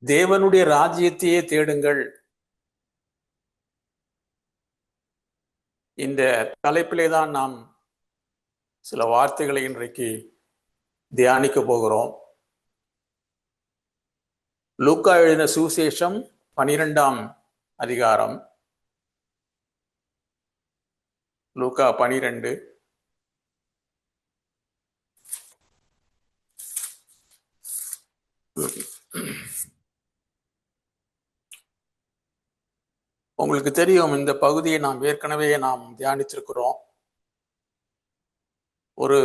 தேவனுடைய ராஜ்யத்தையே தேடுங்கள். இந்த தலைப்பிலே தான் நாம் சில வார்த்தைகளை இன்றைக்கு தியானிக்க போகிறோம். லூக்கா எழுதின சுவிசேஷம் 12ஆம் அதிகாரம். லூக்கா 12. உங்களுக்கு தெரியும், இந்த பகுதியை நாம் ஏற்கனவே தியானித்திருக்கிறோம். ஒரு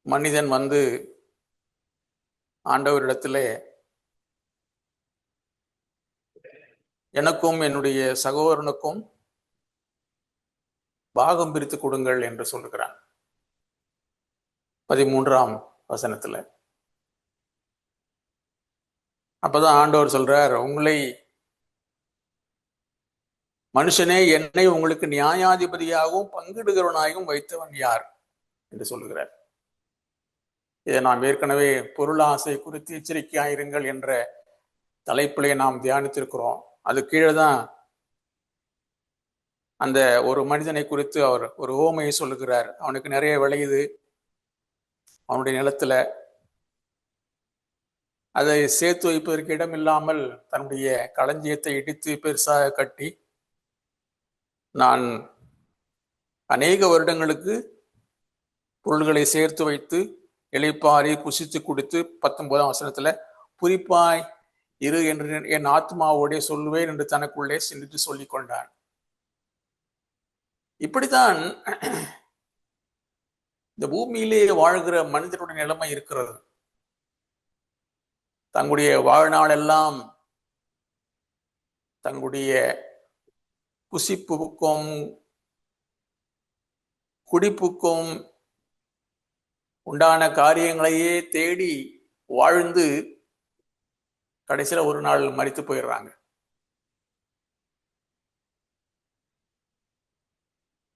மனிதன் வந்து ஆண்டவரிடத்திலே, எனக்கும் என்னுடைய சகோதரனுக்கும் பாகம் பிரித்து கொடுங்கள் என்று சொல்லுகிறான். 13ஆம் வசனத்துல. அப்பதான் ஆண்டவர் சொல்றார், உங்களை மனுஷனே, என்னை உங்களுக்கு நியாயாதிபதியாகவும் பங்கிடுகிறவனாகவும் வைத்தவன் யார் என்று சொல்லுகிறார். இதை நாம் ஏற்கனவே பொருளாசை குறித்து எச்சரிக்கையாயிருங்கள் என்ற தலைப்பிலே நாம் தியானித்திருக்கிறோம். அது கீழே தான் அந்த ஒரு மனிதனை குறித்து அவர் ஒரு ஓமையை சொல்லுகிறார். அவனுக்கு நிறைய விளையுது அவனுடைய நிலத்துல. அதை சேர்த்து வைப்பதற்கு இடம் இல்லாமல் தன்னுடைய களஞ்சியத்தை இடித்து பெருசாக கட்டி, நான் அநேக வருடங்களுக்கு பொருள்களை சேர்த்து வைத்து இளைப்பாரி புசித்து குடித்து 19ஆம் வசனத்துல குறிப்பாய் இரு என்று என் ஆத்மாவோடே சொல்லுவேன் என்று தனக்குள்ளே சிந்தித்து சொல்லிக் கொண்டான். இப்படித்தான் இந்த பூமியிலே வாழ்கிற மனிதனுடைய நிலைமை இருக்கிறது. தங்களுடைய வாழ்நாள் எல்லாம் தங்களுடைய புசிப்புக்கும் குடிப்புக்கும் உண்டான காரியங்களையே தேடி வாழ்ந்து கடைசியில ஒரு நாள் மரித்து போயிடுறாங்க.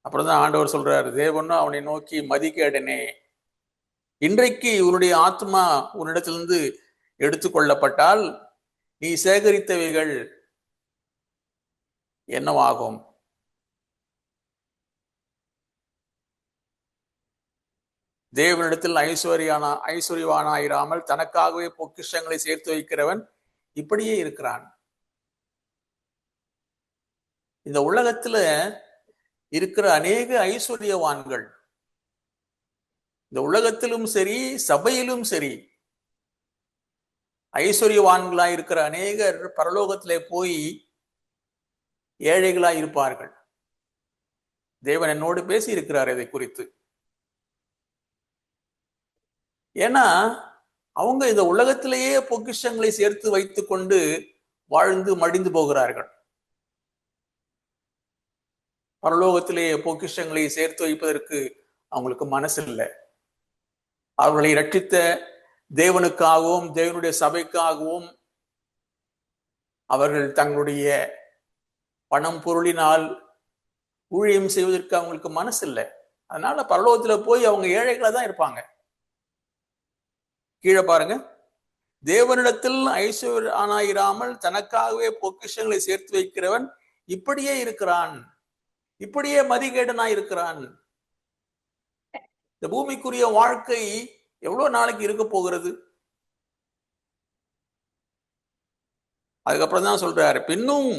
அப்புறம்தான் ஆண்டவர் சொல்றாரு, தேவனும் அவனை நோக்கி, மதிகேடனே, இன்றைக்கு உன்னுடைய ஆத்மா உன்னிடத்திலிருந்து எடுத்துக்கொள்ளப்பட்டால் நீ சேகரித்தவைகள் என்னவாகும்? தேவனிடத்தில் ஐஸ்வர்யவானாயிராமல் தனக்காகவே பொக்கிஷங்களை சேர்த்து வைக்கிறவன் இப்படியே இருக்கிறான். இந்த உலகத்துல இருக்கிற அநேக ஐஸ்வர்யவான்கள், இந்த உலகத்திலும் சரி சபையிலும் சரி, ஐஸ்வர்யவான்களாய் இருக்கிற அநேகர் பரலோகத்திலே போய் ஏழைகளாய் இருப்பார்கள். தேவன் என்னோடு பேசி இருக்கிறார் இதை குறித்து. ஏன்னா அவங்க இந்த உலகத்திலேயே பொக்கிஷங்களை சேர்த்து வைத்துக் கொண்டு வாழ்ந்து மடிந்து போகிறார்கள். பரலோகத்திலேயே பொக்கிஷங்களை சேர்த்து வைப்பதற்கு அவங்களுக்கு மனசு இல்லை. அவர்களை ரட்சித்த தேவனுக்காகவும் தேவனுடைய சபைக்காகவும் அவர்கள் தங்களுடைய பணம் பொருளினால் ஊழியம் செய்வதற்கு அவங்களுக்கு மனசு இல்லை. அதனால பரலோகத்துல போய் அவங்க ஏழைகளா தான் இருப்பாங்க. கீழே பாருங்க, தேவனிடத்தில் ஐஸ்வர்யவானாயிராமல் தனக்காகவே பொக்கிஷங்களை சேர்த்து வைக்கிறவன் இப்படியே இருக்கிறான், இப்படியே மதிகேடனாய் இருக்கிறான். இந்த பூமிக்குரிய வாழ்க்கை எவ்வளவு நாளைக்கு இருக்க போகிறது? அதுக்கப்புறம் தான் சொல்றாரு, பின்னும்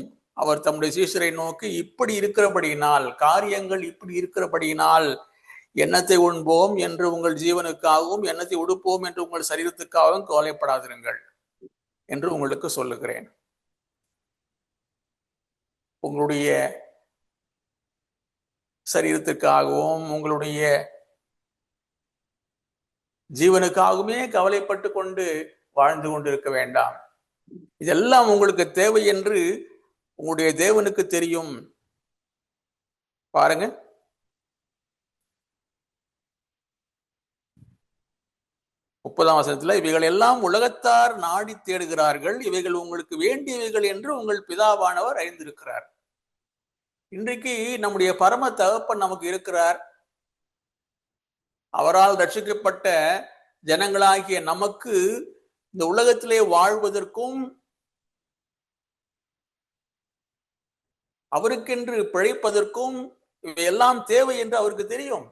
அவர் தம்முடைய சீஷரை நோக்கி, இப்படி இருக்கிறபடியினால், காரியங்கள் இப்படி இருக்கிறபடியினால் எண்ணத்தை உண்போம் என்று உங்கள் ஜீவனுக்காகவும் எண்ணத்தை உடுப்போம் என்று உங்கள் சரீரத்துக்காகவும் கவலைப்படாதிருங்கள் என்று உங்களுக்கு சொல்லுகிறேன். உங்களுடைய சரீரத்துக்காகவும் உங்களுடைய ஜீவனுக்காகவுமே கவலைப்பட்டு கொண்டு வாழ்ந்து கொண்டிருக்க வேண்டாம். இதெல்லாம் உங்களுக்கு தேவை என்று உங்களுடைய தேவனுக்கு தெரியும். பாருங்க, முப்பதாம் வசனத்துல, இவைகள் எல்லாம் உலகத்தார் நாடி தேடுகிறார்கள், இவைகள் உங்களுக்கு வேண்டியவைகள் என்று உங்கள் பிதாவானவர் அறிந்திருக்கிறார். இன்றைக்கு நம்முடைய பரம தகப்பன் நமக்கு இருக்கிறார். அவரால் ரட்சிக்கப்பட்ட ஜனங்களாகிய நமக்கு இந்த உலகத்திலே வாழ்வதற்கும் அவருக்கென்று பிழைப்பதற்கும் இவையெல்லாம் தேவை என்று அவருக்கு தெரியும்.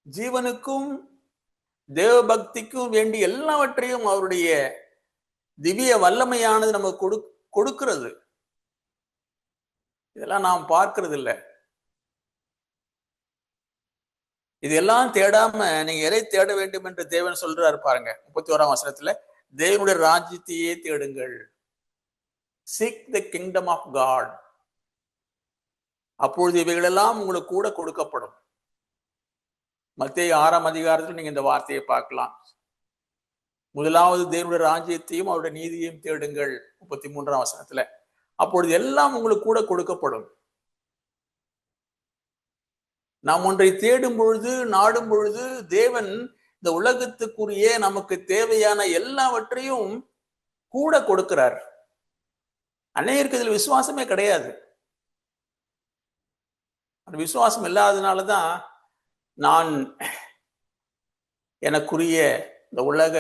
ஜீவனுக்கும் தேவ பக்திக்கும் வேண்டிய எல்லாவற்றையும் அவருடைய திவ்ய வல்லமையானது நமக்கு கொடுக்கிறது. இதெல்லாம் நாம் பார்க்கிறது இல்லை. இதெல்லாம் தேடாம நீங்க எதை தேட வேண்டும் என்று தேவன் சொல்றாரு பாருங்க. 31ஆம் வசனத்துல, தேவனுடைய ராஜ்யத்தையே தேடுங்கள். Seek the kingdom of God. அப்பொழுது இவைகளெல்லாம் உங்களுக்கு கூட கொடுக்கப்படும். மத்தேயு 6ஆம் அதிகாரத்தில் நீங்க இந்த வார்த்தையை பார்க்கலாம். முதலாவது தேவனுடைய ராஜ்யத்தையும் அவருடைய நீதியையும் தேடுங்கள். 33ஆம் வசனத்துல, அப்பொழுது எல்லாம் உங்களுக்கு கூட கொடுக்கப்படும். நாம் ஒன்றை தேடும் பொழுது, நாடும் பொழுது, தேவன் இந்த உலகத்துக்குரிய நமக்கு தேவையான எல்லாவற்றையும் கூட கொடுக்கிறார். அநேகருக்கு இதில் விசுவாசமே கிடையாது. அந்த விசுவாசம் இல்லாததுனாலதான் நான் எனக்குரிய இந்த உலக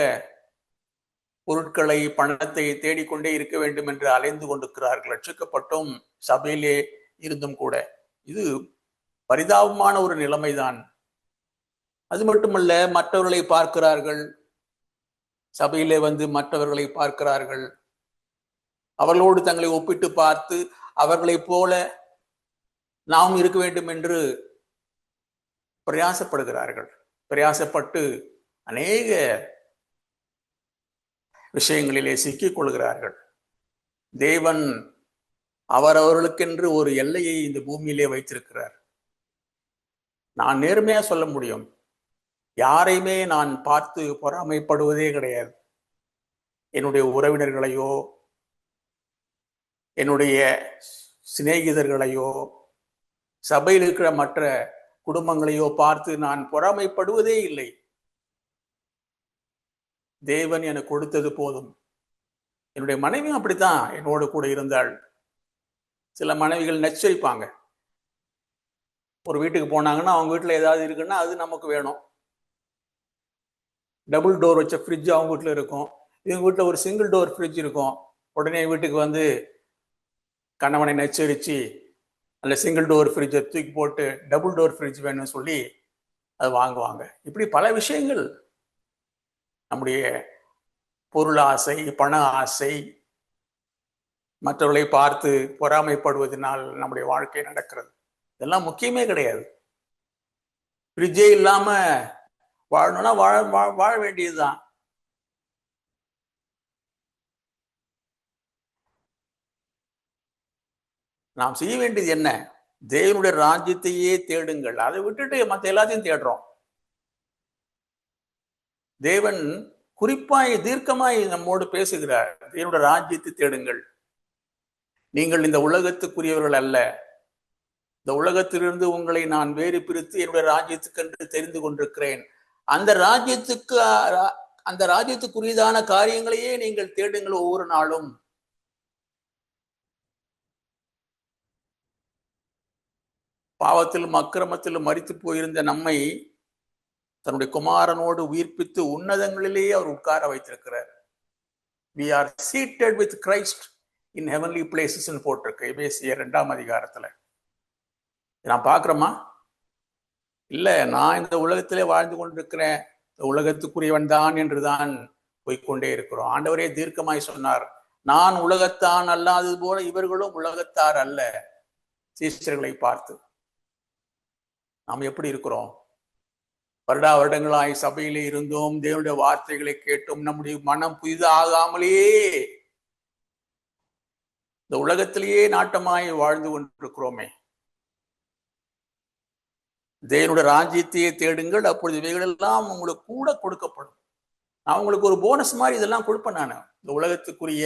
பொருட்களை, பணத்தை தேடிக்கொண்டே இருக்க வேண்டும் என்று அலைந்து கொண்டிருக்கிறார்கள். ரட்சிக்கப்பட்டும் சபையிலே இருந்தும் கூட இது பரிதாபமான ஒரு நிலைமைதான். அது மட்டுமல்ல, மற்றவர்களை பார்க்கிறார்கள், சபையிலே வந்து மற்றவர்களை பார்க்கிறார்கள், அவர்களோடு தங்களை ஒப்பிட்டு பார்த்து அவர்களைப் போல நாம் இருக்க வேண்டும் என்று பிரயாசப்படுகிறார்கள். பிரயாசப்பட்டு அநேக விஷயங்களிலே சிக்கிக் கொள்கிறார்கள். தேவன் அவரவர்களுக்கென்று ஒரு எல்லையை இந்த பூமியிலே வைத்திருக்கிறார். நான் நேர்மையா சொல்ல முடியும், யாரையுமே நான் பார்த்து பொறாமைப்படுவதே கிடையாது. என்னுடைய உறவினர்களையோ, என்னுடைய சிநேகிதர்களையோ, சபையில் இருக்கிற மற்ற குடும்பங்களையோ பார்த்து நான் பொறாமைப்படுவதே இல்லை. தேவன் எனக்கு கொடுத்தது போதும். என்னுடைய மனைவியும் அப்படித்தான் என்னோடு கூட இருந்தாள். சில மனைவிகள் நச்சரிப்பாங்க. ஒரு வீட்டுக்கு போனாங்கன்னா அவங்க வீட்டில் ஏதாவது இருக்குன்னா அது நமக்கு வேணும். டபுள் டோர் வச்ச ஃப்ரிட்ஜ் அவங்க வீட்டில் இருக்கும், இவங்க வீட்டில் ஒரு சிங்கிள் டோர் ஃப்ரிட்ஜ் இருக்கும். உடனே வீட்டுக்கு வந்து கணவனை நச்சரித்து அந்த சிங்கிள் டோர் ஃப்ரிட்ஜை தூக்கி போட்டு டபுள் டோர் ஃப்ரிட்ஜ் வேணும்னு சொல்லி அதை வாங்குவாங்க. இப்படி பல விஷயங்கள் நம்முடைய பொருள் ஆசை, பண ஆசை, மற்றவர்களை பார்த்து பொறாமைப்படுவதனால் நம்முடைய வாழ்க்கை நடக்கிறது. இதெல்லாம் முக்கியமே கிடையாது. ஃப்ரிட்ஜே இல்லாம வாழணும்னா வாழ வேண்டியதுதான். நாம் செய்ய வேண்டியது என்ன? தேவனுடைய ராஜ்யத்தையே தேடுங்கள். அதை விட்டுட்டு மற்ற எல்லாத்தையும் தேடுறோம். தேவன் குறிப்பாய் தீர்க்கமாய் நம்மோடு பேசுகிறார். தேவனுடைய ராஜ்யத்தை தேடுங்கள். நீங்கள் இந்த உலகத்துக்குரியவர்கள் அல்ல. இந்த உலகத்திலிருந்து உங்களை நான் வேறு பிரித்து என்னுடைய ராஜ்யத்துக்கென்று தெரிந்து கொண்டிருக்கிறேன். அந்த ராஜ்யத்துக்குரியதான காரியங்களையே நீங்கள் தேடுங்கள் ஒவ்வொரு நாளும். பாவத்திலும் அக்கிரமத்திலும் மரித்து போயிருந்த நம்மை தன்னுடைய குமாரனோடு உயிர்ப்பித்து உன்னதங்களிலேயே அவர் உட்கார வைத்திருக்கிறார். We are seated with Christ in heavenly places ன்னு போட்டிருக்கு எபேசியர் 2ஆம் அதிகாரத்துல. நான் பார்க்கிறோமா? இல்ல, நான் இந்த உலகத்திலே வாழ்ந்து கொண்டிருக்கிறேன், இந்த உலகத்துக்குரியவன் தான் என்றுதான் போய்கொண்டே இருக்கிறோம். ஆண்டவரே தீர்க்கமாய் சொன்னார், நான் உலகத்தான் அல்லாதது போல இவர்களும் உலகத்தார் அல்ல. சீஷர்களை பார்த்து நாம் எப்படி இருக்கிறோம்? வருடங்களாய் சபையிலே இருந்தோம், தேவனுடைய வார்த்தைகளை கேட்டோம், நம்முடைய மனம் புதிதாகாமலேயே இந்த உலகத்திலேயே நாட்டமாய் வாழ்ந்து கொண்டிருக்கிறோமே. தேவனுடைய ராஜ்யத்தையே தேடுங்கள், அப்பொழுது இவைகளெல்லாம் உங்களுக்கு கூட கொடுக்கப்படும். நான் உங்களுக்கு ஒரு போனஸ் மாதிரி இதெல்லாம் கொடுப்பேன். நான் இந்த உலகத்துக்குரிய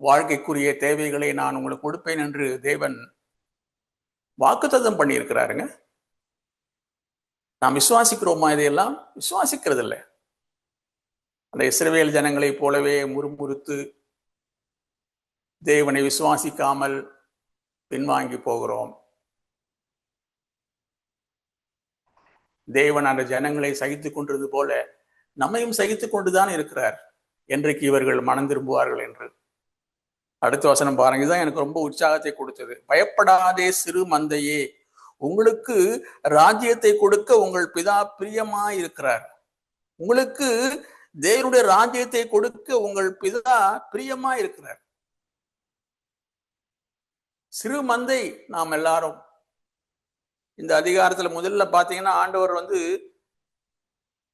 வாழ்க்கைக்குரிய தேவைகளை நான் உங்களுக்கு கொடுப்பேன் என்று தேவன் வாக்குத்தத்தம் பண்ணியிருக்கிறாருங்க. நாம் விசுவாசிக்கிறோமா? இதையெல்லாம் விசுவாசிக்கிறது இல்லை. அந்த இஸ்ரவேல் ஜனங்களை போலவே முறுமுறுத்து தேவனை விசுவாசிக்காமல் பின்வாங்கி போகிறோம். தேவன் அந்த ஜனங்களை சகித்துக் கொண்டது போல நம்மையும் சகித்துக் கொண்டுதான் இருக்கிறார். என்றைக்கு இவர்கள் மனம் திரும்புவார்கள் என்று. அடுத்த வசனம் பாருங்க, இதுதான் எனக்கு ரொம்ப உற்சாகத்தை கொடுத்தது. பயப்படாதே சிறு மந்தையே, உங்களுக்கு ராஜ்யத்தை கொடுக்க உங்கள் பிதா பிரியமா இருக்கிறார். உங்களுக்கு தேவனுடைய ராஜ்யத்தை கொடுக்க உங்கள் பிதா பிரியமா இருக்கிறார். சிறு மந்தை நாம் எல்லாரும். இந்த அதிகாரத்துல முதல்ல பாத்தீங்கன்னா ஆண்டவர்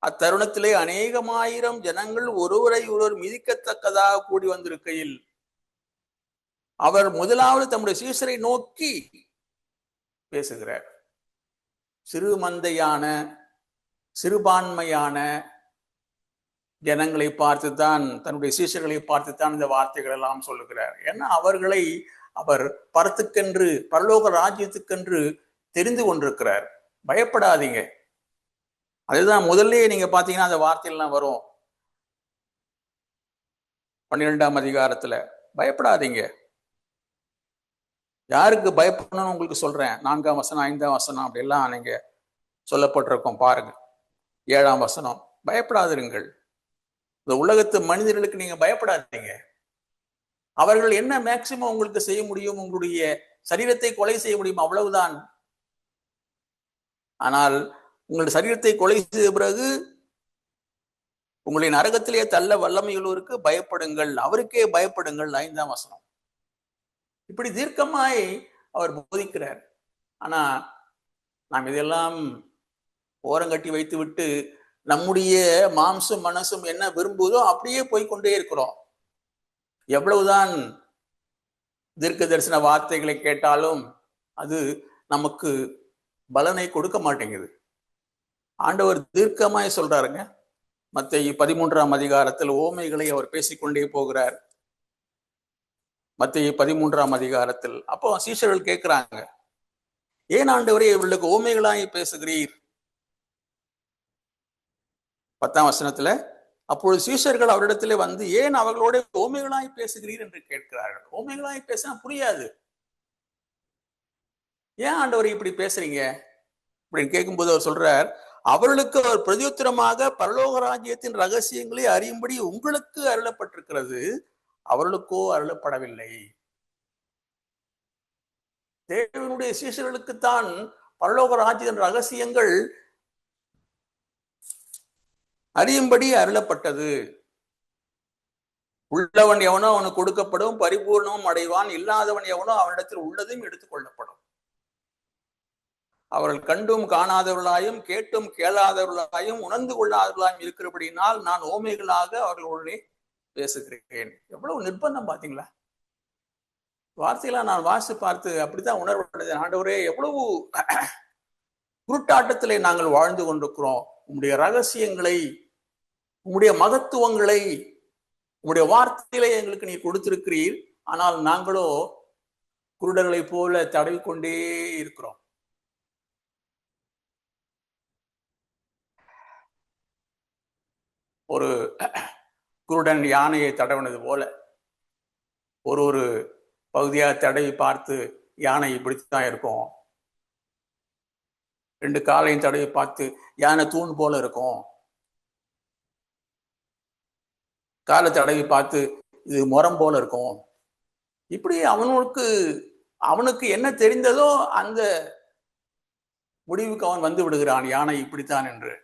அத்தருணத்திலே அநேகமாயிரம் ஜனங்கள் ஒருவரை ஒருவர் மிதிக்கத்தக்கதாக கூடி வந்திருக்கையில் அவர் முதலாவது தம்முடைய சீசரை நோக்கி பேசுகிறார். சிறு மந்தையான சிறுபான்மையான ஜனங்களை பார்த்துத்தான், தன்னுடைய சீசர்களை பார்த்துத்தான் இந்த வார்த்தைகள் எல்லாம் சொல்லுகிறார். ஏன்னா அவர்களை அவர் பரத்துக்கென்று, பரலோக ராஜ்யத்துக்கென்று தெரிந்து கொண்டிருக்கிறார். பயப்படாதீங்க. அதுதான் முதல்ல நீங்க பாத்தீங்கன்னா அந்த வார்த்தையெல்லாம் வரும் 12ஆம் அதிகாரத்துல. பயப்படாதீங்க. யாருக்கு பயப்படணும்னு உங்களுக்கு சொல்றேன். 4ஆம் வசனம், 5ஆம் வசனம் அப்படியெல்லாம் நீங்க சொல்லப்பட்டிருக்கோம் பாருங்க. 7ஆம் வசனம், பயப்படாதிருங்கள். இந்த உலகத்து மனிதர்களுக்கு நீங்க பயப்படாதீங்க. அவர்கள் என்ன மேக்சிமம் உங்களுக்கு செய்ய முடியும்? உங்களுடைய சரீரத்தை கொலை செய்ய முடியும், அவ்வளவுதான். ஆனால் உங்களுடைய சரீரத்தை கொலை செய்த பிறகு உங்களுடைய நரகத்திலே தள்ள வல்லமையுள்ளவருக்கு பயப்படுங்கள், அவருக்கே பயப்படுங்கள். 5ஆம் வசனம். இப்படி தீர்க்கமாய் அவர் போதிக்கிறார். ஆனா நாம் இதெல்லாம் ஓரங்கட்டி வைத்து விட்டு நம்முடைய மாம்சம் மனசும் என்ன விரும்புவதோ அப்படியே போய்கொண்டே இருக்கிறோம். எவ்வளவுதான் தீர்க்க தரிசன வார்த்தைகளை கேட்டாலும் அது நமக்கு பலனை கொடுக்க மாட்டேங்குது. ஆண்டவர் தீர்க்கமாய் சொல்றாருங்க. மத்தேயு 13ஆம் அதிகாரத்தில் ஓமைகளை அவர் பேசிக்கொண்டே போகிறார். மத்தேயு 13ஆம் அதிகாரத்தில் அப்போ சீஷர்கள் கேட்கிறாங்க, ஏன் ஆண்டவரே இவர்களுக்கு ஓமைகளாய் பேசுகிறீர்? 10ஆம் வசனத்துல, அப்பொழுது சீஷர்கள் அவரிடத்திலே வந்து, ஏன் அவர்களோட ஓமைகளாய் பேசுகிறீர் என்று கேட்கிறார்கள். ஓமைகளாய் பேசினா புரியாது. ஏன் ஆண்டவரை இப்படி பேசுறீங்க அப்படின்னு கேட்கும்போது அவர் சொல்றார், அவர்களுக்கு அவர் பிரதியுத்தரமாக பரலோக ராஜ்யத்தின் ரகசியங்களை அறியும்படி உங்களுக்கு அருளப்பட்டிருக்கிறது, அவர்களுக்கோ அருளப்படவில்லை. தேவனுடைய சீஷர்களுக்குத்தான் பரலோக ராஜ்யத்தின் ரகசியங்கள் அறியும்படி அருளப்பட்டது. உள்ளவன் எவனோ அவனுக்கு கொடுக்கப்படும், பரிபூர்ணமும் அடைவான். இல்லாதவன் எவனோ அவனிடத்தில் உள்ளதும் எடுத்துக் கொள்ளப்படும். அவர்கள் கண்டும் காணாதவர்களாயும் கேட்டும் கேளாதவர்களாயும் உணர்ந்து கொள்ளாதவர்களாயும் இருக்கிறபடினால் நான் ஓமைகளாக அவர்களுடனே பேசுகிறேன். எவ்வளவு நிர்பந்தம் பாத்தீங்களா? வார்த்தையெல்லாம் நான் வாசித்து பார்த்து அப்படித்தான் உணர்வடைந்தேன். ஆண்டவரே, எவ்வளவு குருட்டாட்டத்திலே நாங்கள் வாழ்ந்து கொண்டிருக்கிறோம். உம்முடைய ரகசியங்களை, உம்முடைய மகத்துவங்களை உம்முடைய வார்த்தையிலே எங்களுக்கு நீ கொடுத்திருக்கிறீர். ஆனால் நாங்களோ குருடர்களை போல தடவிக்கொண்டே இருக்கிறோம். ஒரு குருடன் யானையை தடவினது போல ஒரு பகுதியாக தடவி பார்த்து, யானை இப்படித்தான் இருக்கும். 2 காலையும் தடவி பார்த்து, யானை தூண் போல இருக்கும். காலை தடவி பார்த்து, இது முரம் போல இருக்கும். இப்படி அவனுக்கு என்ன தெரிந்ததோ அந்த முடிவுக்கு அவன் வந்து விடுகிறான், யானை இப்படித்தான் என்று.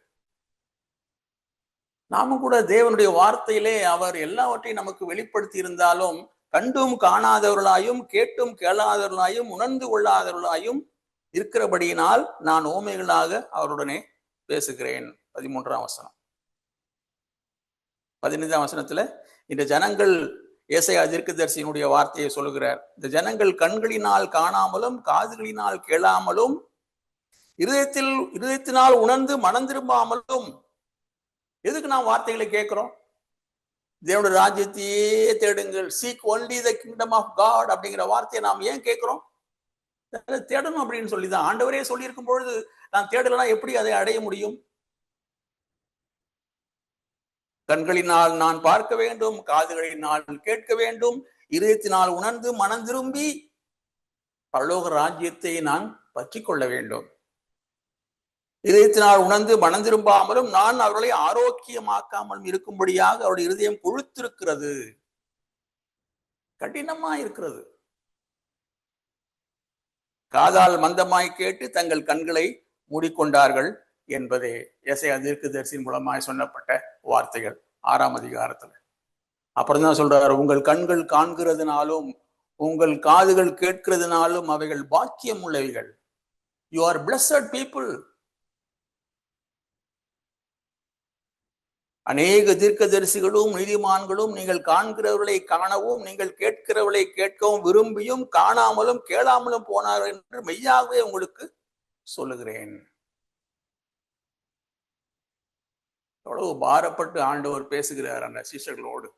நாமும் கூட தேவனுடைய வார்த்தையிலே அவர் எல்லாவற்றையும் நமக்கு வெளிப்படுத்தி இருந்தாலும் கண்டும் காணாதவர்களாயும் கேட்டும் கேளாதவர்களாயும் உணர்ந்து கொள்ளாதவர்களாயும் இருக்கிறபடியினால் நான் ஓமைகளாக அவருடனே பேசுகிறேன். 13ஆம் வசனம். 15ஆம் வசனத்துல இந்த ஜனங்கள், ஏசாயா தீர்க்கதரிசியினுடைய வார்த்தையை சொல்லுகிறார். இந்த ஜனங்கள் கண்களினால் காணாமலும் காதுகளினால் கேளாமலும் இருதயத்தினால் உணர்ந்து மனம் திரும்பாமலும். எதுக்கு நாம் வார்த்தைகளை கேட்கிறோம்? தேவனுடைய ராஜ்யத்தையே தேடுங்கள், seek only the kingdom of God அப்படிங்கிற வார்த்தையை நாம் ஏன் கேட்கிறோம்? தேடணும் அப்படின்னு சொல்லிதான் ஆண்டவரே சொல்லியிருக்கும் பொழுது நான் தேடலைன்னா எப்படி அதை அடைய முடியும்? கண்களினால் நான் பார்க்க வேண்டும், காதுகளினால் கேட்க வேண்டும், இதயத்தினால் உணர்ந்து மனம் திரும்பி பரலோக ராஜ்யத்தை நான் பற்றி கொள்ள வேண்டும். இதயத்தினால் உணர்ந்து மனம் திரும்பாமலும் நான் அவர்களை ஆரோக்கியமாக்காமலும் இருக்கும்படியாக அவருடைய இருதயம் கொழுத்திருக்கிறது, கடினமா இருக்கிறது. காதால் மந்தமாய் கேட்டு தங்கள் கண்களை மூடிக்கொண்டார்கள் என்பதே எசேயா தீர்க்கதரிசியின் மூலமாய் சொல்லப்பட்ட வார்த்தைகள் 6ஆம் அதிகாரத்துல. அப்புறம் தான் சொல்றாரு, உங்கள் கண்கள் காண்கிறதுனாலும் உங்கள் காதுகள் கேட்கிறதுனாலும் அவைகள் பாக்கியம் உள்ளவைகள். You are blessed people. அநேக தீர்க்கதரிசிகளும் நீதிமான்களும் நீங்கள் காண்கிறவர்களை காணவும் நீங்கள் கேட்கிறவர்களை கேட்கவும் விரும்பியும் காணாமலும் கேளாமலும் போனார்கள் என்று மெய்யாகவே உங்களுக்கு சொல்லுகிறேன். எவ்வளவு பாரப்பட்டு ஆண்டவர் பேசுகிறார் அந்த சீஷர்களோடு.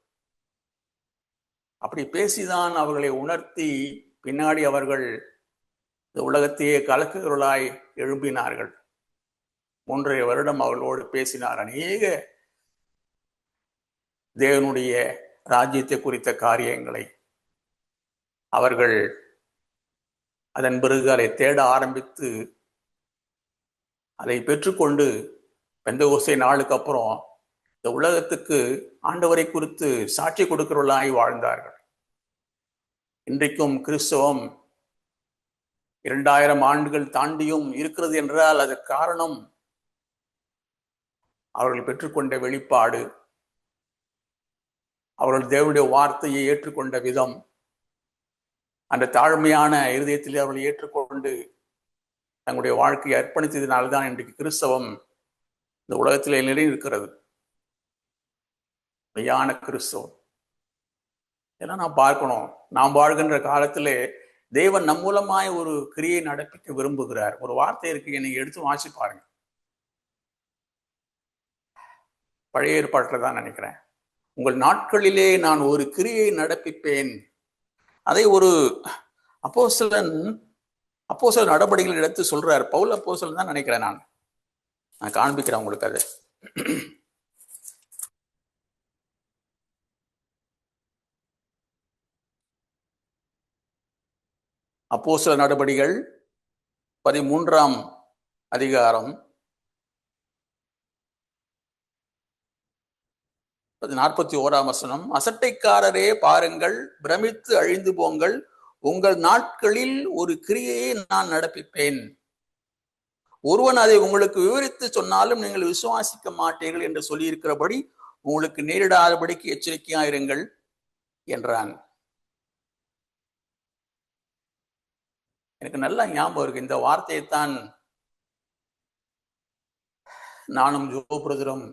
அப்படி பேசிதான் அவர்களை உணர்த்தி பின்னாடி அவர்கள் இந்த உலகத்தையே கலக்குகிறவர்களாய் எழும்பினார்கள். 3.5 வருடம் அவர்களோடு பேசினார். அநேக தேவனுடைய ராஜ்யத்தை குறித்த காரியங்களை அவர்கள் அதன் பிறகு அதை தேட ஆரம்பித்து அதை பெற்றுக்கொண்டு பெந்தெகோஸ்தே நாளுக்கு அப்புறம் இந்த உலகத்துக்கு ஆண்டவரை குறித்து சாட்சி கொடுக்கிறவர்களாய் வாழ்ந்தார்கள். இன்றைக்கும் கிறிஸ்தவம் 2000 ஆண்டுகள் தாண்டியும் இருக்கிறது என்றால் அதற்கு காரணம் அவர்கள் பெற்றுக்கொண்ட வெளிப்பாடு, அவர்கள் தேவனுடைய வார்த்தையை ஏற்றுக்கொண்ட விதம், அந்த தாழ்மையான இருதயத்தில் அவர்கள் ஏற்றுக்கொண்டு தங்களுடைய வாழ்க்கையை அர்ப்பணித்ததினால்தான் இன்றைக்கு கிறிஸ்தவம் இந்த உலகத்திலே நிறைந்திருக்கிறது. மெய்யான கிறிஸ்தவம் இதெல்லாம் நாம் பார்க்கணும். நாம் வாழ்கின்ற காலத்திலே தேவன் நம் மூலமாய் ஒரு கிரியை நடப்பிக்க விரும்புகிறார். ஒரு வார்த்தை இருக்கு, நீங்க எடுத்து வாசி பாருங்க. பழைய ஏற்பாட்டில் தான் நினைக்கிறேன். உங்கள் நாட்களிலே நான் ஒரு கிரியை நடப்பிப்பேன். அதை ஒரு அப்போஸ்தலன் நடவடிக்கைகள் எடுத்து சொல்றார். பவுல் அப்போஸ்தலன் தான் நினைக்கிறேன். நான் காண்பிக்கிறேன் உங்களுக்கு. அது அப்போஸ்தலர் நடபடிகள் 13ஆம் அதிகாரம் 41ஆம் வசனம். அசட்டைக்காரரே பாருங்கள், பிரமித்து அழிந்து போங்கள், உங்கள் நாட்களில் ஒரு கிரியையை நான் நடப்பிப்பேன். ஒருவன் அதை உங்களுக்கு விவரித்து சொன்னாலும் நீங்கள் விசுவாசிக்க மாட்டீர்கள் என்று சொல்லியிருக்கிறபடி உங்களுக்கு நேரிடாதபடிக்கு எச்சரிக்கையாயிருங்கள் என்றான். எனக்கு நல்லா ஞாபகம் இருக்கு. இந்த வார்த்தையைத்தான் நானும் ஜோ பிரதரும்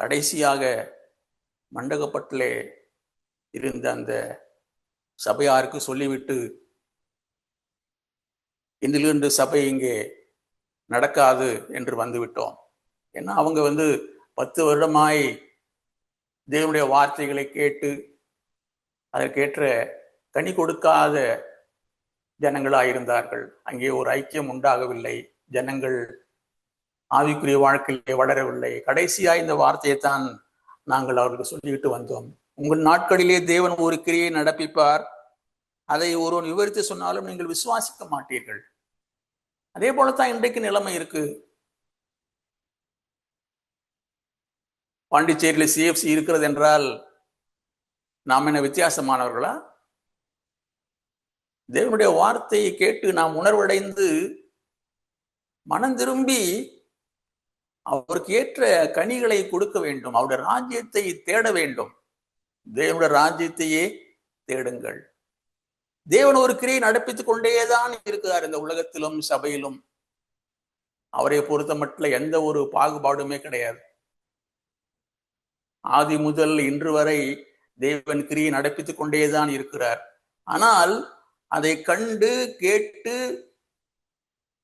கடைசியாக மண்டகப்பட்டிலே இருந்த அந்த சபையாருக்கு சொல்லிவிட்டு இன்றிலிருந்து சபை இங்கே நடக்காது என்று வந்துவிட்டோம். ஏன்னா அவங்க 10 வருடமாய் தேவனுடைய வார்த்தைகளை கேட்டு அதற்கேற்ற கனி கொடுக்காத ஜனங்களாயிருந்தார்கள். அங்கே ஒரு ஐக்கியம் உண்டாகவில்லை. ஜனங்கள் ஆவிக்குரிய வாழ்க்கையிலே வளரவில்லை. கடைசியா இந்த வார்த்தையைத்தான் நாங்கள் அவர்களுக்கு சொல்லிவிட்டு வந்தோம். உங்கள் நாட்களிலே தேவன் ஒரு கிரியை நடப்பிப்பார். அதை ஒருவன் விவரித்து சொன்னாலும் நீங்கள் விசுவாசிக்க மாட்டீர்கள். அதே போலத்தான் இன்றைக்கு நிலைமை இருக்கு. பாண்டிச்சேரியில சிஎஃப்சி இருக்கிறது என்றால் நாம் என்ன வித்தியாசமானவர்களா? தேவனுடைய வார்த்தையை கேட்டு நாம் உணர்வடைந்து மனம் திரும்பி அவருக்கு ஏற்ற கனிகளை கொடுக்க வேண்டும். அவருடைய ராஜ்யத்தை தேட வேண்டும். தேவனுடைய ராஜ்யத்தையே தேடுங்கள். தேவன் ஒரு கிரியை நடப்பித்துக் கொண்டேதான் இருக்கிறார் இந்த உலகத்திலும் சபையிலும். அவரை பொறுத்த மட்டும் எந்த ஒரு பாகுபாடுமே கிடையாது. ஆதி முதல் இன்று வரை தேவன் கிரியை நடப்பித்துக் கொண்டேதான் இருக்கிறார். ஆனால் அதை கண்டு கேட்டு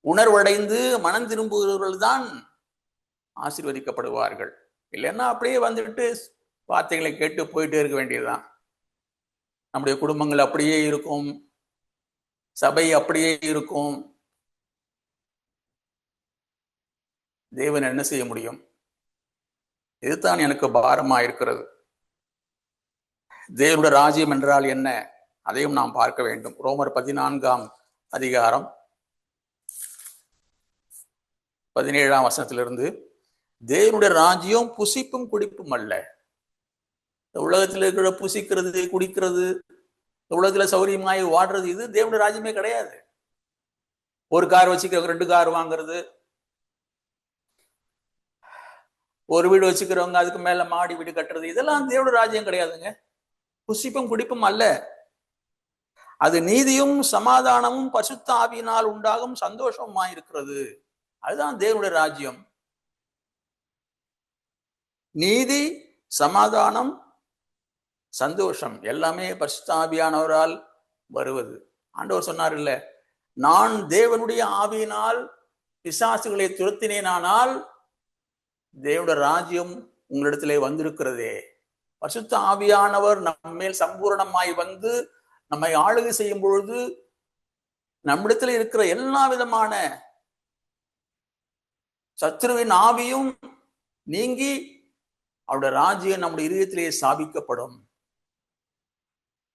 உணர்வடைந்து மனம் திரும்புகிறவர்கள் தான் ஆசீர்வதிக்கப்படுவார்கள். இல்லைன்னா அப்படியே வந்துட்டு வார்த்தைகளை கேட்டு போயிட்டே இருக்க வேண்டியதுதான். நம்முடைய குடும்பங்கள் அப்படியே இருக்கும், சபை அப்படியே இருக்கும். தேவன் என்ன செய்ய முடியும்? இதுதான் எனக்கு பாரமா இருக்கிறது. தேவனுடைய ராஜ்யம் என்றால் என்ன, அதையும் நாம் பார்க்க வேண்டும். ரோமர் 14ஆம் அதிகாரம் 17ஆம் வசனத்திலிருந்து, தேவனுடைய ராஜ்யம் புசிப்பும் குடிப்பும் அல்ல. இந்த உலகத்தில் இருக்கிற புசிக்கிறது, குடிக்கிறது, இந்த உலகத்துல சௌரியமாய் வாடுறது, இது தேவனுடைய ராஜ்யமே கிடையாது. ஒரு கார் வச்சுக்கிறவங்க 2 கார் வாங்குறது, ஒரு வீடு வச்சுக்கிறவங்க அதுக்கு மேல மாடி வீடு கட்டுறது, இதெல்லாம் தேவனுடைய ராஜ்யம் கிடையாதுங்க. புசிப்பும் குடிப்பும் அல்ல. அது நீதியும் சமாதானமும் பரிசுத்த ஆவியினால் உண்டாகும் சந்தோஷமா இருக்கிறது. அதுதான் தேவனுடைய ராஜ்யம். நீதி, சமாதானம், சந்தோஷம் எல்லாமே பரிசுத்த ஆவியானவரால் வருவது. ஆண்டவர் சொன்னார் இல்ல, நான் தேவனுடைய ஆவியினால் பிசாசுகளை துரத்தினேனானால் தேவனுடைய ராஜ்யம் உங்களிடத்திலே வந்திருக்கிறதே. பரிசுத்த ஆவியானவர் நம்மேல் சம்பூரணமாய் வந்து நம்மை ஆளுகை செய்யும் பொழுது நம்மிடத்தில் இருக்கிற எல்லா விதமான சத்துருவின் ஆவியும் நீங்கி அவருடைய ராஜ்யம் நம்முடைய இதயத்திலே ஸ்தாபிக்கப்படும்.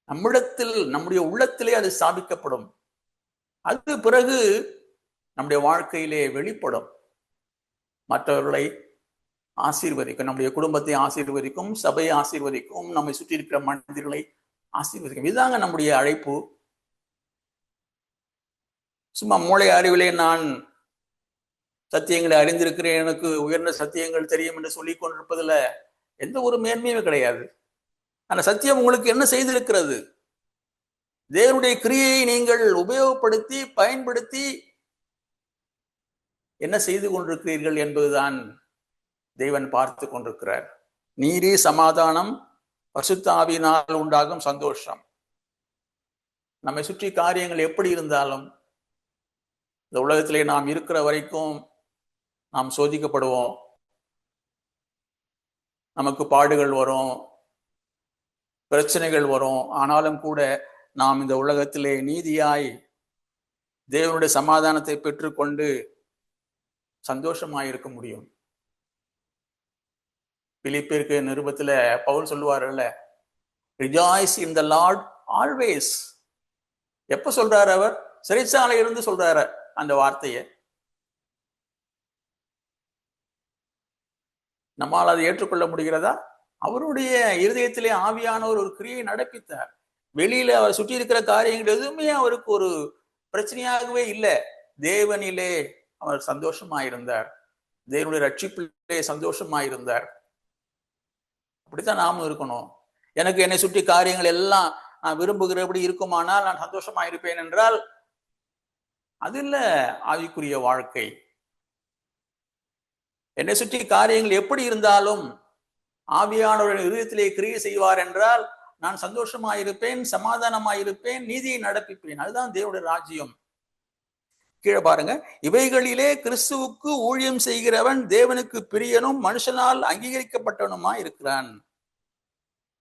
நம்மிடத்தில், நம்முடைய உள்ளத்திலே அது ஸ்தாபிக்கப்படும். அது பிறகு நம்முடைய வாழ்க்கையிலே வெளிப்படும். மற்றவர்களை ஆசீர்வதிக்கும், நம்முடைய குடும்பத்தை ஆசீர்வதிக்கும், சபையை ஆசீர்வதிக்கும், நம்மை சுற்றி இருக்கிற மனிதர்களை ஆசீர்வதிக்கும். இதுதாங்க நம்முடைய அழைப்பு. சும்மா மூளை அறிவிலே நான் சத்தியங்களை அறிந்திருக்கிறேன், எனக்கு உயர்ந்த சத்தியங்கள் தெரியும் என்று சொல்லிக் கொண்டிருப்பதுல எந்த ஒரு மேன்மையும் கிடையாது. அந்த சத்தியம் உங்களுக்கு என்ன செய்திருக்கிறது? தேவனுடைய கிரியையை நீங்கள் உபயோகப்படுத்தி பயன்படுத்தி என்ன செய்து கொண்டிருக்கிறீர்கள் என்பதுதான் தேவன் பார்த்து கொண்டிருக்கிறார். நீதி, சமாதானம், பரிசுத்த ஆவியினால் உண்டாகும் சந்தோஷம். நம்மை சுற்றி காரியங்கள் எப்படி இருந்தாலும் இந்த உலகத்திலே நாம் இருக்கிற வரைக்கும் நாம் சோதிக்கப்படுவோம். நமக்கு பாடுகள் வரும், பிரச்சனைகள் வரும். ஆனாலும் கூட நாம் இந்த உலகத்திலே நீதியாய் தேவனுடைய சமாதானத்தை பெற்றுக்கொண்டு சந்தோஷமாயிருக்க முடியும். பிலிப்பியருக்கு நிருபத்துல பவுல் சொல்லுவார்ல, rejoice in the Lord always. எப்ப சொல்றாரு அவர்? சிறைச்சாலை இருந்து சொல்றாரு அந்த வார்த்தையை. நம்மால் அதை ஏற்றுக்கொள்ள முடிகிறதா? அவருடைய இருதயத்திலே ஆவியானவர் ஒரு கிரியை நடப்பித்தார். வெளியில அவர் சுற்றி இருக்கிற காரியங்கள் எதுவுமே அவருக்கு ஒரு பிரச்சனையாகவே இல்லை. தேவனிலே அவர் சந்தோஷமாயிருந்தார், தேவனுடைய ரட்சிப்பிலே சந்தோஷமாயிருந்தார். அப்படித்தான் நாமும் இருக்கணும். எனக்கு என்னை சுற்றி காரியங்கள் எல்லாம் நான் விரும்புகிறபடி இருக்குமானால் நான் சந்தோஷமா இருப்பேன் என்றால் அது இல்ல ஆவிக்குரிய வாழ்க்கை. என்னை சுற்றி காரியங்கள் எப்படி இருந்தாலும் ஆவியானவருடைய இதயத்திலே கிரியை செய்வார் என்றால் நான் சந்தோஷமாயிருப்பேன், சமாதானமாயிருப்பேன், நீதியை நடப்பிப்பேன். அதுதான் தேவனுடைய ராஜ்யம். கீழே பாருங்க, இவைகளிலே கிறிஸ்துவுக்கு ஊழியம் செய்கிறவன் தேவனுக்கு பிரியனும் மனுஷனால் அங்கீகரிக்கப்பட்டவனுமா இருக்கிறான்.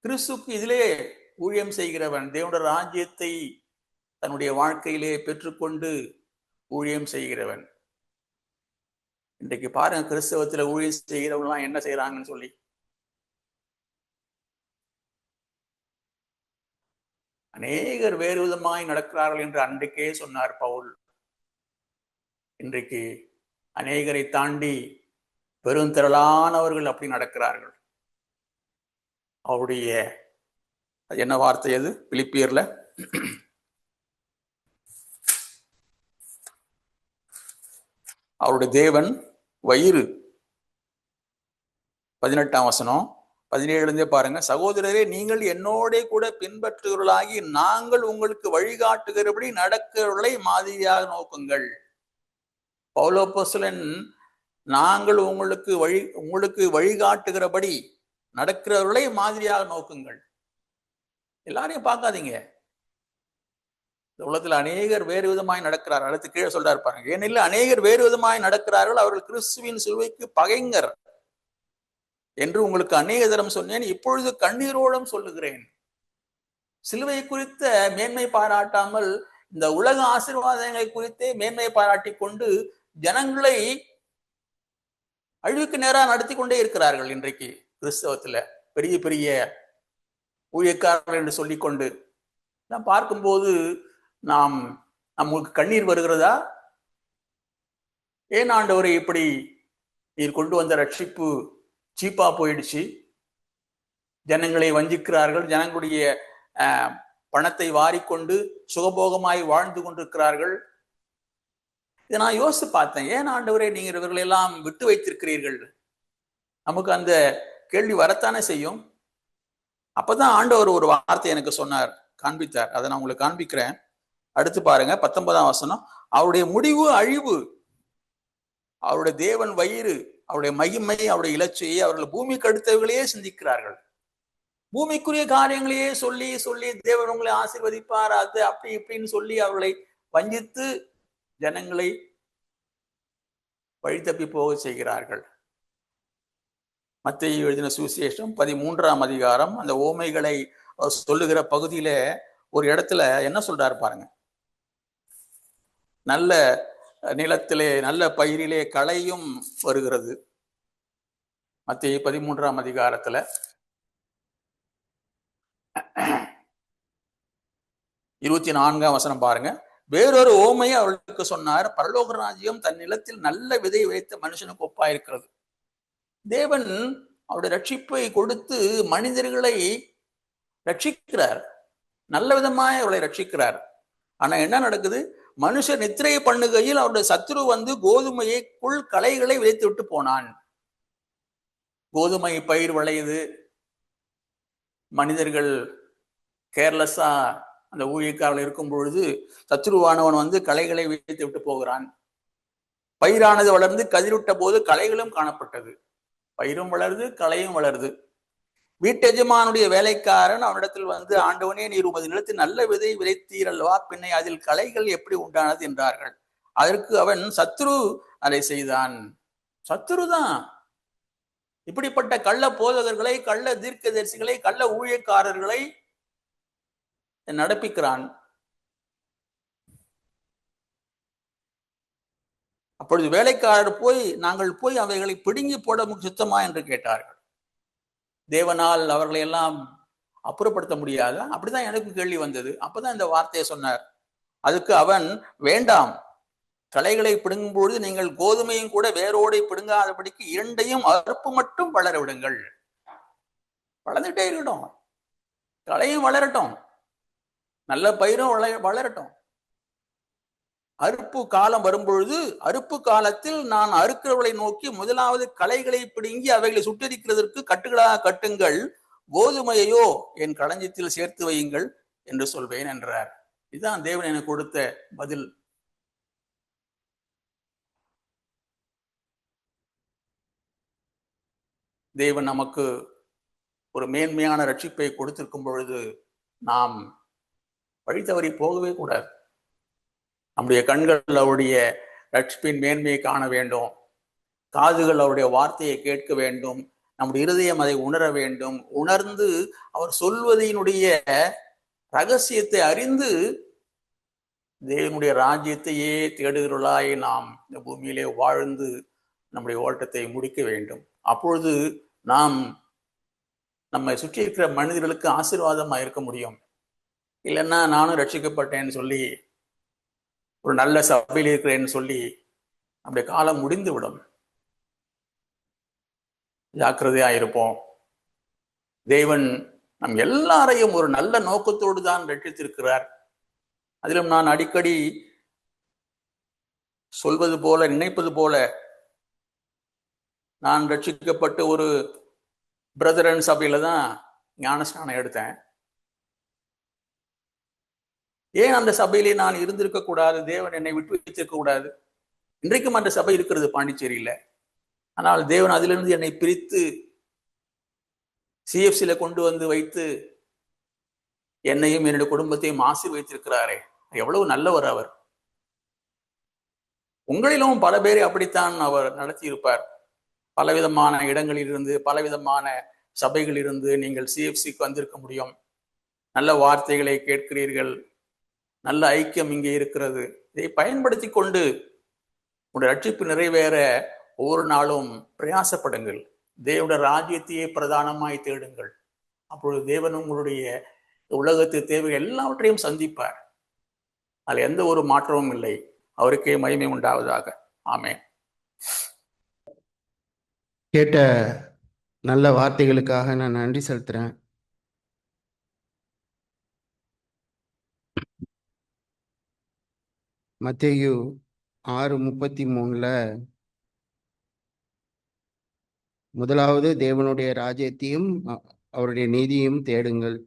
கிறிஸ்துவுக்கு இதிலே ஊழியம் செய்கிறவன் தேவனுடைய ராஜ்யத்தை தன்னுடைய வாழ்க்கையிலே பெற்றுக்கொண்டு ஊழியம் செய்கிறவன். இன்றைக்கு பாருங்க, கிறிஸ்தவத்துல ஊழியம் செய்கிறவங்களாம் என்ன செய்யறாங்கன்னு சொல்லி. அநேகர் வேறு விதமாய் நடக்கிறார்கள் என்று அன்றைக்கே சொன்னார் பவுல். இன்றைக்கு அநேகரை தாண்டி பெருந்திரளானவர்கள் அப்படி நடக்கிறார்கள். அவருடைய என்ன வார்த்தை அது? பிலிப்பியர்ல அவருடைய தேவன் வயிறு, 18ஆம் வசனம் 17 பாருங்க. சகோதரரே, நீங்கள் என்னோட கூட பின்பற்றுகிறவர்களாகி நாங்கள் உங்களுக்கு வழிகாட்டுகிறபடி நடக்கிறவர்களை மாதிரியாக நோக்குங்கள். பவுல் அப்போஸ்தலன் நாங்கள் உங்களுக்கு வழிகாட்டுகிறபடி நடக்கிறவர்களை மாதிரியாக நோக்குங்கள். எல்லாரையும் பார்க்காதீங்க. இந்த உலகத்தில் அநேகர் வேறு விதமாய் நடக்கிறார்கள். அடுத்து கீழே சொல்றாரு பாருங்க, ஏனெனில் அநேகர் வேறு விதமாய் நடக்கிறார்கள், அவர்கள் கிறிஸ்துவின் சிலுவைக்கு பகைஞர் என்று உங்களுக்கு அநேக தரம் சொன்னேன், இப்பொழுது கண்ணீரோடும் சொல்லுகிறேன். சிலுவை குறித்த மேன்மை பாராட்டாமல் இந்த உலக ஆசீர்வாதங்களை குறித்தே மேன்மை பாராட்டி கொண்டு ஜனங்களை அழிவுக்கு நேராக நடத்தி கொண்டே இருக்கிறார்கள். இன்றைக்கு கிறிஸ்தவத்துல பெரிய பெரிய ஊழியக்காரர்கள் என்று சொல்லிக்கொண்டு நாம் பார்க்கும்போது நமக்கு கண்ணீர் வருகிறதா? ஏன் ஆண்டவரை இப்படி நீர் கொண்டு வந்த ரட்சிப்பு சீப்பா போயிடுச்சு, ஜனங்களை வஞ்சிக்கிறார்கள், ஜனங்களுடைய பணத்தை வாரிக்கொண்டு சுகபோகமாய் வாழ்ந்து கொண்டிருக்கிறார்கள். இதை நான் யோசித்து பார்த்தேன், ஏன் ஆண்டவரே நீங்க இவர்களை எல்லாம் விட்டு வைத்திருக்கிறீர்கள்? நமக்கு அந்த கேள்வி வரத்தானே செய்யும். அப்பதான் ஆண்டவர் ஒரு வார்த்தை எனக்கு சொன்னார், காண்பித்தார். அதை நான் உங்களுக்கு காண்பிக்கிறேன். அடுத்து பாருங்க, 19ஆம் வசனம். அவருடைய முடிவு அழிவு, அவருடைய தேவன் வயிறு, அவருடைய மகிமை, அவருடைய இலச்சையை அவர்கள் பூமிக்கு அடுத்தவர்களையே சிந்திக்கிறார்கள். பூமிக்குரிய காரியங்களையே சொல்லி சொல்லி தேவன் உங்களை ஆசீர்வதிப்பார், அது அப்படி இப்படின்னு சொல்லி அவர்களை வஞ்சித்து ஜனங்களை வழி தப்பி போக செய்கிறார்கள். மத்தேயு எழுதின சுவிசேஷம் 13ஆம் அதிகாரம் அந்த ஓமைகளை சொல்லுகிற பகுதியில ஒரு இடத்துல என்ன சொல்றாரு பாருங்க. நல்ல நிலத்திலே நல்ல பயிரிலே களையும் வருகிறது. மத்தேயு 13ஆம் அதிகாரத்துல 24ஆம் வசனம் பாருங்க. வேறொரு ஓமையை அவர்களுக்கு சொன்னார். பரலோக ராஜ்யம் தன் நிலத்தில் நல்ல விதை வைத்த மனுஷனுக்கு ஒப்பாயிருக்கிறது. தேவன் அவருடைய ரட்சிப்பை கொடுத்து மனிதர்களை ரட்சிக்கிறார், நல்ல விதமாய் அவளை ரட்சிக்கிறார். ஆனா என்ன நடக்குது? மனுஷர் நித்திரை பண்ணுகையில் அவருடைய சத்துரு வந்து கோதுமைக்குள் களைகளை விதைத்து விட்டு போனான். கோதுமை பயிர் விளையுது, மனிதர்கள் கேர்லெஸ்ஸா அந்த ஊழியக்காரர்கள் இருக்கும் பொழுது சத்துருவானவன் வந்து களைகளை விதைத்து விட்டு போகிறான். பயிரானது வளர்ந்து கதிரிட்ட போது களைகளும் காணப்பட்டது. பயிரும் வளருது, களையும் வளருது. வீட்டெஜமானுடைய வேலைக்காரன் அவனிடத்தில் வந்து, ஆண்டவனே நீர் உமது நிலத்தில் நல்ல விதை விதைத்தீர் அல்லவா, பின்னை அதில் களைகள் எப்படி உண்டானது என்றார்கள். அதற்கு அவன், சத்துரு அதை செய்தான். சத்துரு தான் இப்படிப்பட்ட கள்ள போதகர்களை, கள்ள தீர்க்கதரிசிகளை, கள்ள ஊழியக்காரர்களை நடப்பிக்கிறான். அப்பொழுது வேலைக்காரர் போய், நாங்கள் போய் அவைகளை பிடுங்கி போட சுத்தமா என்று கேட்டார்கள். தேவனால் அவர்களை எல்லாம் அப்புறப்படுத்த முடியாத? அப்படிதான் எனக்கு கேள்வி வந்தது. அப்பதான் இந்த வார்த்தையை சொன்னார். அதுக்கு அவன், வேண்டாம், களைகளை பிடுங்கும் பொழுது நீங்கள் கோதுமையும் கூட வேரோடை பிடுங்காதபடிக்கு இரண்டையும் அறுப்பு மட்டும் வளர விடுங்கள். வளர்ந்துட்டே இருக்கட்டும், களையும் வளரட்டும், நல்ல பயிரும் வளரட்டும். அறுப்பு காலம் வரும்பொழுது அறுப்பு காலத்தில் நான் அறுக்கிறவர்களை நோக்கி, முதலாவது களைகளை பிடுங்கி அவைகளை சுட்டரிக்கிறதற்கு கட்டுகளாக கட்டுங்கள், கோதுமையையோ என் களஞ்சியத்தில் சேர்த்து வையுங்கள் என்று சொல்வேன் என்றார். இதுதான் தேவன் எனக்கு கொடுத்த பதில். தேவன் நமக்கு ஒரு மேன்மையான ரட்சிப்பை கொடுத்திருக்கும் பொழுது நாம் வழி தவறி போகவே கூடாது. நம்முடைய கண்கள் அவருடைய ரட்சிப்பின் மேன்மையை காண வேண்டும், காதுகள் அவருடைய வார்த்தையை கேட்க வேண்டும், நம்முடைய இருதயம் அதை உணர வேண்டும். உணர்ந்து அவர் சொல்வதனுடைய ரகசியத்தை அறிந்து தேவனுடைய ராஜ்யத்தையே தேடுகிறவர்களாய் நாம் இந்த பூமியிலே வாழ்ந்து நம்முடைய ஓட்டத்தை முடிக்க வேண்டும். அப்பொழுது நாம் நம்மை சுற்றி இருக்கிற மனிதர்களுக்கு ஆசீர்வாதமா இருக்க முடியும். இல்லைன்னா நானும் ரட்சிக்கப்பட்டேன்னு சொல்லி, ஒரு நல்ல சபையில் இருக்கிறேன்னு சொல்லி நம்முடைய காலம் முடிந்து விடும். ஜாக்கிரதையா இருப்போம். தேவன் நம் எல்லாரையும் ஒரு நல்ல நோக்கத்தோடு தான் ரட்சித்திருக்கிறார். அதிலும் நான் அடிக்கடி சொல்வது போல, நினைப்பது போல, நான் ரட்சிக்கப்பட்டு ஒரு பிரதரன் சபையில தான் ஞானஸ்நானம் எடுத்தேன். ஏன் அந்த சபையிலே நான் இருந்திருக்க கூடாது? தேவன் என்னை விட்டு வைத்திருக்க கூடாது? இன்றைக்கும் அந்த சபை இருக்கிறது பாண்டிச்சேரியில. ஆனால் தேவன் அதிலிருந்து என்னை பிரித்து சிஎஃப்சியில கொண்டு வந்து வைத்து என்னையும் என்னுடைய குடும்பத்தையும் ஆசீர்வதித்திருக்கிறாரே, எவ்வளவு நல்லவர் அவர். உங்களிலும் பல பேரை அப்படித்தான் அவர் நடத்தி இருப்பார். பலவிதமான இடங்களிலிருந்து, பலவிதமான சபைகளிலிருந்து நீங்கள் சிஎஃப்சிக்கு வந்திருக்க முடியும். நல்ல வார்த்தைகளை கேட்கிறீர்கள், நல்ல ஐக்கியம் இங்கே இருக்கிறது. இதை பயன்படுத்தி கொண்டு உங்களுடைய ரட்சிப்பு நிறைவேற ஒவ்வொரு நாளும் பிரயாசப்படுங்கள். தேவனுடைய ராஜ்யத்தையே பிரதானமாய் தேடுங்கள். அப்பொழுது தேவன் உங்களுடைய உலகத்து தேவைகள் எல்லாவற்றையும் சந்திப்பார். அதில் எந்த ஒரு மாற்றமும் இல்லை. அவருக்கே மகிமை உண்டாவதாக. ஆமென். கேட்ட நல்ல வார்த்தைகளுக்காக நான் நன்றி செலுத்துறேன். மத்தேயு 6:33 முதலாவது தேவனுடைய ராஜ்யத்தையும் அவருடைய நீதியையும் தேடுங்கள்,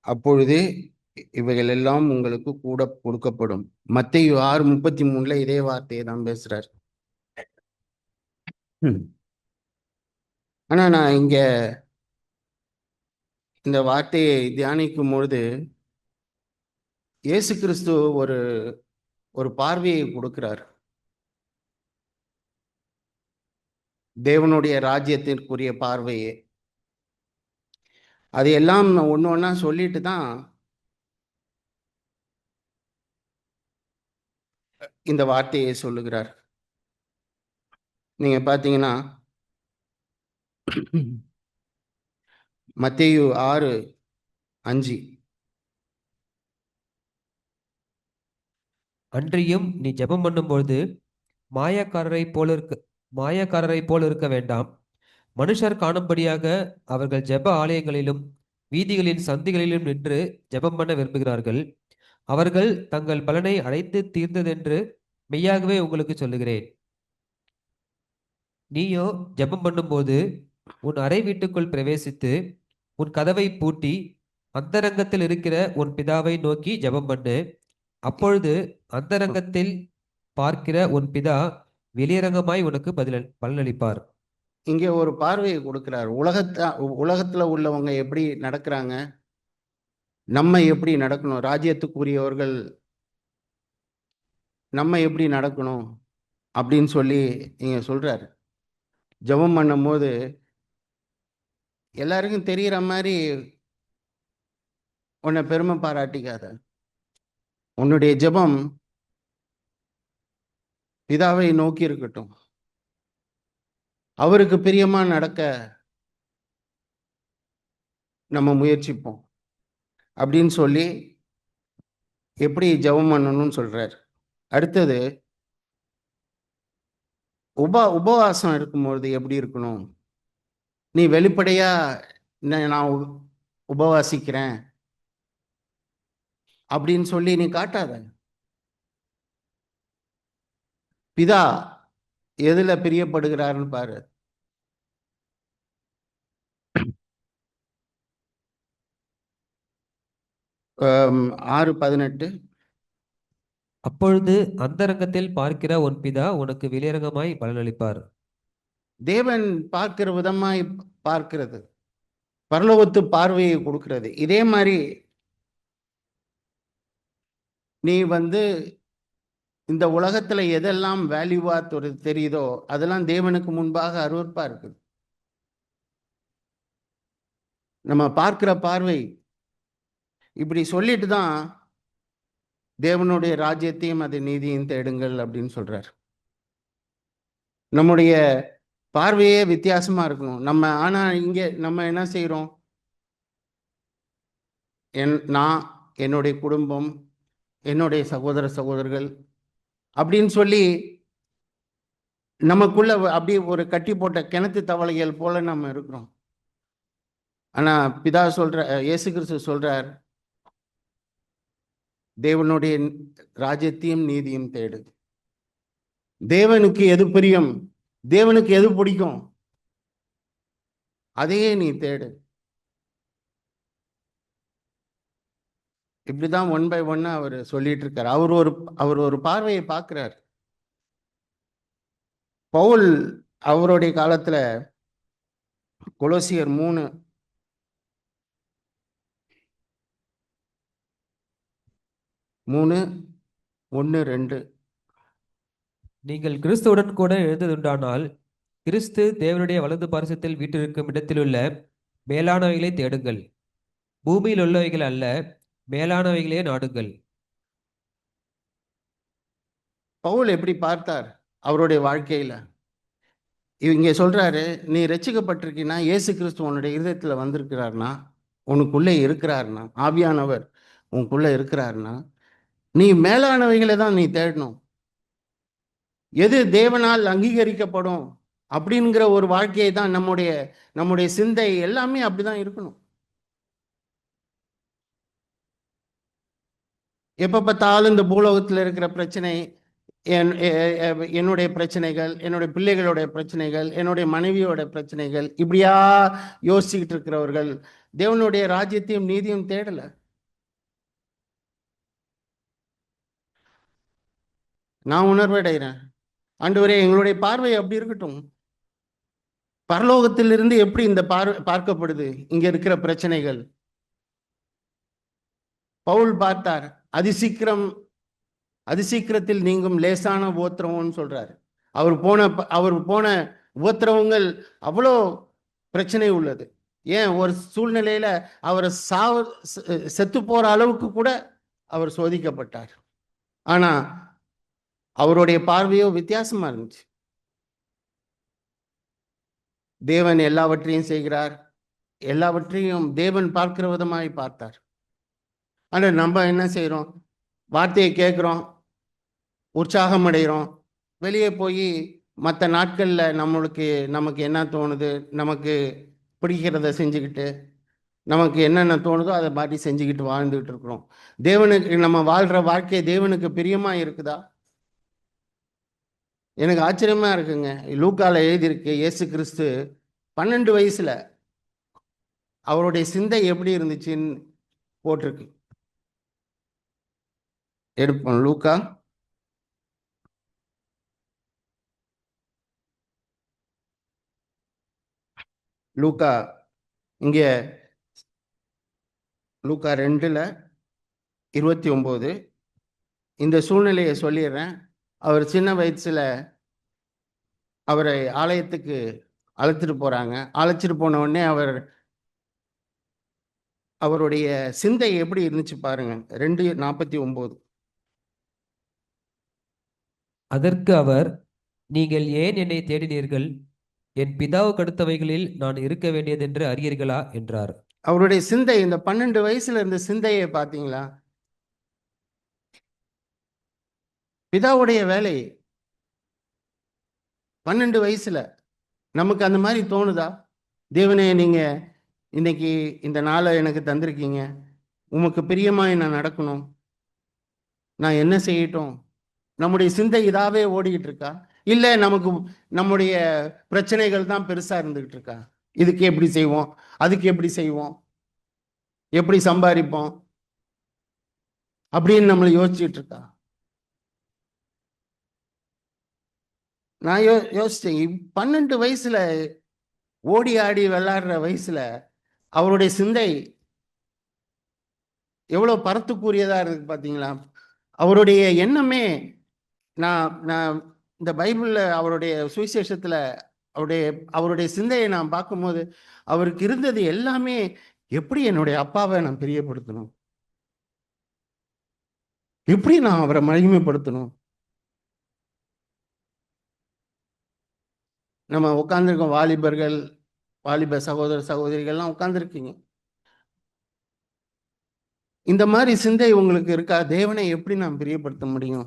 அப்பொழுது இவைகள் எல்லாம் உங்களுக்கு கூட கொடுக்கப்படும். மத்தேயு 6:33 இதே வார்த்தையை தான் பேசுறார். ஆனா நான் இங்க இந்த வார்த்தையை தியானிக்கும் பொழுது இயேசு கிறிஸ்து ஒரு ஒரு பார்வையை கொடுக்கிறார். தேவனுடைய ராஜ்யத்திற்குரிய பார்வையே. அது எல்லாம் ஒன்று ஒன்றா சொல்லிட்டு தான் இந்த வார்த்தையை சொல்லுகிறார். நீங்க பார்த்தீங்கன்னா மத்தேயு 6:5 அன்றியும் நீ ஜெபம் பண்ணும்பொழுது மாயக்காரரை போல இருக்க வேண்டாம். மனுஷர் காணும்படியாக அவர்கள் ஜெப ஆலயங்களிலும் வீதிகளின் சந்திகளிலும் நின்று ஜெபம் பண்ண விரும்புகிறார்கள். அவர்கள் தங்கள் பலனை அடைத்து தீர்ந்ததென்று மெய்யாகவே உங்களுக்கு சொல்லுகிறேன். நீயோ ஜெபம் பண்ணும்போது உன் அறை வீட்டுக்குள் பிரவேசித்து உன் கதவை பூட்டி அந்தரங்கத்தில் இருக்கிற உன் பிதாவை நோக்கி ஜெபம் பண்ணு. அப்பொழுது அந்தரங்கத்தில் பார்க்கிற உன் பிதா வெளியரங்கமாய் உனக்கு பலனளிப்பார். இங்கே ஒரு பார்வையை கொடுக்கிறார். உலகத்துல உள்ளவங்க எப்படி நடக்கிறாங்க, நம்ம எப்படி நடக்கணும், ராஜ்யத்துக்குரியவர்கள் நம்ம எப்படி நடக்கணும் அப்படின்னு சொல்லி இங்க சொல்றாரு. ஜெபம் பண்ணும்போது எல்லாருக்கும் தெரிகிற மாதிரி உன்னை பெருமை பாராட்டிக்காத. உன்னுடைய ஜெபம் பிதாவை நோக்கி இருக்கட்டும். அவருக்கு பிரியமா நடக்க நம்ம முயற்சிப்போம் அப்படின்னு சொல்லி எப்படி ஜெபம் பண்ணணும்னு சொல்றார். அடுத்தது உபவாசம் இருக்கும்பொழுது எப்படி இருக்கணும். நீ வெளிப்படையா நான் உபவாசிக்கிறேன் அப்படின்னு சொல்லி நீ காட்டாத. பிதா எதுல பிரியப்படுகிறாருன்னு பாரு. ஆம், 6:18 அப்பொழுது அந்தரங்கத்தில் பார்க்கிற உன் பிதா உனக்கு வெளியரங்கமாய் பலனளிப்பார். தேவன் பார்க்கிற விதமாய் பார்க்கிறது, பரலோகத்து பார்வையை கொடுக்கிறது. இதே மாதிரி நீ இந்த உலகத்துல எதெல்லாம் வேல்யூவா தெரியுதோ அதெல்லாம் தேவனுக்கு முன்பாக அருவருப்பா இருக்குது. நம்ம பார்க்கிற பார்வை இப்படி சொல்லிட்டு தான் தேவனுடைய ராஜ்யத்தையும் அது நீதியும் தேடுங்கள் அப்படின்னு சொல்றார். நம்முடைய பார்வையே வித்தியாசமா இருக்கணும். ஆனா இங்க நம்ம என்ன செய்யறோம், நான், என்னுடைய குடும்பம், என்னுடைய சகோதர சகோதரர்கள் அப்படின்னு சொல்லி நமக்குள்ள அப்படியே ஒரு கட்டி போட்ட கிணத்து தவளைகள் போல நம்ம இருக்கிறோம். ஆனா பிதா இயேசு கிறிஸ்து சொல்றார், தேவனுடைய ராஜ்யத்தையும் நீதியும் தேடு. தேவனுக்கு எது பிரியம், தேவனுக்கு எது பிடிக்கும், அதையே நீ தேடு. இப்படிதான் 1 by 1 அவர் சொல்லிட்டு இருக்கார். அவர் ஒரு பார்வையை பார்க்கிறார். பவுல் அவருடைய காலத்துல கொலோசியர் 3:1-2 நீங்கள் கிறிஸ்துவுடன் கூட எழுந்ததுண்டானால் கிறிஸ்து தேவனுடைய வலது பாரிசத்தில் வீட்டிற்கும் இடத்திலுள்ள மேலானவைகளை தேடுங்கள். பூமியில் உள்ளவைகள் அல்ல, மேலானவைகளே நாடுங்கள். பவுல் எப்படி பார்த்தார் அவருடைய வாழ்க்கையில? இங்க சொல்றாரு, நீ ரட்சிக்கப்பட்டிருக்கீன்னா, இயேசு கிறிஸ்து உன்னுடைய இருதயத்துல வந்திருக்கிறார்னா, உனக்குள்ளே இருக்கிறார்னா, ஆவியானவர் உனக்குள்ள இருக்கிறார்னா, நீ மேலானவைகளை தான் நீ தேடணும். எது தேவனால் அங்கீகரிக்கப்படும் அப்படிங்கிற ஒரு வாழ்க்கையை தான் நம்முடைய நம்முடைய சிந்தை எல்லாமே அப்படிதான் இருக்கணும். எப்ப பார்த்தாலும் இந்த பூலோகத்தில் இருக்கிற பிரச்சனை, என்னுடைய பிரச்சனைகள், என்னுடைய பிள்ளைகளுடைய பிரச்சனைகள், என்னுடைய மனைவியோட பிரச்சனைகள், இப்படியா யோசிச்சுக்கிட்டு இருக்கிறவர்கள் தேவனுடைய ராஜ்யத்தையும் நீதியும் தேடல. நான் உணர்வடைகிறேன், ஆண்டவரே எங்களுடைய பார்வை அப்படி இருக்கட்டும். பரலோகத்திலிருந்து எப்படி இந்த பார்க்கப்படுது இங்க இருக்கிற பிரச்சனைகள்? பவுல் பார்த்தார், அதிசீக்கிரத்தில் நீங்கும் லேசான உபத்திரவம்னு சொல்றாரு. அவர் போன உபத்திரவங்கள் அவ்வளோ பிரச்சனை உள்ளது. ஏன் ஒரு சூழ்நிலையில அவர் செத்து போற அளவுக்கு கூட அவர் சோதிக்கப்பட்டார். ஆனா அவருடைய பார்வையோ வித்தியாசமா இருந்துச்சு. தேவன் எல்லாவற்றையும் செய்கிறார், எல்லாவற்றையும் தேவன் பார்க்கிற விதமாய் பார்த்தார். ஆனா நம்ம என்ன செய்யறோம்? வார்த்தையை கேட்குறோம், உற்சாகம் அடைகிறோம், வெளியே போய் மற்ற நாட்களில் நமக்கு என்ன தோணுது, நமக்கு பிடிக்கிறத செஞ்சுக்கிட்டு, நமக்கு என்னென்ன தோணுதோ அதை மாதிரி செஞ்சுக்கிட்டு வாழ்ந்துகிட்டு இருக்கிறோம். தேவனுக்கு நம்ம வாழ்கிற வாழ்க்கை தேவனுக்கு பிரியமாக இருக்குதா? எனக்கு ஆச்சரியமா இருக்குங்க. லூக்கால எழுதியிருக்கு, இயேசு கிறிஸ்து 12 வயசுல அவருடைய சிந்தை எப்படி இருந்துச்சுன்னு போட்டிருக்கு. எடுப்போம் லூக்கா இங்க லூக்கா 2:29 இந்த சூழ்நிலையை சொல்லிடுறேன். அவர் சின்ன வயசுல அவரை ஆலயத்துக்கு அழைச்சிட்டு போறாங்க. அழைச்சிட்டு போன உடனே அவருடைய சிந்தை எப்படி இருந்துச்சு பாருங்க. 2:49. அதற்கு அவர், நீங்கள் ஏன் என்னை தேடினீர்கள்? என் பிதாவுக்கு அடுத்தவைகளில் நான் இருக்க வேண்டியதென்று அறியீர்களா என்றார். அவருடைய சிந்தை, இந்த 12 வயசுல இருந்த சிந்தையை பார்த்தீங்களா? பிதாவுடைய வேலை 12 வயசுல. நமக்கு அந்த மாதிரி தோணுதா? தேவனே, நீங்க இன்னைக்கு இந்த நாளை எனக்கு தந்திருக்கீங்க, உமக்கு பிரியமாய் நான் நடக்கணும், நான் என்ன செய்யட்டும்? நம்முடைய சிந்தை இதாவே ஓடிக்கிட்டு இருக்கா? இல்லை நம்முடைய பிரச்சனைகள் தான் பெருசா இருந்துகிட்டு இருக்கா? இதுக்கு எப்படி செய்வோம், அதுக்கு எப்படி செய்வோம், எப்படி சம்பாதிப்போம் அப்படின்னு நம்மளை யோசிச்சுட்டு இருக்கா? நான் யோசிச்சேன், 12 வயசுல ஓடி ஆடி விளையாடுற வயசுல அவருடைய சிந்தை எவ்வளவு பரத்துக்குரியதா இருக்கு பார்த்தீங்களா? அவருடைய எண்ணமே, நான் இந்த பைபிள்ல அவருடைய சுவிசேஷத்துல அவருடைய சிந்தையை நான் பார்க்கும்போது அவருக்கு இருந்தது எல்லாமே, எப்படி என்னுடைய அப்பாவை நான் பிரியப்படுத்தணும், எப்படி நான் அவரை மகிமைப்படுத்தணும். நம்ம உட்கார்ந்துருக்கோம், வாலிப சகோதர சகோதரிகள்லாம் உட்கார்ந்துருக்கீங்க. இந்த மாதிரி சிந்தை உங்களுக்கு இருக்கா? தேவனை எப்படி நாம் பிரியப்படுத்த முடியும்?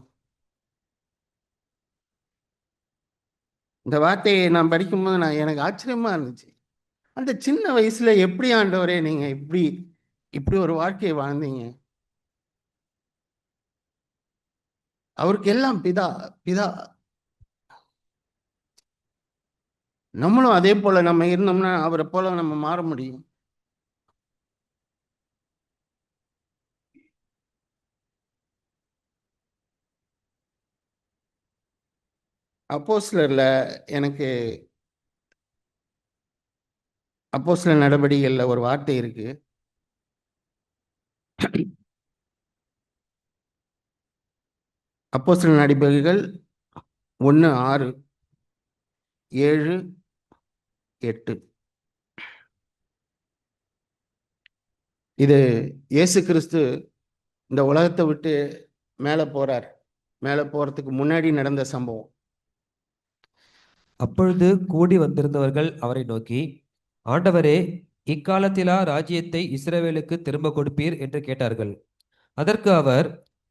இந்த வார்த்தையை நான் படிக்கும்போது எனக்கு ஆச்சரியமா இருந்துச்சு. அந்த சின்ன வயசுல எப்படி ஆண்டவரே நீங்க இப்படி ஒரு வாழ்க்கையை வாழ்ந்தீங்க? அவருக்கு எல்லாம் பிதா. நம்மளும் அதே போல நம்ம இருந்தோம்னா அவரை போல நம்ம மாற முடியும். அப்போஸ்தலர்ல எனக்கு அப்போஸ்தலர் நடவடிக்கைகள்ல ஒரு வார்த்தை இருக்கு. அப்போஸ்தலர் நடவடிக்கைகள் 1:6, 7, 8. இது இயேசு கிறிஸ்து இந்த உலகத்தை விட்டு மேலே போறதுக்கு முன்னாடி நடந்த சம்பவம். அப்பொழுது கூடி வந்திருந்தவர்கள் அவரை நோக்கி, ஆண்டவரே, இக்காலத்திலா ராஜ்யத்தை இஸ்ரவேலுக்கு திரும்ப கொடுப்பீர் என்று கேட்டார்கள். அதற்கு அவர்,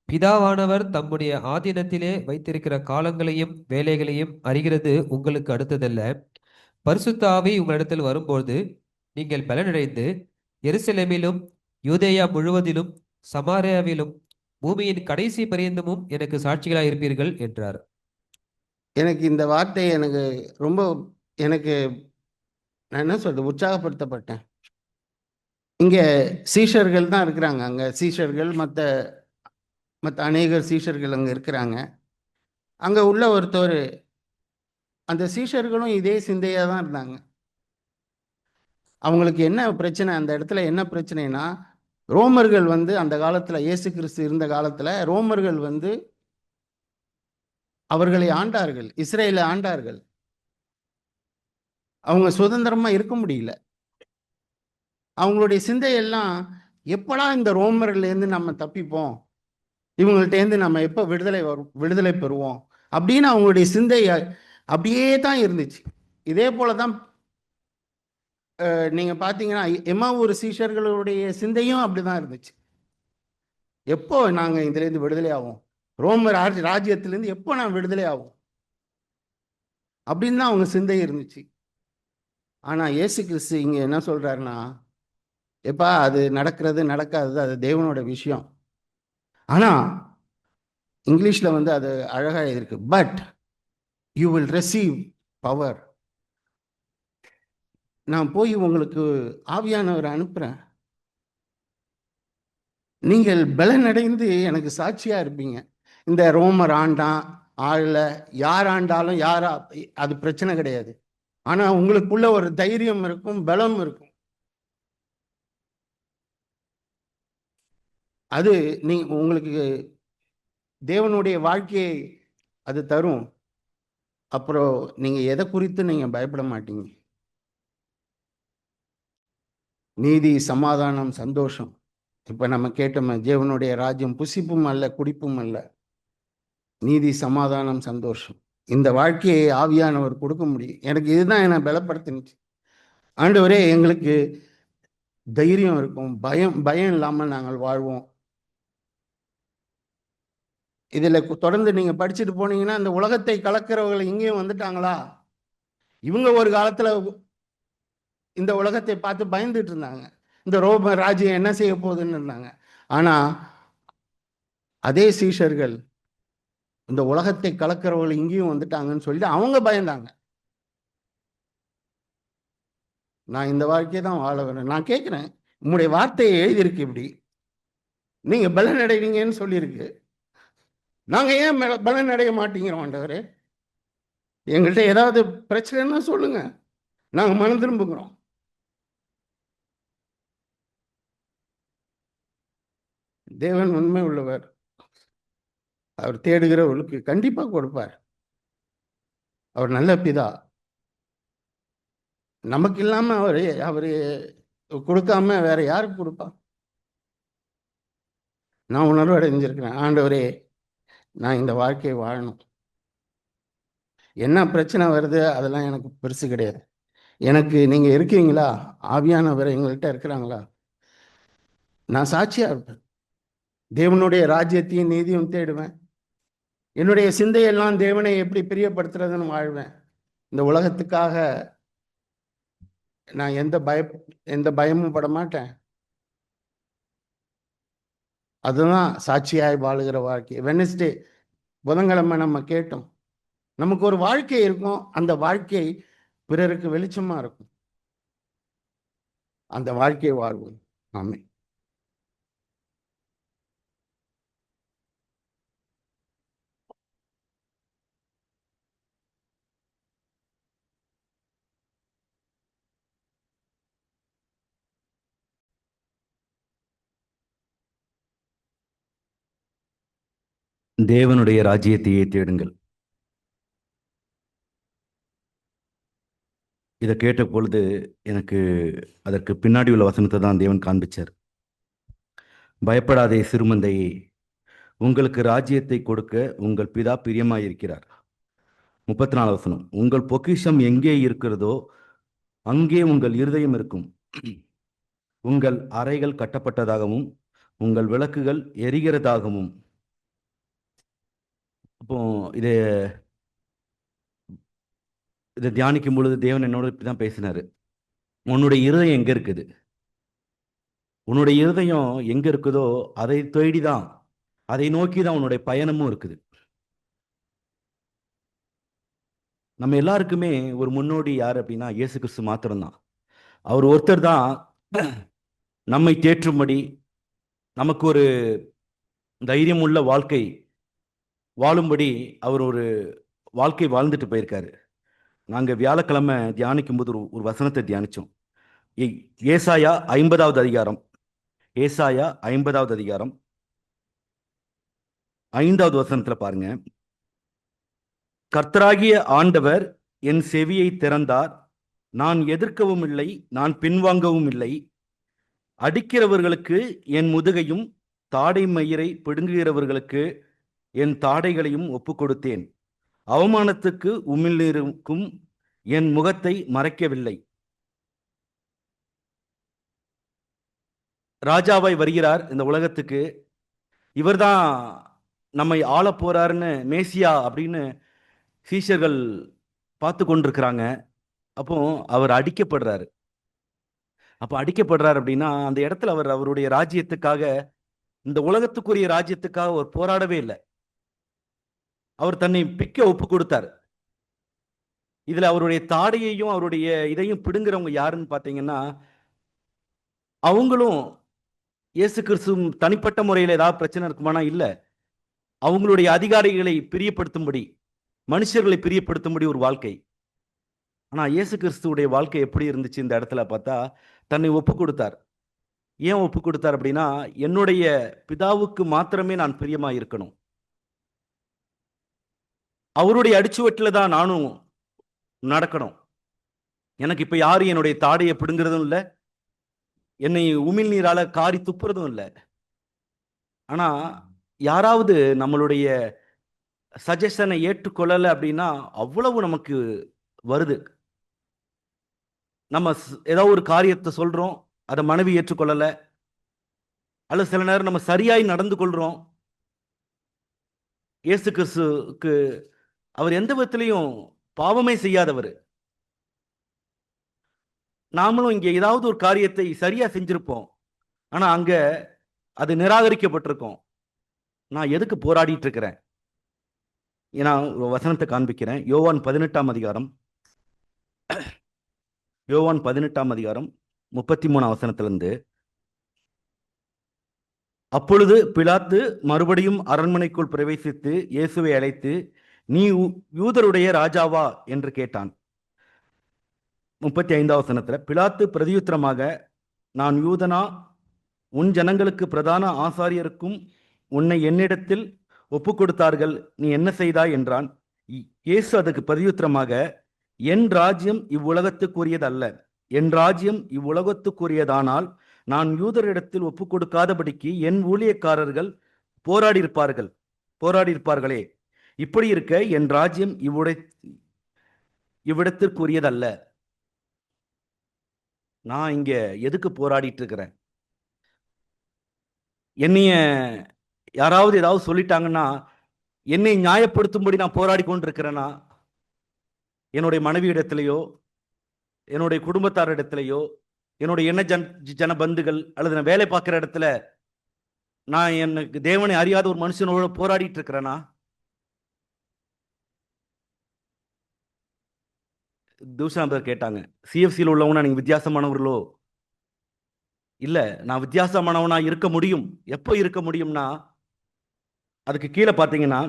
பிதாவானவர் தம்முடைய ஆதீனத்திலே வைத்திருக்கிற காலங்களையும் வேலைகளையும் அறிகிறது உங்களுக்கு அடுத்ததல்ல. பரிசுத்த ஆவி உங்களிடத்தில் வரும்போது நீங்கள் பலனடைந்து எருசலேமிலும் யூதேயா முழுவதிலும் சமாரியாவிலும் பூமியின் கடைசி பரியந்தமும் எனக்கு சாட்சிகளாக இருப்பீர்கள் என்றார். எனக்கு இந்த வார்த்தை எனக்கு ரொம்ப எனக்கு நான் என்ன சொல்றது உற்சாகப்படுத்தப்பட்டேன். இங்கே சீஷர்கள் தான் இருக்கிறாங்க. அங்கே சீஷர்கள் மற்ற மற்ற அநேகர் சீஷர்கள் அங்கே இருக்கிறாங்க. அங்கே உள்ள ஒருத்தர் அந்த சீஷர்களும் இதே சிந்தையாக தான் இருந்தாங்க. அவங்களுக்கு என்ன பிரச்சனை, அந்த இடத்துல என்ன பிரச்சனைனா, ரோமர்கள் வந்து அந்த காலத்தில் இயேசு கிறிஸ்து இருந்த காலத்தில் ரோமர்கள் வந்து அவர்களை ஆண்டார்கள், இஸ்ரேலை ஆண்டார்கள். அவங்க சுதந்திரமா இருக்க முடியல. அவங்களுடைய சிந்தையெல்லாம் எப்படா இந்த ரோமர்லேருந்து நம்ம தப்பிப்போம், இவங்கள்ட்டேருந்து நம்ம எப்போ விடுதலை பெறுவோம் அப்படின்னு அவங்களுடைய சிந்தை அப்படியே தான் இருந்துச்சு. இதே போல தான் நீங்க பார்த்தீங்கன்னா எம்மாவூர் சீஷர்களுடைய சிந்தையும் அப்படிதான் இருந்துச்சு. எப்போ நாங்கள் இதுலேருந்து விடுதலை ஆகும், ரோமர் ராஜ்யத்திலேருந்து எப்போ நான் விடுதலை ஆகும் அப்படின்னு தான் அவங்க சிந்தை இருந்துச்சு. ஆனால் இயேசு கிறிஸ்து இங்கே என்ன சொல்றாருன்னா, எப்பா அது நடக்கிறது நடக்காதது அது தேவனோட விஷயம். ஆனால் இங்கிலீஷில் வந்து அது அழகாக இருக்கு, but you will receive power. நான் போய் உங்களுக்கு ஆவியானவரை அனுப்புகிறேன், நீங்கள் பலனடைந்து எனக்கு சாட்சியாக இருப்பீங்க. இந்த ரோமர் ஆண்டான் ஆள யார் ஆண்டாலும் யாரா அது பிரச்சனை கிடையாது. ஆனால் உங்களுக்குள்ள ஒரு தைரியம் இருக்கும், பலம் இருக்கும். அது உங்களுக்கு தேவனுடைய வாழ்க்கையை அது தரும். அப்புறம் நீங்க எதை குறித்து நீங்க பயப்பட மாட்டீங்க. நீதி, சமாதானம், சந்தோஷம். இப்ப நம்ம கேட்டோம், தேவனுடைய ராஜ்யம் புசிப்பும் அல்ல குடிப்பும் அல்ல, நீதி, சமாதானம், சந்தோஷம். இந்த வாழ்க்கையை ஆவியானவர் கொடுக்க முடியும். எனக்கு இதுதான் என்னை பலப்படுத்தினுச்சு. ஆண்டவரே எங்களுக்கு தைரியம் இருக்கும், பயம் இல்லாமல் நாங்கள் வாழ்வோம். இதில் தொடர்ந்து நீங்க படிச்சுட்டு போனீங்கன்னா, இந்த உலகத்தை கலக்கிறவர்கள் இங்கேயும் வந்துட்டாங்களா? இவங்க ஒரு காலத்துல இந்த உலகத்தை பார்த்து பயந்துட்டு இருந்தாங்க, இந்த ரோம ராஜ்யம் என்ன செய்ய போகுதுன்னு இருந்தாங்க. ஆனா அதே சீஷர்கள் இந்த உலகத்தை கலக்கிறவர்கள் இங்கேயும் வந்துட்டாங்கன்னு சொல்லிட்டு அவங்க பயந்தாங்க. நான் இந்த வாழ்க்கையை தான் வாழ வரேன். நான் கேட்கிறேன், உங்களுடைய வார்த்தையை எழுதியிருக்கு, இப்படி நீங்க பலன் அடைவீங்கன்னு சொல்லியிருக்கு, நாங்க ஏன் பலன் அடைய மாட்டேங்கிறோம்? ஆண்டவரே எங்கள்கிட்ட ஏதாவது பிரச்சனைன்னா சொல்லுங்க, நாங்க மனம் திரும்புகிறோம். தேவன் உண்மை உள்ளவர், அவர் தேடுகிறவர்களுக்கு கண்டிப்பா கொடுப்பார். அவர் நல்ல பிதா. நமக்கு இல்லாம அவரு கொடுக்காம வேற யாருக்கு கொடுப்பா? நான் உணர்வு அடைஞ்சிருக்கிறேன், ஆண்டவரே நான் இந்த வாழ்க்கையை வாழணும். என்ன பிரச்சனை வருது அதெல்லாம் எனக்கு பெருசு கிடையாது. எனக்கு நீங்க இருக்கீங்களா, ஆவியானவர் எங்கள்கிட்ட இருக்கிறாங்களா, நான் சாட்சியா இருப்பேன். தேவனுடைய ராஜ்யத்தையும் நீதியும் தேடுவேன். என்னுடைய சிந்தையெல்லாம் தேவனை எப்படி பிரியப்படுத்துறதுன்னு வாழ்வேன். இந்த உலகத்துக்காக நான் எந்த பயமும் பட மாட்டேன். அதுதான் சாட்சியாய் வாழுகிற வாழ்க்கை. வெனஸ்டே புதன்கிழமை நம்ம கேட்டோம், நமக்கு ஒரு வாழ்க்கை இருக்கும், அந்த வாழ்க்கை பிறருக்கு வெளிச்சமா இருக்கும். அந்த வாழ்க்கையை வாழ்வோம். ஆமென். தேவனுடைய ராஜ்யத்தையே தேடுங்கள். இதை கேட்ட பொழுது எனக்கு அதற்கு பின்னாடி உள்ள வசனத்தை தான் தேவன் காண்பிச்சார். பயப்படாதே சிறுமந்தையே, உங்களுக்கு ராஜ்யத்தை கொடுக்க உங்கள் பிதா பிரியமாயிருக்கிறார். 34 வசனம், உங்கள் பொக்கிஷம் எங்கே இருக்கிறதோ அங்கே உங்கள் இருதயம் இருக்கும். உங்கள் அறைகள் கட்டப்பட்டதாகவும் உங்கள் விளக்குகள் எரிகிறதாகவும் அப்போ இது இதை தியானிக்கும் பொழுது தேவன் என்னோட இப்படி தான் பேசினாரு. உன்னுடைய இருதயம் எங்க இருக்குது? உன்னுடைய இருதயம் எங்க இருக்குதோ அதை தேடிதான், அதை நோக்கி தான் உன்னுடைய பயணமும் இருக்குது. நம்ம எல்லாருக்குமே ஒரு முன்னோடி யார் அப்படின்னா இயேசு கிறிஸ்து மாத்திரம்தான். அவர் ஒருத்தர் தான் நம்மை தேற்றும்படி, நமக்கு ஒரு தைரியம் உள்ள வாழ்க்கை வாழும்படி அவர் ஒரு வாழ்க்கை வாழ்ந்துட்டு போயிருக்காரு. நாங்க வியாழக்கிழமை தியானிக்கும் போது ஒரு வசனத்தை தியானிச்சோம். ஏசாயா 50வது அதிகாரம், ஏசாயா 50வது அதிகாரம் 5வது வசனத்துல பாருங்க. கர்த்தராகிய ஆண்டவர் என் செவியை திறந்தார், நான் எதிர்க்கவும் இல்லை, நான் பின்வாங்கவும் இல்லை. அடிக்கிறவர்களுக்கு என் முதுகையும் தாடை மயிரை பிடுங்குகிறவர்களுக்கு என் தாடைகளையும் ஒப்புக் கொடுத்தேன். அவமானத்துக்கு உமிழ்நீருக்கும் என் முகத்தை மறைக்கவில்லை. ராஜாவாய் வருகிறார் இந்த உலகத்துக்கு. இவர்தான் நம்மை ஆள போறாருன்னு, மேசியா அப்படின்னு சீஷர்கள் பார்த்து கொண்டிருக்கிறாங்க. அப்போ அவர் அடிக்கப்படுறாரு. அப்ப அடிக்கப்படுறாரு அப்படின்னா அந்த இடத்துல அவர் அவருடைய ராஜ்யத்துக்காக, இந்த உலகத்துக்குரிய ராஜ்யத்துக்காக அவர் போராடவே இல்லை. அவர் தன்னை பிக்க ஒப்பு கொடுத்தார். இதுல அவருடைய தாடையையும் அவருடைய இதையும் பிடுங்குறவங்க யாருன்னு பாத்தீங்கன்னா, அவங்களும் இயேசு கிறிஸ்து தனிப்பட்ட முறையில் ஏதாவது பிரச்சனை இருக்குமானா இல்ல. அவங்களுடைய அதிகாரிகளை பிரியப்படுத்தும்படி, மனுஷர்களை பிரியப்படுத்தும்படி ஒரு வாழ்க்கை. ஆனா இயேசு கிறிஸ்துவுடைய வாழ்க்கை எப்படி இருந்துச்சு இந்த இடத்துல பார்த்தா, தன்னை ஒப்பு கொடுத்தார். ஏன் ஒப்பு கொடுத்தார் அப்படின்னா, என்னுடைய பிதாவுக்கு மாத்திரமே நான் பிரியமா இருக்கணும். அவருடைய அடிச்சுவட்டில் தான் நானும் நடக்கணும். எனக்கு இப்ப யாரும் என்னுடைய தாடையை பிடுங்கிறதும் இல்லை, என்னை உமிழ் நீரால காரி துப்புறதும் இல்லை. ஆனா யாராவது நம்மளுடைய சஜஷனை ஏற்றுக்கொள்ளலை அப்படின்னா அவ்வளவு நமக்கு வருது. நம்ம ஏதோ ஒரு காரியத்தை சொல்றோம், அதை மனைவி ஏற்றுக்கொள்ளலை, அல்லது சில நேரம் நம்ம சரியாய் நடந்து கொள்றோம். இயேசு கிறிஸ்துக்கு அவர் எந்த விதத்திலையும் பாவமே செய்யாதவர். நாமளும் இங்கே ஏதாவது ஒரு காரியத்தை சரியா செஞ்சிருப்போம், ஆனா அங்க அது நிராகரிக்கப்பட்டிருக்கும். நான் எதுக்கு போராடிட்டு இருக்கிறேன்? நான் ஒரு வசனத்தை காண்பிக்கிறேன். யோவான் 18ஆம் அதிகாரம், யோவான் 18ஆம் அதிகாரம் 33ஆம் வசனத்திலிருந்து. அப்பொழுது பிலாத்து மறுபடியும் அரண்மனைக்குள் பிரவேசித்து இயேசுவை அழைத்து, நீ யூதருடைய ராஜாவா என்று கேட்டான். 35ஆம் வசனத்துல, பிலாத்து பிரதியுத்தரமாக, நான் யூதனா? உன் ஜனங்களுக்கு பிரதான ஆசாரியருக்கும் உன்னை என்னிடத்தில் ஒப்பு கொடுத்தார்கள், நீ என்ன செய்தாய் என்றான். இயேசு அதுக்கு பிரதியுத்தரமாக, என் ராஜ்யம் இவ்வுலகத்துக்குரியது அல்ல. என் ராஜ்யம் இவ்வுலகத்துக்குரியதானால் நான் யூதரிடத்தில் ஒப்பு கொடுக்காதபடிக்கு என் ஊழியக்காரர்கள் போராடியிருப்பார்களே. இப்படி இருக்க என் ராஜ்யம் இவ்விடத்திற்குரியதல்ல. நான் இங்க எதுக்கு போராடிட்டு இருக்கிறேன்? என்னைய யாராவது ஏதாவது சொல்லிட்டாங்கன்னா என்னை நியாயப்படுத்தும்படி நான் போராடி கொண்டிருக்கிறேன்னா, என்னுடைய மனைவி இடத்திலேயோ, என்னுடைய குடும்பத்தார் இடத்திலேயோ, என்னுடைய ஜன பந்துகள், அல்லது நான் வேலை பார்க்கிற இடத்துல நான் எனக்கு தேவனை அறியாத ஒரு மனுஷனோட போராடிட்டு இருக்கிறேனா? தூஷாம்பர் கேட்டாங்க, சிஎஃப்சியில் உள்ளவனா நீங்க வித்தியாசமானவர்களோ? இல்ல, நான் வித்தியாசமானவனா இருக்க முடியும். எப்போ இருக்க முடியும்னா, அதுக்கு கீழே பார்த்தீங்கன்னா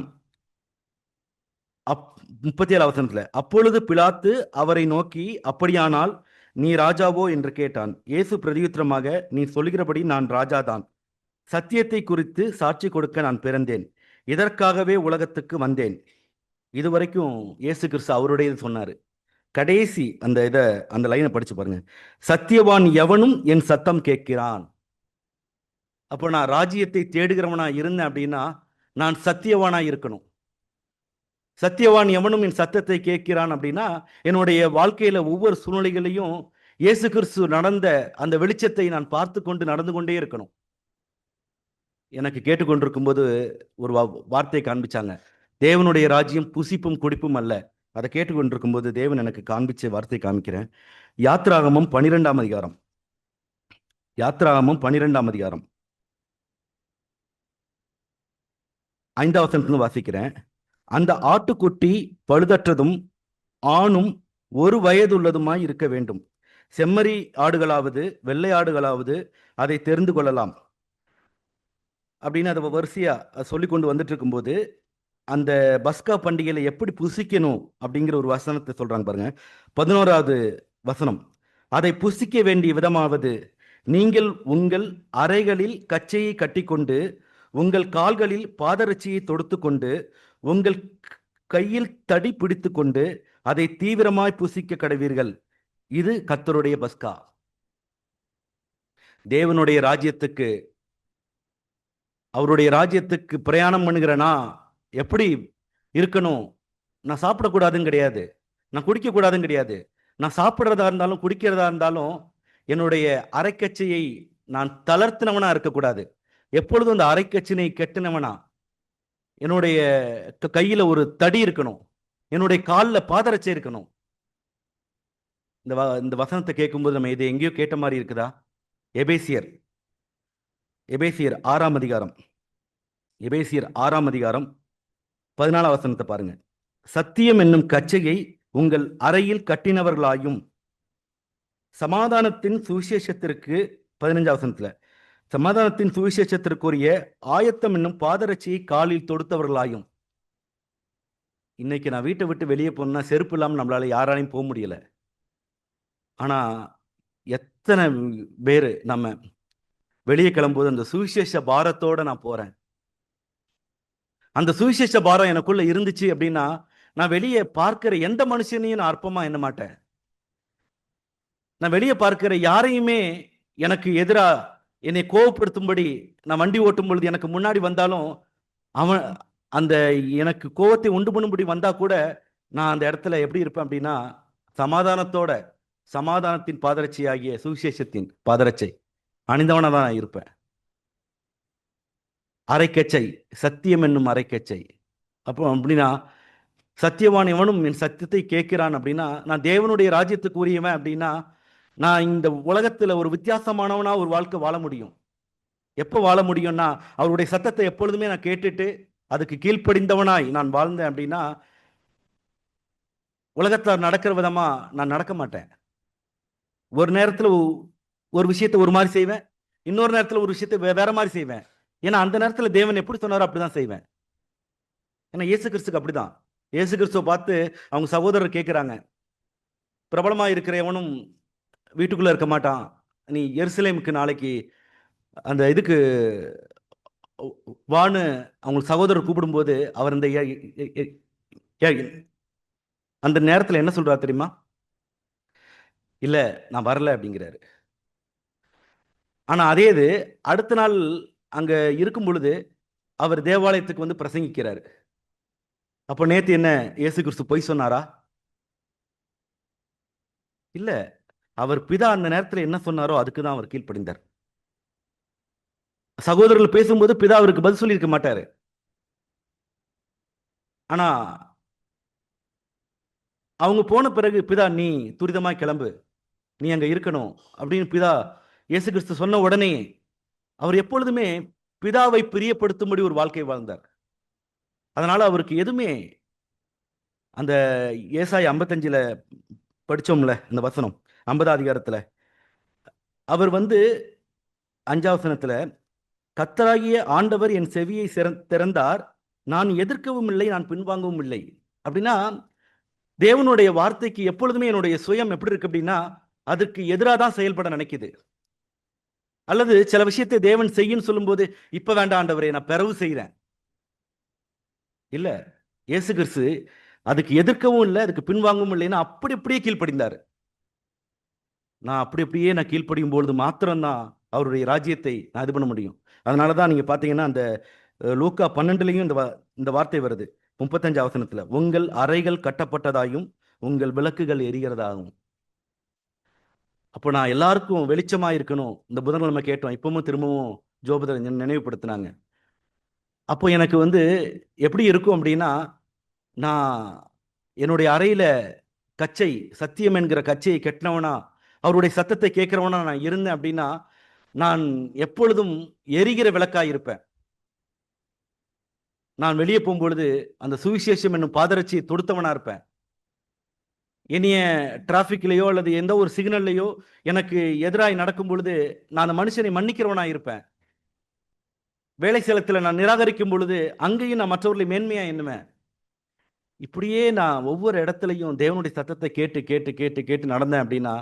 37ஆம் வசனத்துல, அப்பொழுது பிலாத்து அவரை நோக்கி, அப்படியானால் நீ ராஜாவோ என்று கேட்டான். இயேசு பிரதியுத்தரமாக, நீ சொல்கிறபடி நான் ராஜாதான். சத்தியத்தை குறித்து சாட்சி கொடுக்க நான் பிறந்தேன், இதற்காகவே உலகத்துக்கு வந்தேன். இதுவரைக்கும் இயேசு கிறிஸ்து அவருடைய சொன்னாரு. கடைசி அந்த லைனை படிச்சு பாருங்க. சத்தியவான் எவனும் என் சத்தம் கேட்கிறான். அப்போ நான் ராஜ்யத்தை தேடுகிறவனா இருந்தேன் அப்படின்னா நான் சத்தியவானா இருக்கணும். சத்தியவான் எவனும் என் சத்தத்தை கேட்கிறான் அப்படின்னா என்னுடைய வாழ்க்கையில ஒவ்வொரு சூழ்நிலைகளையும் இயேசு கிறிஸ்து நடந்த அந்த வெளிச்சத்தை நான் பார்த்து கொண்டு நடந்து கொண்டே இருக்கணும். எனக்கு கேட்டுக்கொண்டிருக்கும் போது ஒரு வார்த்தையை காண்பிச்சாங்க. தேவனுடைய ராஜ்யம் புசிப்பும் குடிப்பும் அல்ல. அதை கேட்டுக்கொண்டிருக்கும் போது தேவன் எனக்கு காண்பிச்ச வார்த்தை காமிக்கிறேன். யாத்ராகமம் 12ஆம் அதிகாரம். யாத்ராகமம் 12ஆம் அதிகாரம் 5ஆம் வசனத்திலிருந்து வாசிக்கிறேன். அந்த ஆட்டுக்குட்டி பழுதற்றதும் ஆணும் 1 வயதுள்ளதுமாய் இருக்க வேண்டும். செம்மறி ஆடுகளாவது வெள்ளை ஆடுகளாவது அதை தெரிந்து கொள்ளலாம் அப்படின்னு அதை வரிசையா சொல்லி கொண்டு வந்துட்டு இருக்கும்போது அந்த பஸ்கா பண்டிகையில எப்படி புசிக்கணும் அப்படிங்கிற ஒரு வசனத்தை சொல்றாங்க பாருங்க. 11ஆவது வசனம், அதை புசிக்க வேண்டிய விதமாவது, நீங்கள் உங்கள் அறைகளில் கச்சையை கட்டிக்கொண்டு உங்கள் கால்களில் பாதரட்சியை தொடுத்து கொண்டு உங்கள் கையில் தடி பிடித்து கொண்டு அதை தீவிரமாய் புசிக்க கடவீர்கள். இது கர்த்தருடைய பஸ்கா. தேவனுடைய ராஜ்யத்துக்கு, அவருடைய ராஜ்யத்துக்கு பிரயாணம் பண்ணுகிறனா எப்படி இருக்கணும்? நான் சாப்பிடக்கூடாதுன்னு கிடையாது, நான் குடிக்க கூடாதுன்னு கிடையாது. நான் சாப்பிட்றதா இருந்தாலும் குடிக்கிறதா இருந்தாலும் என்னுடைய அரைக்கச்சையை நான் தளர்த்தினவனா இருக்கக்கூடாது. எப்பொழுதும் அந்த அரைக்கச்சினை கெட்டினவனா, என்னுடைய கையில ஒரு தடி இருக்கணும், என்னுடைய காலில் பாதரட்சை இருக்கணும். இந்த வசனத்தை கேட்கும்போது நம்ம இதை எங்கேயோ கேட்ட மாதிரி இருக்குதா? எபேசியர் 6ஆம் அதிகாரம், எபேசியர் 6ஆம் அதிகாரம் 14ஆம் வசனத்தை பாருங்க. சத்தியம் என்னும் கச்சையை உங்கள் அறையில் கட்டினவர்களாயும் சமாதானத்தின் சுவிசேஷத்திற்கு 15ஆம் வசனத்துல சமாதானத்தின் சுவிசேஷத்திற்குரிய ஆயத்தம் என்னும் பாதரட்சியை காலில் தொடுத்தவர்களாயும். இன்னைக்கு நான் வீட்டை விட்டு வெளியே போனா செருப்பு இல்லாமல் நம்மளால யாராலையும் போக முடியல. ஆனா எத்தனை பேரு நம்ம வெளியே கிளம்பும்போது அந்த சுவிசேஷ பாரத்தோட நான் போறேன். அந்த சுவிசேஷ பாரம் எனக்குள்ள இருந்துச்சு அப்படின்னா நான் வெளியே பார்க்கிற எந்த மனுஷனையும் நான் அற்பமா எண்ண மாட்டேன். நான் வெளியே பார்க்கிற யாரையுமே எனக்கு எதிரா என்னை கோவப்படுத்தும்படி நான் வண்டி ஓட்டும் பொழுது எனக்கு முன்னாடி வந்தாலும் அவன் அந்த எனக்கு கோவத்தை உண்டு பண்ணும்படி வந்தா கூட நான் அந்த இடத்துல எப்படி இருப்பேன் அப்படின்னா சமாதானத்தோட, சமாதானத்தின் பாதரட்சி ஆகிய சுவிசேஷத்தின் பாதரட்சை அணிந்தவனா தான் நான் இருப்பேன். அரைக்கச்சை, சத்தியம் என்னும் அரைக்கச்சை. அப்போ அப்படின்னா சத்தியவான் எவனும் என் சத்தியத்தை கேட்கிறான் அப்படின்னா நான் தேவனுடைய ராஜ்யத்துக்கு உரியவன் அப்படின்னா நான் இந்த உலகத்துல ஒரு வித்தியாசமானவனா ஒரு வாழ்க்கை வாழ முடியும். எப்போ வாழ முடியும்னா அவருடைய சத்தத்தை எப்பொழுதுமே நான் கேட்டுட்டு அதுக்கு கீழ்ப்படிந்தவனாய் நான் வாழ்ந்தேன் அப்படின்னா உலகத்துல நடக்கிற விதமா நான் நடக்க மாட்டேன். ஒரு நேரத்துல ஒரு விஷயத்தை ஒரு மாதிரி செய்வேன், இன்னொரு நேரத்துல ஒரு விஷயத்தை வேற மாதிரி செய்வேன். ஏன்னா அந்த நேரத்துல தேவன் எப்படி சொன்னாரோ அப்படிதான் செய்வேன். ஏன்னா இயேசு கிறிஸ்துக்கு அப்படிதான். இயேசு கிறிஸ்துவை பார்த்து அவங்க சகோதரர் கேட்கிறாங்க, பிரபலமா இருக்கிற எவனும் வீட்டுக்குள்ள இருக்க மாட்டான், நீ எருசலேமுக்கு நாளைக்கு அந்த இதுக்கு வான்னு அவங்க சகோதரர் கூப்பிடும்போது அவர் அந்த நேரத்துல என்ன சொல்றாரு தெரியுமா? இல்ல நான் வரல அப்படிங்கிறாரு. ஆனா அதே இது அடுத்த நாள் அங்க இருக்கும் பொழுது அவர் தேவாலயத்துக்கு வந்து பிரசங்கிக்கிறாரு. அப்போ நேத்து என்ன இயேசு கிறிஸ்து பொய் சொன்னாரா? இல்ல, அவர் பிதா அந்த நேரத்துல என்ன சொன்னாரோ அதுக்கு தான் அவர் கீழ்ப்படிந்தார். சகோதரர்கள் பேசும்போது பிதா அவருக்கு பதில் சொல்லி இருக்க மாட்டாரு. ஆனா அவங்க போன பிறகு பிதா நீ துரிதமா கிளம்பு, நீ அங்க இருக்கணும் அப்படின்னு பிதா இயேசு கிறிஸ்து சொன்ன உடனே அவர் எப்பொழுதுமே பிதாவை பிரியப்படுத்தும்படி ஒரு வாழ்க்கை வாழ்ந்தார். அதனால அவருக்கு எதுவுமே அந்த ஏசாயா 55ல படிச்சோம்ல இந்த வசனம் 50ஆம் அதிகாரத்துல அவர் வந்து 5ஆம் வசனத்துல கர்த்தராகிய ஆண்டவர் என் செவியை திறந்தார், நான் எதிர்க்கவும் இல்லை, நான் பின்வாங்கவும் இல்லை. அப்படின்னா தேவனுடைய வார்த்தைக்கு எப்பொழுதுமே என்னுடைய சுயம் எப்படி இருக்கு அப்படின்னா அதுக்கு எதிராக தான் செயல்பட நினைக்குது. அல்லது சில விஷயத்தை தேவன் செய்யும் சொல்லும்போது இப்ப வேண்டாம் ஆண்டவரே நான் பிறவு செய்யறேன். இல்ல, இயேசு கிறிஸ்து அதுக்கு எதிர்க்கவும் இல்லை, அதுக்கு பின்வாங்கவும் இல்லைன்னா அப்படி அப்படியே கீழ்ப்படிந்தார். நான் அப்படி அப்படியே நான் கீழ்ப்படியும் பொழுது மாத்திரம்தான் அவருடைய ராஜ்யத்தை நான் இது பண்ண முடியும். அதனாலதான் நீங்க பாத்தீங்கன்னா அந்த லூக்கா 12லயும் இந்த வார்த்தை வருது 35ஆம் வசனத்துல, உங்கள் அறைகள் கட்டப்பட்டதாயும் உங்கள் விளக்குகள் எரிகிறதாகும். அப்போ நான் எல்லாருக்கும் வெளிச்சமா இருக்கணும். இந்த புதன்கிழமை கேட்டோம், இப்பவும் திரும்பவும் ஜோபதர் நினைவுபடுத்தினாங்க. அப்போ எனக்கு எப்படி இருக்கும் அப்படின்னா, நான் என்னுடைய அறையில கச்சை, சத்தியம் என்கிற கச்சையை கட்டினவனா, அவருடைய சத்தத்தை கேட்கிறவனா நான் இருந்தேன் அப்படின்னா, நான் எப்பொழுதும் எரிகிற விளக்காய் இருப்பேன். நான் வெளியே போகும்பொழுது அந்த சுவிசேஷம் என்னும் பாதரட்சியை தொடுத்தவனா இருப்பேன். இனிய டிராஃபிக்லயோ அல்லது எந்த ஒரு சிக்னல்லையோ எனக்கு எதிராய் நடக்கும் பொழுது நான் அந்த மனுஷனை மன்னிக்கிறவனா இருப்பேன். வேலை ஸ்தலத்தில் நான் நிராகரிக்கும் பொழுது அங்கேயும் நான் மற்றவர்களை மேன்மையா எண்ணுவேன். இப்படியே நான் ஒவ்வொரு இடத்துலையும் தேவனுடைய சத்தத்தை கேட்டு கேட்டு கேட்டு கேட்டு நடந்தேன் அப்படின்னா,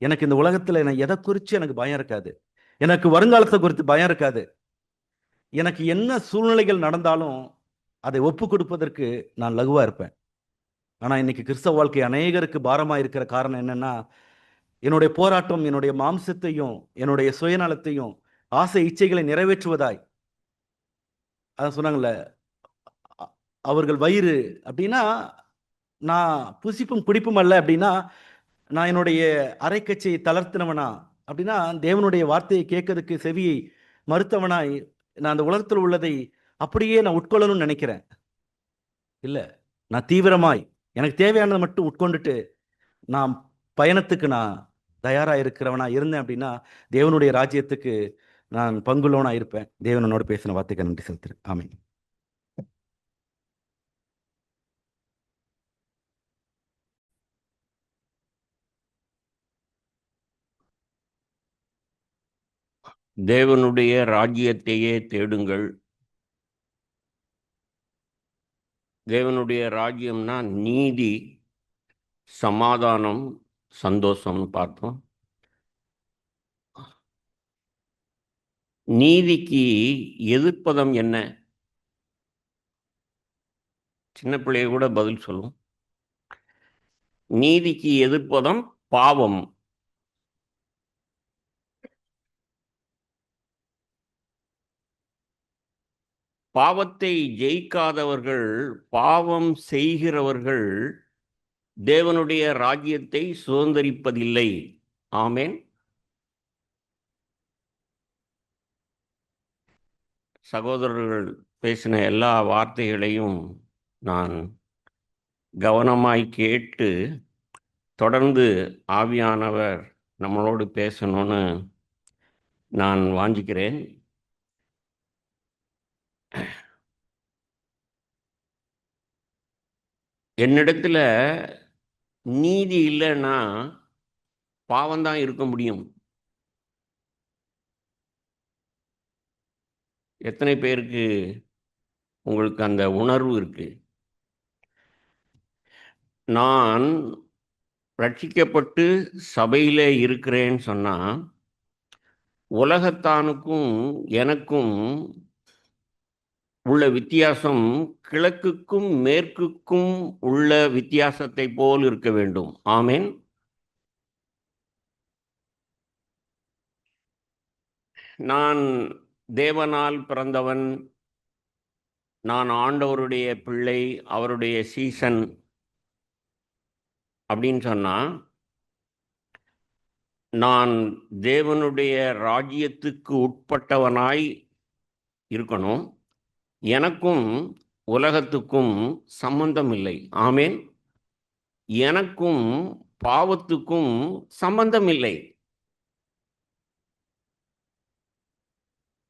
எனக்கு இந்த உலகத்துல நான் எதை குறித்து எனக்கு பயம் இருக்காது. எனக்கு வருங்காலத்தை குறித்து பயம் இருக்காது. எனக்கு என்ன சூழ்நிலைகள் நடந்தாலும் அதை ஒப்பு கொடுப்பதற்கு நான் லகுவா இருப்பேன். ஆனா இன்னைக்கு கிறிஸ்தவ வாழ்க்கை அநேகருக்கு பாரமா இருக்கிற காரணம் என்னன்னா, என்னுடைய போராட்டம் என்னுடைய மாம்சத்தையும் என்னுடைய சுயநலத்தையும் ஆசை இச்சைகளை நிறைவேற்றுவதாய், அதான் சொன்னாங்கல்ல, அவர்கள் வயிறு அப்படின்னா, நான் புசிப்பும் குடிப்பும் அல்ல அப்படின்னா, நான் என்னுடைய அரைக்கச்சையை தளர்த்தினவனா அப்படின்னா, தேவனுடைய வார்த்தையை கேட்கறதுக்கு செவியை மறுத்தவனாய் நான் அந்த உலகத்தில் உள்ளதை அப்படியே நான் உட்கொள்ளணும்னு நினைக்கிறேன். இல்ல, நான் தீவிரமாய் எனக்கு தேவையானதை மட்டும் உட்கொண்டுட்டு நான் பயணத்துக்கு நான் தயாரா இருக்கிறவனா இருந்தேன் அப்படின்னா, தேவனுடைய ராஜ்யத்துக்கு நான் பங்குள்ளவனா இருப்பேன். தேவன் என்னோட பேசின வார்த்தைக்கு நன்றி செலுத்துறேன். ஆமென். தேவனுடைய ராஜ்யத்தையே தேடுங்கள். தேவனுடைய ராஜ்யம்னா நீதி, சமாதானம், சந்தோஷம்னு பார்த்தோம். நீதிக்கு எதிர்ப்பதம் என்ன? சின்ன பிள்ளைய கூட பதில் சொல்லும். நீதிக்கு எதிர்ப்பதம் பாவம். பாவத்தை ஜெயிக்காதவர்கள், பாவம் செய்கிறவர்கள் தேவனுடைய ராஜ்யத்தை சுதந்தரிப்பதில்லை. ஆமென். சகோதரர்கள் பேசின எல்லா வார்த்தைகளையும் நான் கவனமாய் கேட்டு தொடர்ந்து ஆவியானவர் நம்மளோடு பேசணும்னு நான் வாஞ்சிக்கிறேன். என்னிடத்துல நீதி இல்லைன்னா பாவம்தான் இருக்க முடியும். எத்தனை பேருக்கு உங்களுக்கு அந்த உணர்வு இருக்கு? நான் ரட்சிக்கப்பட்டு சபையிலே இருக்கிறேன்னு சொன்னா, உலகத்தானுக்கும் எனக்கும் உள்ள வித்தியாசம் கிழக்குக்கும் மேற்குக்கும் உள்ள வித்தியாசத்தை போல் இருக்க வேண்டும். ஆமென். நான் தேவனால் பிறந்தவன், நான் ஆண்டவருடைய பிள்ளை, அவருடைய சீசன் அப்படின்னு சொன்னா, நான் தேவனுடைய ராஜ்யத்துக்கு உட்பட்டவனாய் இருக்கணும். எனக்கும் உலகத்துக்கும் சம்பந்தம் இல்லை. ஆமென். எனக்கும் பாவத்துக்கும் சம்பந்தம் இல்லை.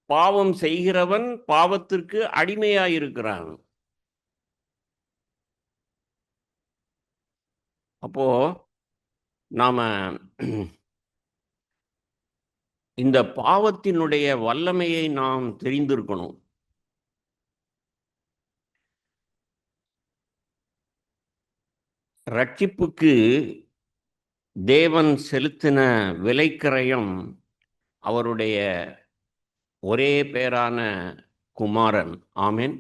பாவம் செய்கிறவன் பாவத்திற்கு அடிமையாயிருக்கிறான். அப்போ நாம இந்த பாவத்தினுடைய வல்லமையை நாம் தெரிந்திருக்கணும். ரட்சிப்புக்கு தேவன் செலுத்தின விலைக்கிரயம் அவருடைய ஒரே பேரான குமாரன். ஆமென்.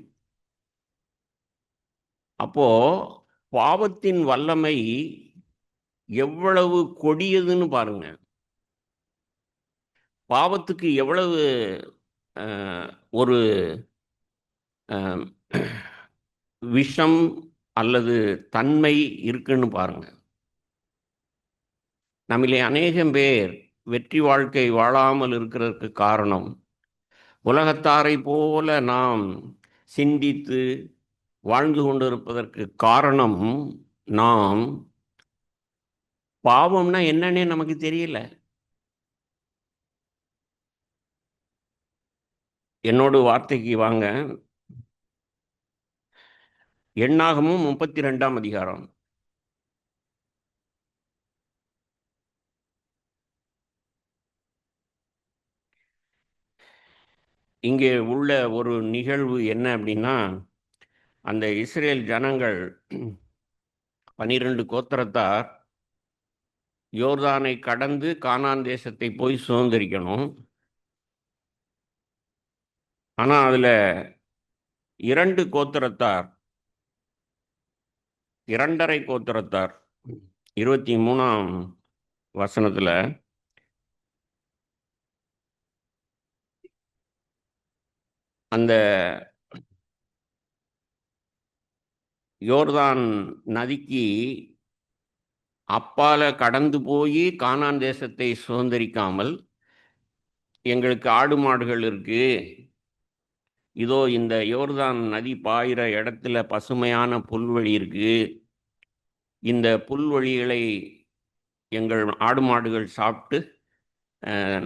அப்போ பாவத்தின் வல்லமை எவ்வளவு கொடியதுன்னு பாருங்க. பாவத்துக்கு எவ்வளவு ஒரு விஷம் அல்லது தன்மை இருக்குன்னு பாருங்க. நம்மிலே அநேகம் பேர் வெற்றி வாழ்க்கை வாழாமல் இருக்கிறதுக்கு காரணம், உலகத்தாரை போல நாம் சிந்தித்து வாழ்ந்து கொண்டிருப்பதற்கு காரணம், நாம் பாவம்னா என்னன்னே நமக்கு தெரியல. என்னோட வார்த்தைக்கு வாங்க. எண்ணாகமும் 32ஆம் அதிகாரம். இங்கே உள்ள ஒரு நிகழ்வு என்ன அப்படின்னா, அந்த இஸ்ரேல் ஜனங்கள் 12 கோத்திரத்தார் யோர்தானை கடந்து கானான் தேசத்தை போய் சுதந்திரிக்கணும். ஆனால் அதில் 2 கோத்திரத்தார், 2.5 கோத்திரத்தார் 23ஆம் வசனத்தில் அந்த யோர்தான் நதிக்கு அப்பால கடந்து போய் கானான் தேசத்தை சுதந்திரிக்காமல், எங்களுக்கு ஆடு மாடுகள் இருக்கு, இதோ இந்த யோர்தான் நதி பாயிற இடத்துல பசுமையான புல்வெளி இருக்கு, இந்த புல்வெளிகளை எங்கள் ஆடு மாடுகள் சாப்பிட்டு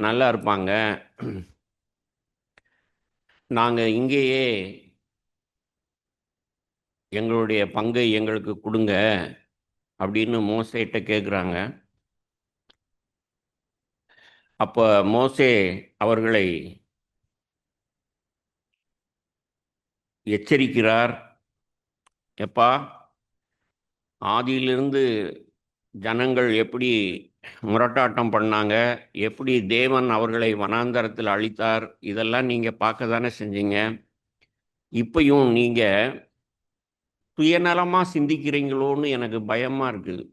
நல்லா இருப்பாங்க, நாங்கள் இங்கேயே எங்களுடைய பங்கை எங்களுக்கு கொடுங்க அப்படின்னு மோசேட்ட கேட்குறாங்க. அப்போ மோசே அவர்களை எச்சரிக்கிறார். எப்பா, ஆதியிலிருந்து ஜனங்கள் எப்படி முரட்டாட்டம் பண்ணாங்க, எப்படி தேவன் அவர்களை வனாந்தரத்தில் அழித்தார், இதெல்லாம் நீங்கள் பார்க்க தானே செஞ்சீங்க. இப்பையும் நீங்கள் சுயநலமாக சிந்திக்கிறீங்களோன்னு எனக்கு பயமாக இருக்குது.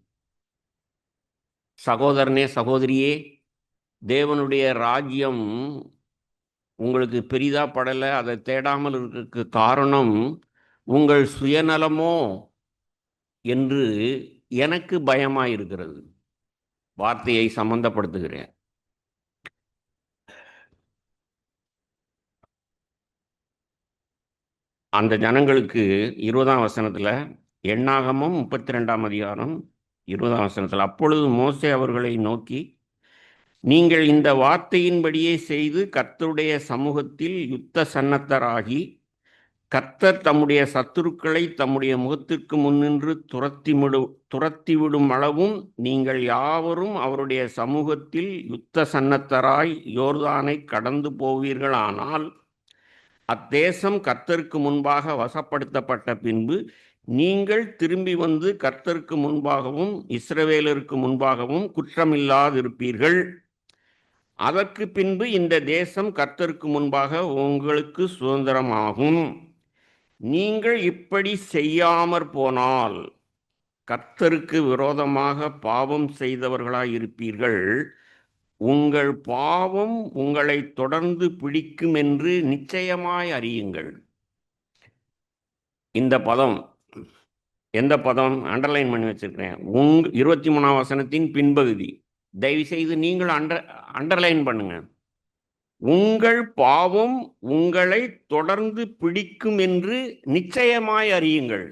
சகோதரனே, சகோதரியே, தேவனுடைய ராஜ்யம் உங்களுக்கு பெரிதா படலை, அதை தேடாமல் இருக்க காரணம் உங்கள் சுயநலமோ என்று எனக்கு பயமாக இருக்கிறது. வார்த்தையை சம்பந்தப்படுத்துகிறேன். அந்த ஜனங்களுக்கு 20ஆம் வசனத்தில், எண்ணாகமும் 32ஆம் அதிகாரம் 20ஆம் வசனத்தில், அப்பொழுது மோசே அவர்களை நோக்கி, நீங்கள் இந்த வார்த்தையின்படியே செய்து கர்த்தருடைய சமூகத்தில் யுத்த சன்னத்தராகி, கர்த்தர் தம்முடைய சத்துருக்களை தம்முடைய முகத்திற்கு முன்னின்று துரத்திவிடும் அளவும் நீங்கள் யாவரும் அவருடைய சமூகத்தில் யுத்த சன்னத்தராய் யோர்தானை கடந்து போவீர்களானால், அத்தேசம் கர்த்தருக்கு முன்பாக வசப்படுத்தப்பட்ட பின்பு நீங்கள் திரும்பி வந்து கர்த்தருக்கு முன்பாகவும் இஸ்ரவேலருக்கு முன்பாகவும் குற்றமில்லாதிருப்பீர்கள். அதற்கு பின்பு இந்த தேசம் கர்த்தருக்கு முன்பாக உங்களுக்கு சுதந்திரமாகும். நீங்கள் இப்படி செய்யாமற் போனால் கர்த்தருக்கு விரோதமாக பாவம் செய்தவர்களாயிருப்பீர்கள். உங்கள் பாவம் உங்களை தொடர்ந்து பிடிக்கும் என்று நிச்சயமாய் அறியுங்கள். இந்த பதம் எந்த பதம் அண்டர்லைன் பண்ணி வச்சிருக்கிறேன். 23ஆம் வசனத்தின் பின்பகுதி தயவு செய்து நீங்கள் அண்டர்லைன் பண்ணுங்க. உங்கள் பாவம் உங்களை தொடர்ந்து பிடிக்கும் என்று நிச்சயமாய் அறியுங்கள்.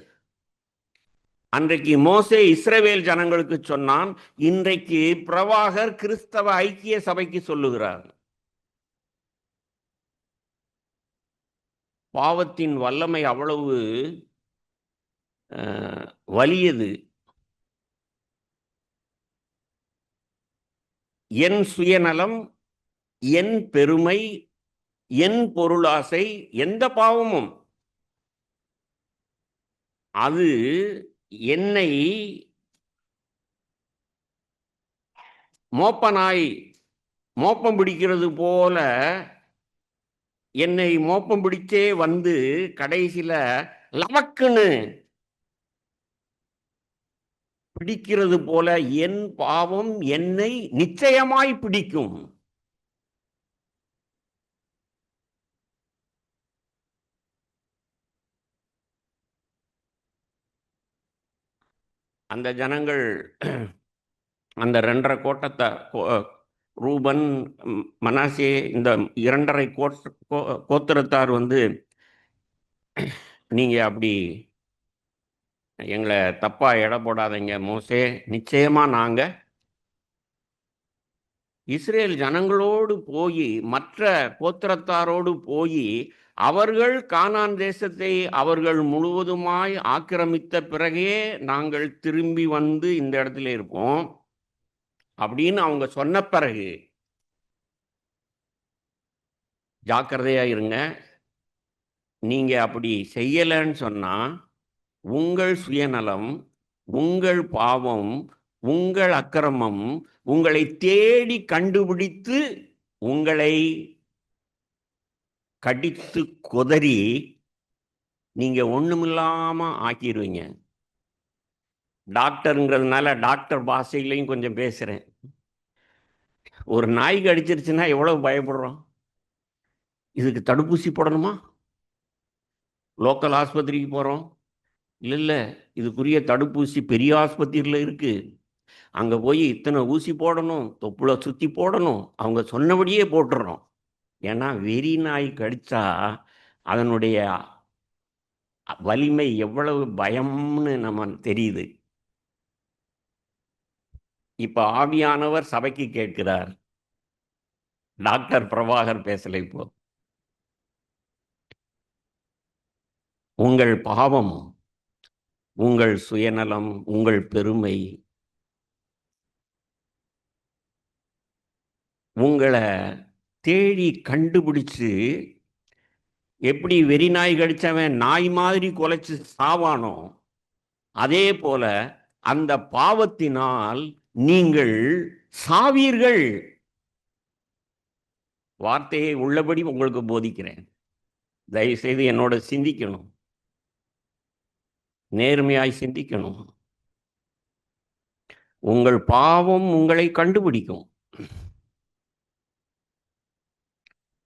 அன்றைக்கு மோசே இஸ்ரவேல் ஜனங்களுக்கு சொன்னான். இன்றைக்கு பிரவாகர் கிறிஸ்தவ ஐக்கிய சபைக்கு சொல்லுகிறார். பாவத்தின் வல்லமை அவ்வளவு வலியது. என் சுயநலம், என் பெருமை, என் பொருளாசை, எந்த பாவமும் அது என்னை மோப்பனாய் மோப்பம் பிடிக்கிறது போல என்னை மோப்பம் பிடிச்சே வந்து கடைசியில லமக்குன்னு பிடிக்கிறது போல என் பாவம் என்னை நிச்சயமாய் பிடிக்கும். அந்த ஜனங்கள் அந்த 2.5 கோட்டத்தை, ரூபன், மனாசே, இந்த 2.5 கோத்திரத்தார் வந்து நீங்க அப்படி எங்களை தப்பா எடை போடாதீங்க மோசே. நிச்சயமா நாங்க இஸ்ரேல் ஜனங்களோடு போய் மற்ற கோத்திரத்தாரோடு போய் அவர்கள் கானான் தேசத்தை அவர்கள் முழுவதுமாய் ஆக்கிரமித்த பிறகே நாங்கள் திரும்பி வந்து இந்த இடத்துல இருப்போம் அப்படின்னு அவங்க சொன்ன பிறகு ஜாக்கிரதையா இருங்க. நீங்க அப்படி செய்யலைன்னு சொன்னா உங்கள் சுயநலம், உங்கள் பாவம், உங்கள் அக்கிரமம் உங்களை தேடி கண்டுபிடித்து உங்களை கடித்து கொதறி நீங்க ஒண்ணுமில்லாம ஆக்கிடுவீங்க. டாக்டருங்கிறதுனால டாக்டர் பாஷையிலையும் கொஞ்சம் பேசுறேன். ஒரு நாய் கடிச்சிருச்சுன்னா எவ்வளவு பயப்படுறோம். இதுக்கு தடுப்பூசி போடணுமா? லோக்கல் ஆஸ்பத்திரிக்கு போறோம். இல்லை, இதுக்குரிய தடுப்பூசி பெரிய ஆஸ்பத்திரியில் இருக்கு. அங்கே போய் இத்தனை ஊசி போடணும், தொப்புளை சுற்றி போடணும், அவங்க சொன்னபடியே போட்டுறோம். ஏன்னா வெறி நாய் கடிச்சா அதனுடைய வலிமை எவ்வளவு பயம்னு நம்ம தெரியுது. இப்போ ஆவியானவர் சபைக்கு கேட்கிறார். டாக்டர் பிரபாகர் பேசலை. இப்போ உங்கள் பாவம், உங்கள் சுயநலம், உங்கள் பெருமை உங்களை தேடி கண்டுபிடிச்சு எப்படி வெறி நாய் கடிச்சவன் நாய் மாதிரி குலைச்சு சாவானோ அதே போல அந்த பாவத்தினால் நீங்கள் சாவீர்கள். வார்த்தையை உள்ளபடி உங்களுக்கு போதிக்கிறேன். தயவுசெய்து என்னோட சிந்திக்கணும், நேர்மையாய் சிந்திக்கணும். உங்கள் பாவம் உங்களை கண்டுபிடிக்கும்.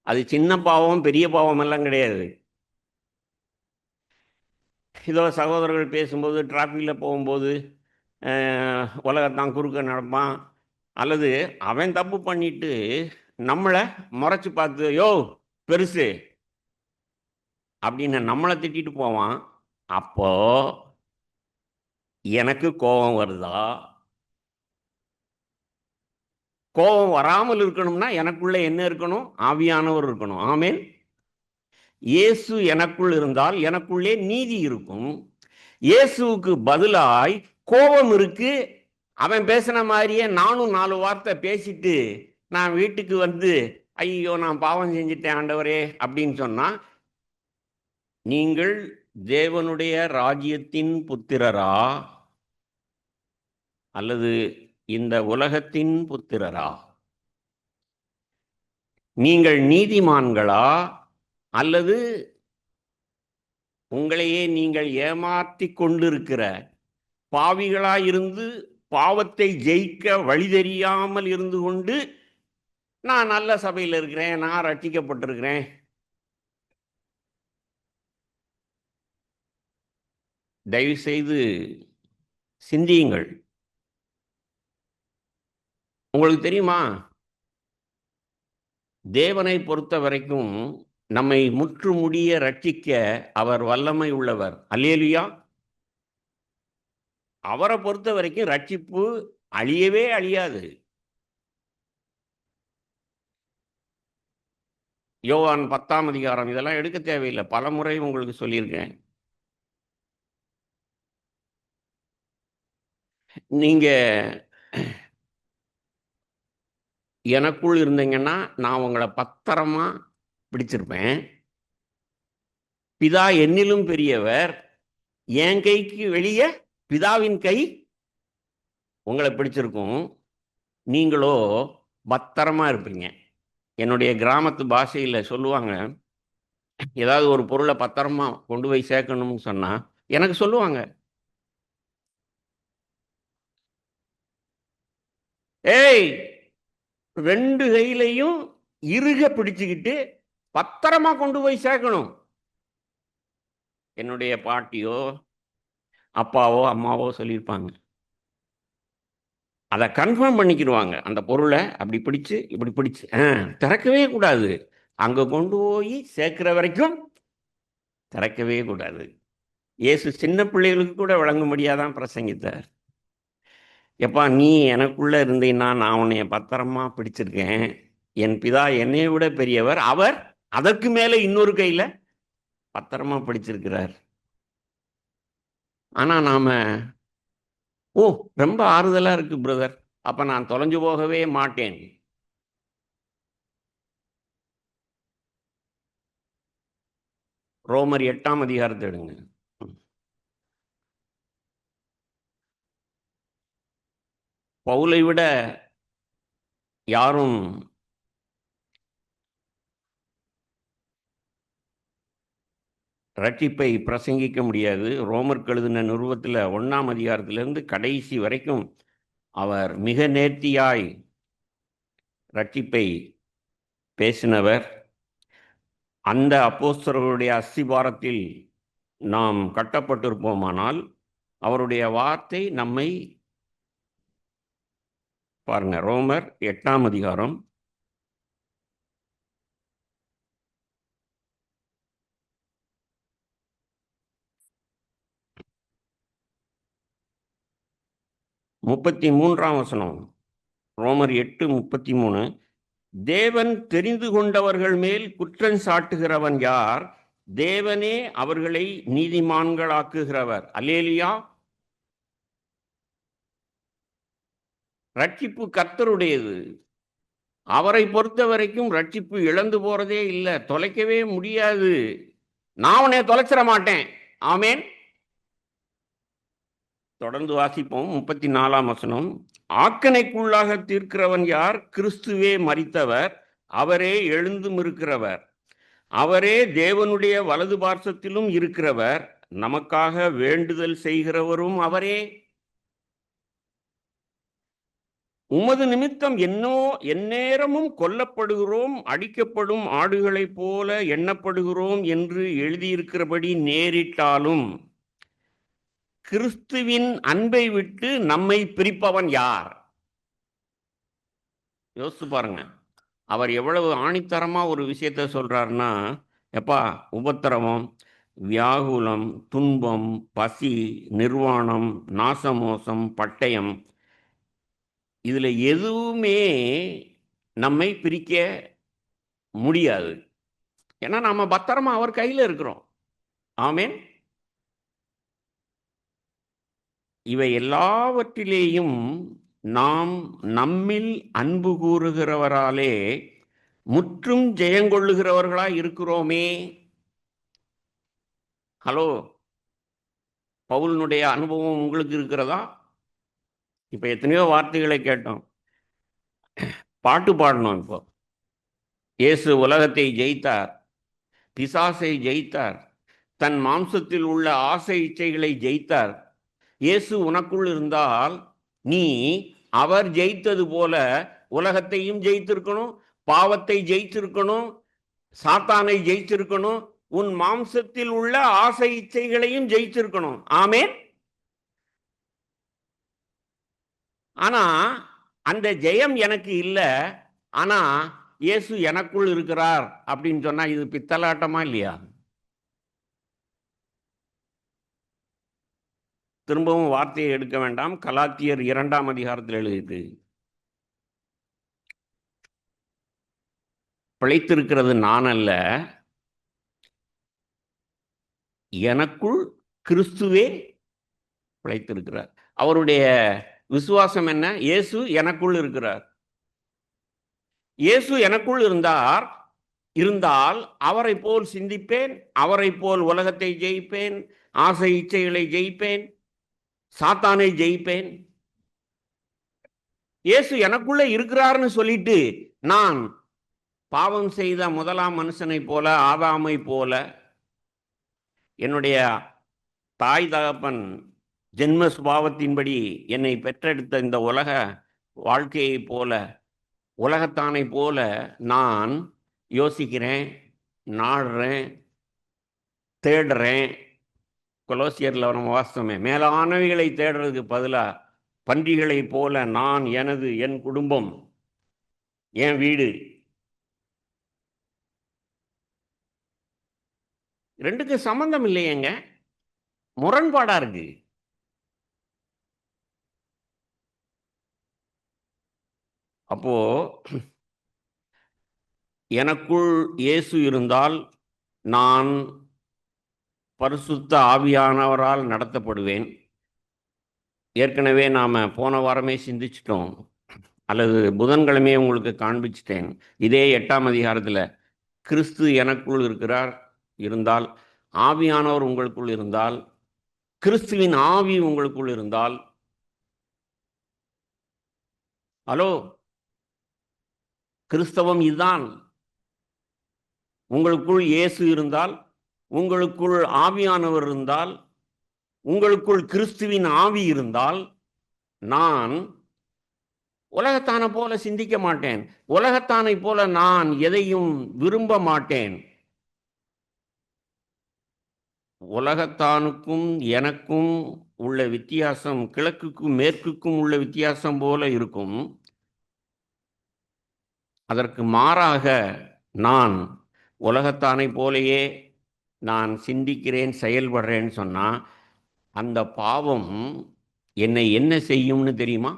அது சின்ன பாவம் பெரிய பாவம் எல்லாம் கிடையாது. இதோ சகோதரர்கள் பேசும்போது டிராஃபிக்கில் போகும்போது உலகத்தான் குறுக்க நடப்பான், அல்லது அவன் தப்பு பண்ணிட்டு நம்மளை முறைச்சி பார்த்து யோ பெருசு அப்படின்னு நம்மளை திட்டிட்டு போவான். அப்போ எனக்கு கோபம் வருதா? கோபம் வராமல் இருக்கணும்னா எனக்குள்ள என்ன இருக்கணும்? ஆவியானவர் இருக்கணும். ஆமென். இயேசு எனக்குள் இருந்தால் எனக்குள்ளே நீதி இருக்கும். இயேசுவுக்கு பதிலாய் கோபம் இருக்கு. அவன் பேசின மாதிரியே நானும் 4 வார்த்தை பேசிட்டு நான் வீட்டுக்கு வந்து ஐயோ நான் பாவம் செஞ்சிட்டேன் ஆண்டவரே அப்படின்னு சொன்னா, நீங்கள் தேவனுடைய ராஜ்யத்தின் புத்திரரா அல்லது இந்த உலகத்தின் புத்திரரா? நீங்கள் நீதிமான்களா அல்லது உங்களையே நீங்கள் ஏமாற்றி கொண்டிருக்கிற பாவிகளாயிருந்து பாவத்தை ஜெயிக்க வழி தெரியாமல் இருந்து கொண்டு நான் நல்ல சபையில் இருக்கிறேன், நான் ரட்சிக்கப்பட்டிருக்கிறேன்? தயவு செய்து சிந்தியுங்கள். உங்களுக்கு தெரியுமா, தேவனை பொறுத்த வரைக்கும் நம்மை முற்றுமுடிய ரட்சிக்க அவர் வல்லமை உள்ளவர். அல்லேலூயா. அவரை பொறுத்த வரைக்கும் ரட்சிப்பு அழியவே அழியாது. யோவான் 10ஆம் அதிகாரம், இதெல்லாம் எடுக்க தேவையில்லை, பல முறை உங்களுக்கு சொல்லியிருக்கேன். நீங்க எனக்குள் இருந்தீங்கன்னா நான் உங்களை பத்திரமா பிடிச்சிருப்பேன். பிதா என்னிலும் பெரியவர், என் கைக்கு வெளியே பிதாவின் கை உங்களை பிடிச்சிருக்கும். நீங்களோ பத்திரமா இருப்பீங்க. என்னுடைய கிராமத்து பாஷையில் சொல்லுவாங்க, ஏதாவது ஒரு பொருளை பத்திரமா கொண்டு போய் சேர்க்கணும்னு சொன்னா எனக்கு சொல்லுவாங்க, ஏய் 2 கையிலையும் இறுக பிடிச்சுக்கிட்டு பத்திரமா கொண்டு போய் சேர்க்கணும். என்னுடைய பாட்டியோ அப்பாவோ அம்மாவோ சொல்லியிருப்பாங்க. அதை கன்ஃபார்ம் பண்ணிக்கிடுவாங்க. அந்த பொருளை அப்படி பிடிச்சு இப்படி பிடிச்சு திறக்கவே கூடாது, அங்கே கொண்டு போய் சேர்க்கிற வரைக்கும் திறக்கவே கூடாது. இயேசு சின்ன பிள்ளைகளுக்கு கூட விளங்கும்படியாக தான் பிரசங்கித்தார். எப்பா, நீ எனக்குள்ள இருந்தீன்னா நான் உன்னைய பத்திரமா பிடிச்சிருக்கேன். என் பிதா என்னை விட பெரியவர், அவர் அதற்கு மேலே இன்னொரு கையில் பத்திரமா பிடிச்சிருக்கிறார். ஆனால் நாம, ஓ ரொம்ப ஆறுதலாக இருக்கு பிரதர், அப்போ நான் தொலைஞ்சு போகவே மாட்டேன். ரோமர் 8ஆம் அதிகாரத்தை எடுங்க. பவுலை விட யாரும் ரட்சிப்பை பிரசங்கிக்க முடியாது. ரோமருக்கு எழுதின நிருபத்தில் 1ஆம் அதிகாரத்திலிருந்து கடைசி வரைக்கும் அவர் மிக நேர்த்தியாய் ரட்சிப்பை பேசினவர். அந்த அப்போஸ்தலர்களுடைய அஸ்திபாரத்தில் நாம் கட்டப்பட்டிருப்போமானால் அவருடைய வார்த்தை நம்மை, பாருங்க, ரோமர் 8ஆம் அதிகாரம் 33ஆம் வசனம். ரோமர் 8:33. தேவன் தெரிந்து கொண்டவர்கள் மேல் குற்றம் சாட்டுகிறவன் யார்? தேவனே அவர்களை நீதிமான்களாக்குகிறவர். அல்லேலூயா. ரட்சிப்பு கர்த்தருடையது. அவரை பொறுத்த வரைக்கும் ரட்சிப்பு இழந்து போறதே இல்லை, தொலைக்கவே முடியாது. நான் உன்னை தொலைச்சிட மாட்டேன். ஆமேன். தொடர்ந்து வாசிப்போம். 34ஆம் வசனம். ஆக்கனைக்குள்ளாக தீர்க்கிறவன் யார்? கிறிஸ்துவே மரித்தவர், அவரே எழுந்தும் இருக்கிறவர், அவரே தேவனுடைய வலது பார்சத்திலும் இருக்கிறவர், நமக்காக வேண்டுதல் செய்கிறவரும் அவரே. உமது நிமித்தம் எந்நேரமும் கொல்லப்படுகிறோம், அடிக்கப்படும் ஆடுகளைப் போல எண்ணப்படுகிறோம் என்று எழுதியிருக்கிறபடி நேரிட்டாலும் கிறிஸ்துவின் அன்பை விட்டு நம்மை பிரிப்பவன் யார்? யோசித்து பாருங்க. அவர் எவ்வளவு ஆணித்தரமா ஒரு விஷயத்த சொல்றாருன்னா, எப்பா, உபத்திரவம், வியாகுலம், துன்பம், பசி, நிர்வாணம், நாசமோசம், பட்டயம், இதுல எதுவுமே நம்மை பிரிக்க முடியாது. ஏன்னா நாம பத்திரமா அவர் கையில் இருக்கிறோம். ஆமேன். இவை எல்லாவற்றிலேயும் நாம் நம்மில் அன்பு கூறுகிறவராலே முற்றும் ஜெயங்கொள்ளுகிறவர்களாய் இருக்கிறோமே. ஹலோ, பவுலினுடைய அனுபவம் உங்களுக்கு இருக்கிறதா? இப்ப எத்தனையோ வார்த்தைகளை கேட்டோம், பாட்டு பாடணும். இப்போ இயேசு உலகத்தை ஜெயித்தார், பிசாசை ஜெயித்தார், தன் மாம்சத்தில் உள்ள ஆசை இச்சைகளை ஜெயித்தார். இயேசு உனக்குள் இருந்தால் நீ அவர் ஜெயித்தது போல உலகத்தையும் ஜெயித்திருக்கணும், பாவத்தை ஜெயித்திருக்கணும், சாத்தானை ஜெயித்திருக்கணும், உன் மாம்சத்தில் உள்ள ஆசை இச்சைகளையும் ஜெயித்திருக்கணும். ஆமேன். ஆனா அந்த ஜெயம் எனக்கு இல்லை, ஆனா இயேசு எனக்குள் இருக்கிறார் அப்படின்னு சொன்னா இது பித்தலாட்டமா இல்லையா? திரும்பவும் வார்த்தையை எடுக்க வேண்டாம். கலாத்தியர் 2ஆம் அதிகாரத்தில் எழுதியது, பிழைத்திருக்கிறது நான் அல்ல, எனக்குள் கிறிஸ்துவே பிழைத்திருக்கிறார். அவருடைய விசுவாசம் என்ன? இயேசு எனக்குள் இருக்கிறார். இயேசு எனக்குள் இருந்தால் அவரை போல் சிந்திப்பேன், அவரை போல் உலகத்தை ஜெயிப்பேன், ஆசை இச்சைகளை ஜெயிப்பேன், சாத்தானை ஜெயிப்பேன். இயேசு எனக்குள்ள இருக்கிறார்னு சொல்லிட்டு நான் பாவம் செய்த முதலாம் மனுஷனை போல, ஆதாமை போல, என்னுடைய தாய் தகப்பன் ஜென்ம சுபாவத்தின்படி என்னை பெற்றெடுத்த இந்த உலக வாழ்க்கையை போல, உலகத்தானை போல நான் யோசிக்கிறேன், நாடுறேன், தேடுறேன். கொலோசியர்ல நம்ம வாஸ்தவமே, மேலானவைகளை தேடுறதுக்கு பதிலாக பன்றிகளை போல நான், என் குடும்பம், என் வீடு, ரெண்டுக்கு சம்பந்தம் இல்லையேங்க, முரண்பாடா இருக்கு. அப்போ எனக்குள் இயேசு இருந்தால் நான் பரிசுத்த ஆவியானவரால் நடத்தப்படுவேன். ஏற்கனவே நாம போன வாரமே சிந்திச்சிட்டோம், அல்லது புதன்கிழமையே உங்களுக்கு காண்பிச்சிட்டேன். இதே 8ஆம் அதிகாரத்துல கிறிஸ்து எனக்குள் இருந்தால், ஆவியானவர் உங்களுக்குள் இருந்தால், கிறிஸ்துவின் ஆவி உங்களுக்குள் இருந்தால், ஹலோ, கிறிஸ்தவம் இதுதான். உங்களுக்குள் இயேசு இருந்தால், உங்களுக்குள் ஆவியானவர் இருந்தால், உங்களுக்குள் கிறிஸ்துவின் ஆவி இருந்தால், நான் உலகத்தானை போல சிந்திக்க மாட்டேன். உலகத்தானை போல நான் எதையும் விரும்ப மாட்டேன். உலகத்தானுக்கும் எனக்கும் உள்ள வித்தியாசம் கிழக்குக்கும் மேற்குக்கும் உள்ள வித்தியாசம் போல இருக்கும். அதற்கு மாறாக நான் உலகத்தானை போலேயே நான் சிந்திக்கிறேன், செயல்படுறேன்னு சொன்னா அந்த பாவம் என்னை என்ன செய்யும்னு தெரியுமா?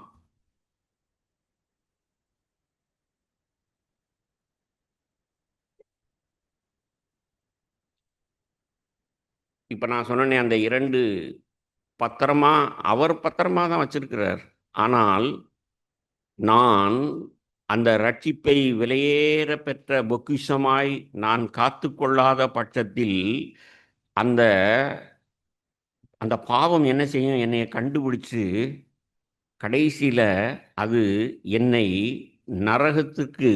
இப்ப நான் சொன்னேனே, அந்த 2 பத்திரமா அவர் பத்திரமா தான் வச்சிருக்கிறார். ஆனால் நான் அந்த ரட்சிப்பை விலையேற பெற்ற பொக்கிஷமாய் நான் காத்து கொள்ளாத பட்சத்தில் அந்த அந்த பாவம் என்ன செய்யும்? என்னைய கண்டுபிடிச்சு கடைசியில அது என்னை நரகத்துக்கு,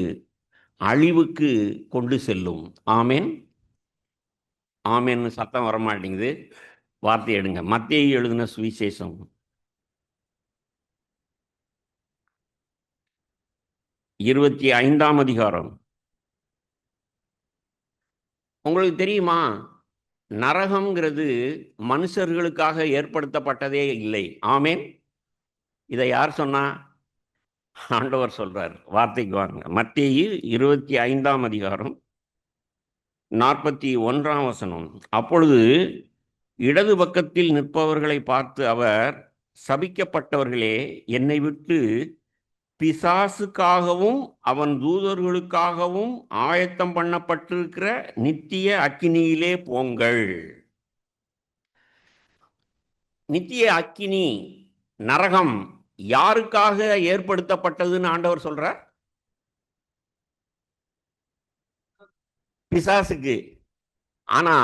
அழிவுக்கு கொண்டு செல்லும். ஆமேன். ஆமேன்னு சத்தம் வரமாட்டேங்குது. வார்த்தை எடுங்க. மத்தேயு எழுதின சுவிசேஷம் 25ஆம் அதிகாரம். உங்களுக்கு தெரியுமா, நரகம்ங்கிறது மனுஷர்களுக்காக ஏற்படுத்தப்பட்டதே இல்லை. ஆமேன். இதை யார் சொன்னா? ஆண்டவர் சொல்றார். வார்த்தைக்கு வாங்க. மத்தேயு 25ஆம் அதிகாரம் 41ஆம் வசனம். அப்பொழுது இடது பக்கத்தில் நிற்பவர்களை பார்த்து அவர், சபிக்கப்பட்டவர்களே, என்னை விட்டு பிசாசுக்காகவும் அவன் தூதர்களுக்காகவும் ஆயத்தம் பண்ணப்பட்டிருக்கிற நித்திய அக்கினியிலே போங்கள். நித்திய அக்கினி, நரகம் யாருக்காக ஏற்படுத்தப்பட்டதுன்னு ஆண்டவர் சொல்றார்? பிசாசுக்கு. ஆனா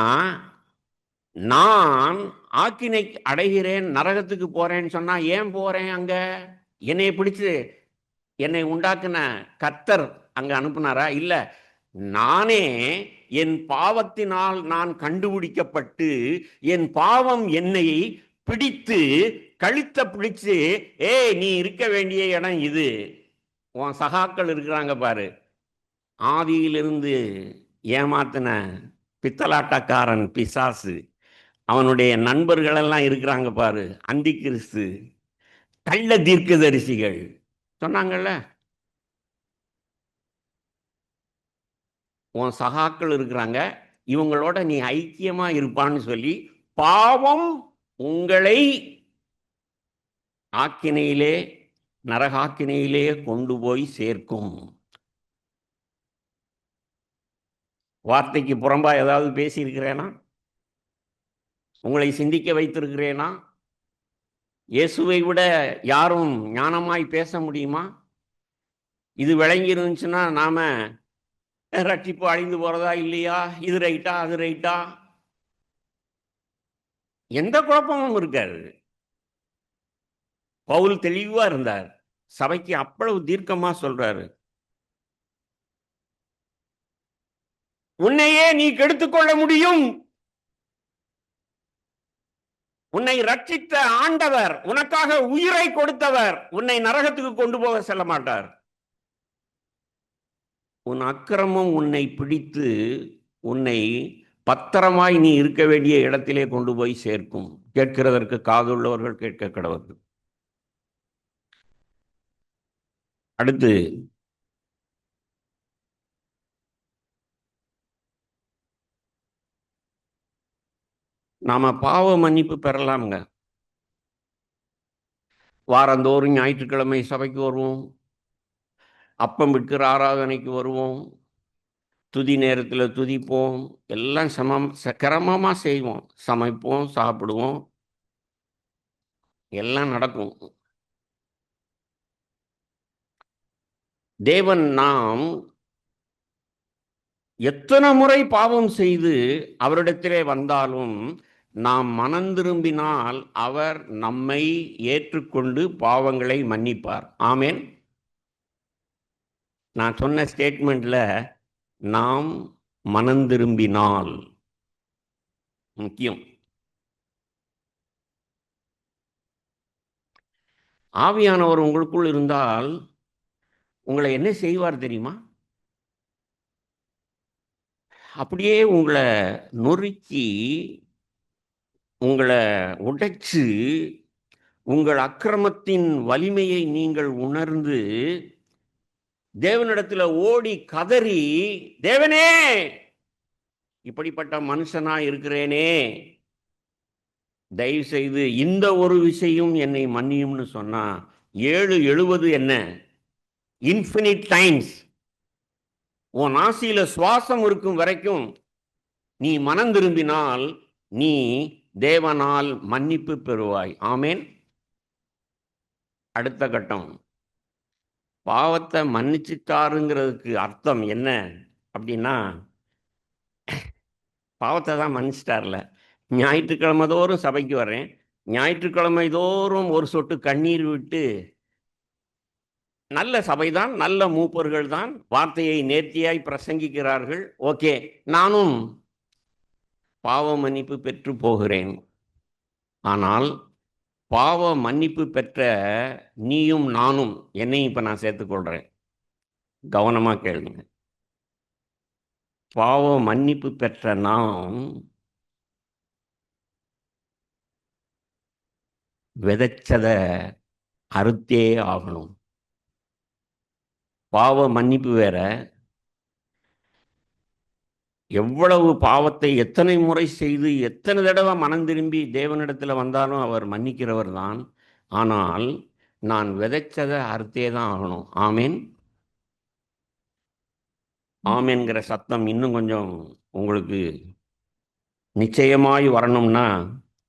நான் ஆக்கினை அடைகிறேன், நரகத்துக்கு போறேன்னு சொன்னா ஏன் போறேன்? அங்க என்னை பிடிச்சு என்னை உண்டாக்குன கர்த்தர் அங்க அனுப்புனாரா? இல்ல, நானே என் பாவத்தினால் நான் கண்டுபிடிக்கப்பட்டு, என் பாவம் என்னை பிடித்து கழுத்தை பிடிச்சு, ஏய் நீ இருக்க வேண்டிய இடம் இது, உன் சகாக்கள் இருக்கிறாங்க பாரு, ஆதியிலிருந்து ஏமாத்தின பித்தலாட்டக்காரன் பிசாசு, அவனுடைய நண்பர்கள் எல்லாம் இருக்கிறாங்க பாரு, அந்தி கிறிஸ்து, கள்ள தீர்க்கதரிசிகள் சொன்னாங்கல்ல, உன் சகாக்கள் இருக்கிறாங்க, இவங்களோட நீ ஐக்கியமா இருப்பான்னு சொல்லி பாவம் உங்களை ஆக்கினையிலே, நரகாக்கினையிலே கொண்டு போய் சேர்க்கும். வார்த்தைக்கு புறம்பா ஏதாவது பேசியிருக்கிறேனா? உங்களை சிந்திக்க வைத்திருக்கிறேனா? இயேசுவை விட யாரும் ஞானமாய் பேச முடியுமா? இது விளங்கி இருந்துச்சுன்னா நாம ரட்சிப்பு அழிந்து போறதா இல்லையா, இது ரைட்டா அது ரைட்டா, எந்த குழப்பமும் இருக்காது. பவுல் தெளிவா இருந்தார். சபைக்கு அவ்வளவு தீர்க்கமா சொல்றாரு, உன்னையே நீ கெடுத்துக்கொள்ள முடியும். உன்னை ரட்சித்த ஆண்டவர், உனக்காக உயிரை கொடுத்தவர் உன்னை நரகத்துக்கு கொண்டு போக செல்ல மாட்டார். உன் அக்கிரமம் உன்னை பிடித்து உன்னை பத்திரமாய் நீ இருக்க வேண்டிய இடத்திலே கொண்டு போய் சேர்க்கும். கேட்கிறதற்கு காதுள்ளவர்கள் கேட்க கடவுள். அடுத்து நாம பாவ மன்னிப்பு பெறலாம்ங்க. வாரந்தோறும் ஞாயிற்றுக்கிழமை சபைக்கு வருவோம், அப்பம் விற்கிற ஆராதனைக்கு வருவோம், துதி நேரத்தில் துதிப்போம், எல்லாம் கிரமமாக செய்வோம், சமைப்போம், சாப்பிடுவோம், எல்லாம் நடக்கும். தேவன் நாம் எத்தனை முறை பாவம் செய்து அவரிடத்திலே வந்தாலும் நாம் மனம் திரும்பினால் அவர் நம்மை ஏற்றுக்கொண்டு பாவங்களை மன்னிப்பார். ஆமென். நான் சொன்ன ஸ்டேட்மெண்ட்ல நாம் மனம் திரும்பினால் முக்கியம். ஆவியானவர் உங்களுக்குள் இருந்தால் உங்களை என்ன செய்வார் தெரியுமா? அப்படியே உங்களை நொறுக்கி, உங்களை உடைச்சு, உங்கள் அக்கிரமத்தின் வலிமையை நீங்கள் உணர்ந்து தேவனிடத்துல ஓடி கதறி, தேவனே இப்படிப்பட்ட மனுஷனா இருக்கிறேனே, தயவு செய்து இந்த ஒரு விஷயம் என்னை மன்னியும்னு சொன்னா 770 என்ன இன்ஃபினிட் டைம்ஸ் உன் ஆசியில சுவாசம் இருக்கும் வரைக்கும் நீ மனம் திரும்பினால் நீ தேவனால் மன்னிப்பு பெறுவாய். ஆமேன். அடுத்த கட்டம், பாவத்தை மன்னிச்சிட்டாருங்கிறதுக்கு அர்த்தம் என்ன அப்படின்னா, பாவத்தை தான் மன்னிச்சிட்டார்ல. ஞாயிற்றுக்கிழமை தோறும் சபைக்கு வர்றேன், ஞாயிற்றுக்கிழமை தோறும் ஒரு சொட்டு கண்ணீர் விட்டு, நல்ல சபைதான், நல்ல மூப்பர்கள் தான், வார்த்தையை நேர்த்தியாய் பிரசங்கிக்கிறார்கள், ஓகே, நானும் பாவ மன்னிப்பு பெற்று போகிறேன். ஆனால் பாவ மன்னிப்பு பெற்ற நீயும் நானும், என்னையும் இப்ப நான் சேர்த்துக்கொள்றேன், கவனமா கேளுங்க. பாவ மன்னிப்பு பெற்ற நாம் விதைச்சத அறுத்தே ஆகணும். பாவ மன்னிப்பு வேற, எவ்வளவு பாவத்தை எத்தனை முறை செய்து எத்தனை தடவை மனம் திரும்பி தேவனிடத்தில் வந்தாலும் அவர் மன்னிக்கிறவர் தான். ஆனால் நான் விதைச்சதை அறுத்தே தான் ஆகணும். ஆமேன். ஆமேன்கிற சத்தம் இன்னும் கொஞ்சம் உங்களுக்கு நிச்சயமாய் வரணும்னா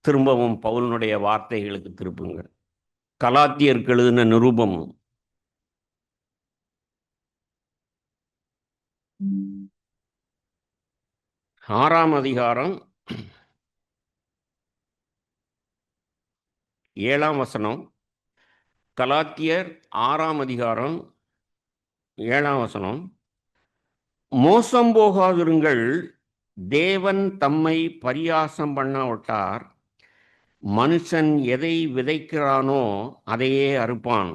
திரும்பவும் பவுலினுடைய வார்த்தைகளுக்கு திருப்புங்க. கலாத்தியருக்கு எழுதின நிருபம் 6ஆம் அதிகாரம் 7ஆம் வசனம். கலாத்தியர் 6ஆம் அதிகாரம் 7ஆம் வசனம். மோசம் போகாதிருங்கள், தேவன் தம்மை பரியாசம் பண்ணாவிட்டார். மனுஷன் எதை விதைக்கிறானோ அதையே அறுப்பான்.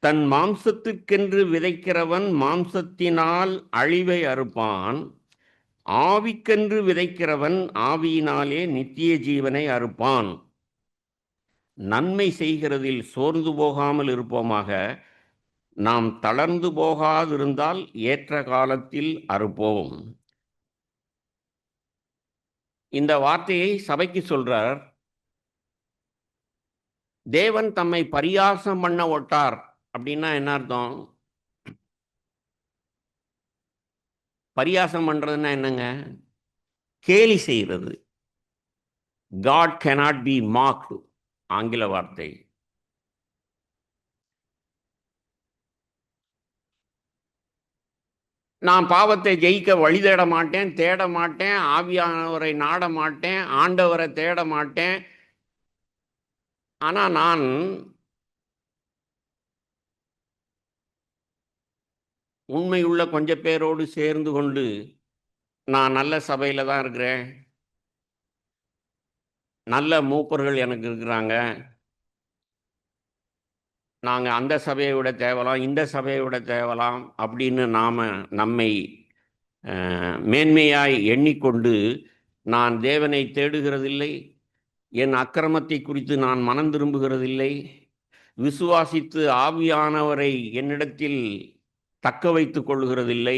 தன் மாம்சத்திற்கென்று விதைக்கிறவன் மாம்சத்தினால் அழிவை அறுப்பான். ஆவிக்கென்று விதைக்கிறவன் ஆவியினாலே நித்திய ஜீவனை அறுப்பான். நன்மை செய்கிறதில் சோர்ந்து போகாமல் இருப்போமாக. நாம் தளர்ந்து போகாதிருந்தால் ஏற்ற காலத்தில் அறுப்போம். இந்த வார்த்தையை சபைக்கு சொல்றார். தேவன் தம்மை பரியாசம் பண்ண ஒட்டார் அப்படின்னா என்ன அர்த்தம்? பரியாசம் பண்றதுன்னா என்னங்க? கேலி செய்கிறது. God cannot be mocked, ஆங்கில வார்த்தை. நான் பாவத்தை ஜெயிக்க வழி தேட மாட்டேன், தேட மாட்டேன், ஆவியானவரை நாட மாட்டேன், ஆண்டவரை தேட மாட்டேன். ஆனா நான் உண்மையுள்ள கொஞ்ச பேரோடு சேர்ந்து கொண்டு நான் நல்ல சபையில தான் இருக்கிறேன், நல்ல மூப்பர்கள் எனக்கு இருக்கிறாங்க, நாங்கள் அந்த சபையை விட தேவலாம், இந்த சபையை விட தேவலாம் அப்படின்னு நம்மை மேன்மையாய் எண்ணிக்கொண்டு நான் தேவனை தேடுகிறதில்லை, என் அக்கிரமத்தை குறித்து நான் மனம் திரும்புகிறதில்லை, விசுவாசித்து ஆவியானவரை என்னிடத்தில் தக்க வைத்துக் கொள்ளுகிறதில்லை.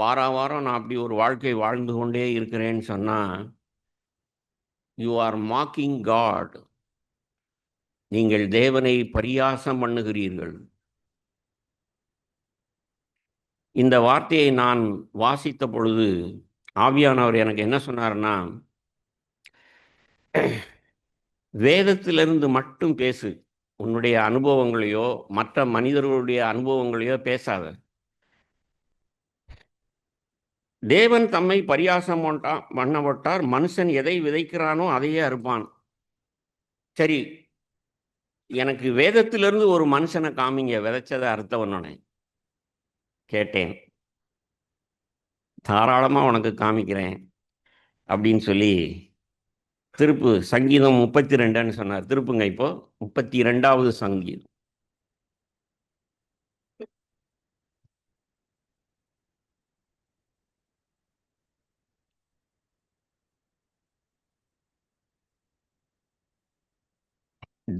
வாரம் நான் அப்படி ஒரு வாழ்க்கை வாழ்ந்து கொண்டே இருக்கிறேன்னு சொன்னால், யூ ஆர் மாக்கிங் காட். நீங்கள் தேவனை பரியாசம் பண்ணுகிறீர்கள். இந்த வார்த்தையை நான் வாசித்த பொழுது ஆவியானவர் எனக்கு என்ன சொன்னார்னா, வேதத்திலிருந்து மட்டும் பேசு, உன்னுடைய அனுபவங்களையோ மற்ற மனிதர்களுடைய அனுபவங்களையோ பேசாத. தேவன் தம்மை பரியாசம் பண்ணப்பட்டார், மனுஷன் எதை விதைக்கிறானோ அதையே அறுப்பான். சரி, எனக்கு வேதத்திலிருந்து ஒரு மனுஷனை காமிங்க, விதைச்சதை அறுத்தவனே கேட்டேன். தாராளமாக உனக்கு காமிக்கிறேன் அப்படின்னு சொல்லி திருப்பு சங்கீதம் 32ன்னு சொன்னார். திருப்புங்க இப்போ 32வது சங்கீதம்.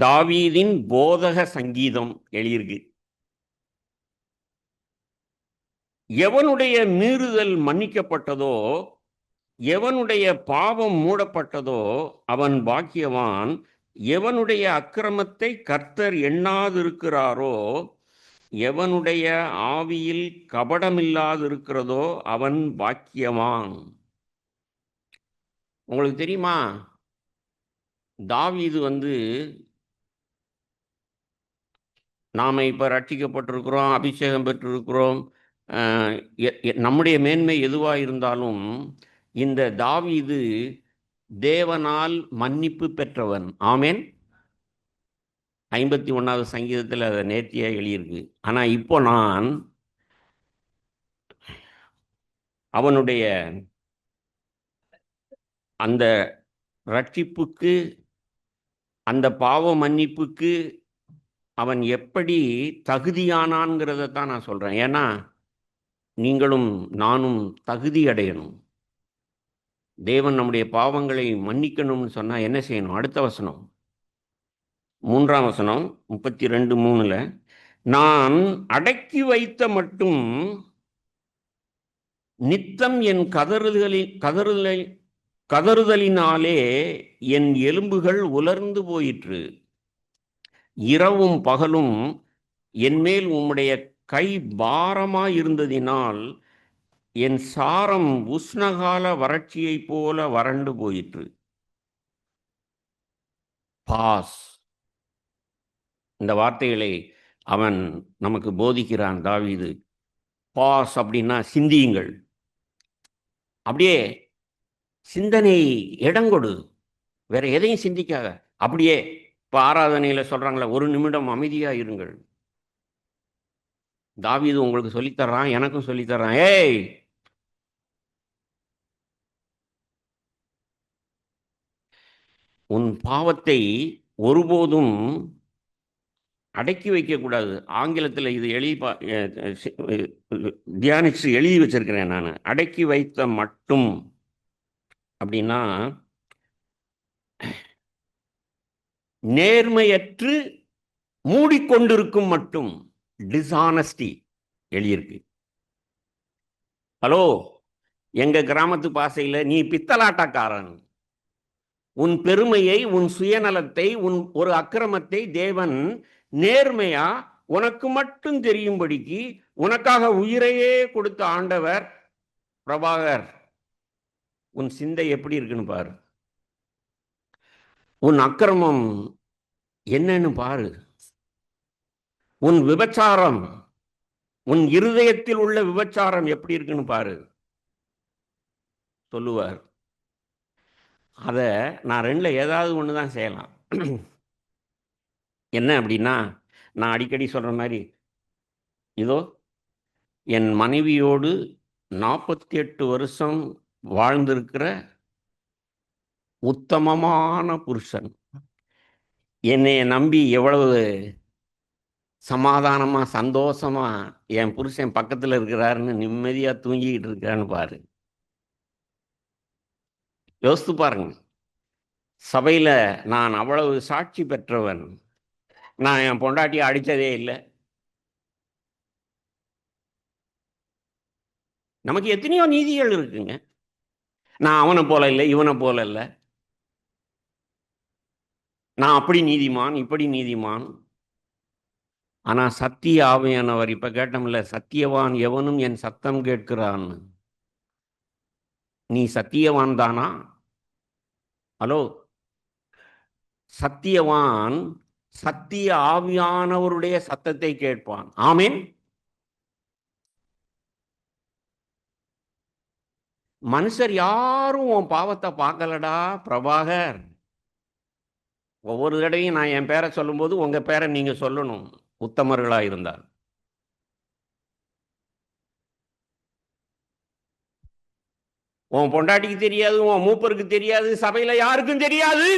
தாவீதின் போதக சங்கீதம் எழுதியிருக்கு. எவனுடைய மீறுதல் மன்னிக்கப்பட்டதோ, எவனுடைய பாவம் மூடப்பட்டதோ அவன் பாக்கியவான். எவனுடைய அக்கிரமத்தை கர்த்தர் எண்ணாதிருக்கிறாரோ, எவனுடைய ஆவியில் கபடமில்லாதிருக்கிறதோ அவன் பாக்கியவான். உங்களுக்கு தெரியுமா, தாவீது நாம் இப்போ ரட்சிக்கப்பட்டிருக்கிறோம், அபிஷேகம் பெற்றிருக்கிறோம், நம்முடைய மேன்மை எதுவாக இருந்தாலும் இந்த தாவீது தேவனால் மன்னிப்பு பெற்றவன். ஆமேன். 51வது சங்கீதத்தில் அதை நேர்த்தியாக எழுதியிருக்கு. ஆனால் இப்போ நான் அவனுடைய அந்த ரட்சிப்புக்கு, அந்த பாவ மன்னிப்புக்கு அவன் எப்படி தகுதியானான்ங்கிறத தான் நான் சொல்கிறேன். ஏன்னா நீங்களும் நானும் தகுதி அடையணும். தேவன் நம்முடைய பாவங்களை மன்னிக்கணும்னு சொன்னால் என்ன செய்யணும்? அடுத்த வசனம், 3ஆம் வசனம் 32:3, நான் அடக்கி வைத்த மட்டும் நித்தம் என் கதறுதலினாலே என் எலும்புகள் உலர்ந்து போயிற்று. இரவும் பகலும் என்மேல் உம்முடைய கை பாரமாயிருந்ததினால் என் சாரம் உஷ்ணகால வறட்சியைப் போல வறண்டு போயிற்று. பாஸ், இந்த வார்த்தைகளை அவன் நமக்கு போதிக்கிறான் தாவீது. பாஸ் அப்படின்னா சிந்தியுங்கள், அப்படியே சிந்தனை இடங்கொடு, வேற எதையும் சிந்திக்காத. அப்படியே இப்போ ஆராதனையில் சொல்கிறாங்களே, 1 நிமிடம் அமைதியாக இருங்கள். தாவீது உங்களுக்கு சொல்லித்தர்றான், எனக்கும் சொல்லித்தர்றான். ஏய், உன் பாவத்தை ஒருபோதும் அடக்கி வைக்கக்கூடாது. ஆங்கிலத்தில் இது தியானிச்சு எழுதி வச்சிருக்கிறேன் நான். அடக்கி வைத்த மட்டும் அப்படின்னா நேர்மையற்று மூடிக்கொண்டிருக்கும் மட்டும், டிஸ்ஆனஸ்டி எழுதியிருக்கு. ஹலோ, எங்க கிராமத்து பாசையில் நீ பித்தலாட்டக்காரன், உன் பெருமையை, உன் சுயநலத்தை, உன் ஒரு அக்கிரமத்தை தேவன் நேர்மையா உனக்கு மட்டும் தெரியும்படிக்கு உனக்காக உயிரையே கொடுத்த ஆண்டவர் பிரபாகர், உன் சிந்தை எப்படி இருக்குன்னு பாரு, உன் அக்கிரமம் என்னன்னு பாரு, உன் விபச்சாரம், உன் இருதயத்தில் உள்ள விபச்சாரம் எப்படி இருக்குன்னு பாரு சொல்லுவார். அதை நான் 2ல் ஏதாவது ஒன்று தான் செய்யலாம். என்ன அப்படின்னா, நான் அடிக்கடி சொல்கிற மாதிரி, இதோ என் மனைவியோடு 48 வருஷம் வாழ்ந்திருக்கிற உத்தமமான புருஷன், என்னை நம்பி எவ்வளவு சமாதானமாக சந்தோஷமாக என் புருஷன் பக்கத்தில் இருக்கிறாருன்னு நிம்மதியாக தூங்கிக்கிட்டு இருக்கான்னு பாரு. யோசித்து பாருங்க. சபையில் நான் அவ்வளவு சாட்சி பெற்றவன், நான் என் பொண்டாட்டியை அடித்ததே இல்லை, நமக்கு எத்தனையோ நீதிகள் இருக்குங்க. நான் அவனை போல இல்லை, இவனை போல இல்லை, நான் அப்படி நீதிமான், இப்படி நீதிமான். ஆனா சத்திய ஆவியானவர், இப்ப கேட்டோம்ல, சத்தியவான் எவனும் என் சத்தம் கேட்கிறான். நீ சத்தியவான் தானா? ஹலோ, சத்தியவான் சத்திய ஆவியானவருடைய சத்தத்தை கேட்பான். ஆமென். மனுஷர் யாரும் உன் பாவத்தை பார்க்கலடா பிரபாகர். ஒவ்வொரு தடவையும் நான் என் பேரை சொல்லும்போது உங்க பேரை நீங்க சொல்லணும், உத்தமர்களா இருந்தால். உன் பொண்டாட்டிக்கு தெரியாது, உன் மூப்பருக்கு தெரியாது, சபையில யாருக்கும் தெரியாது.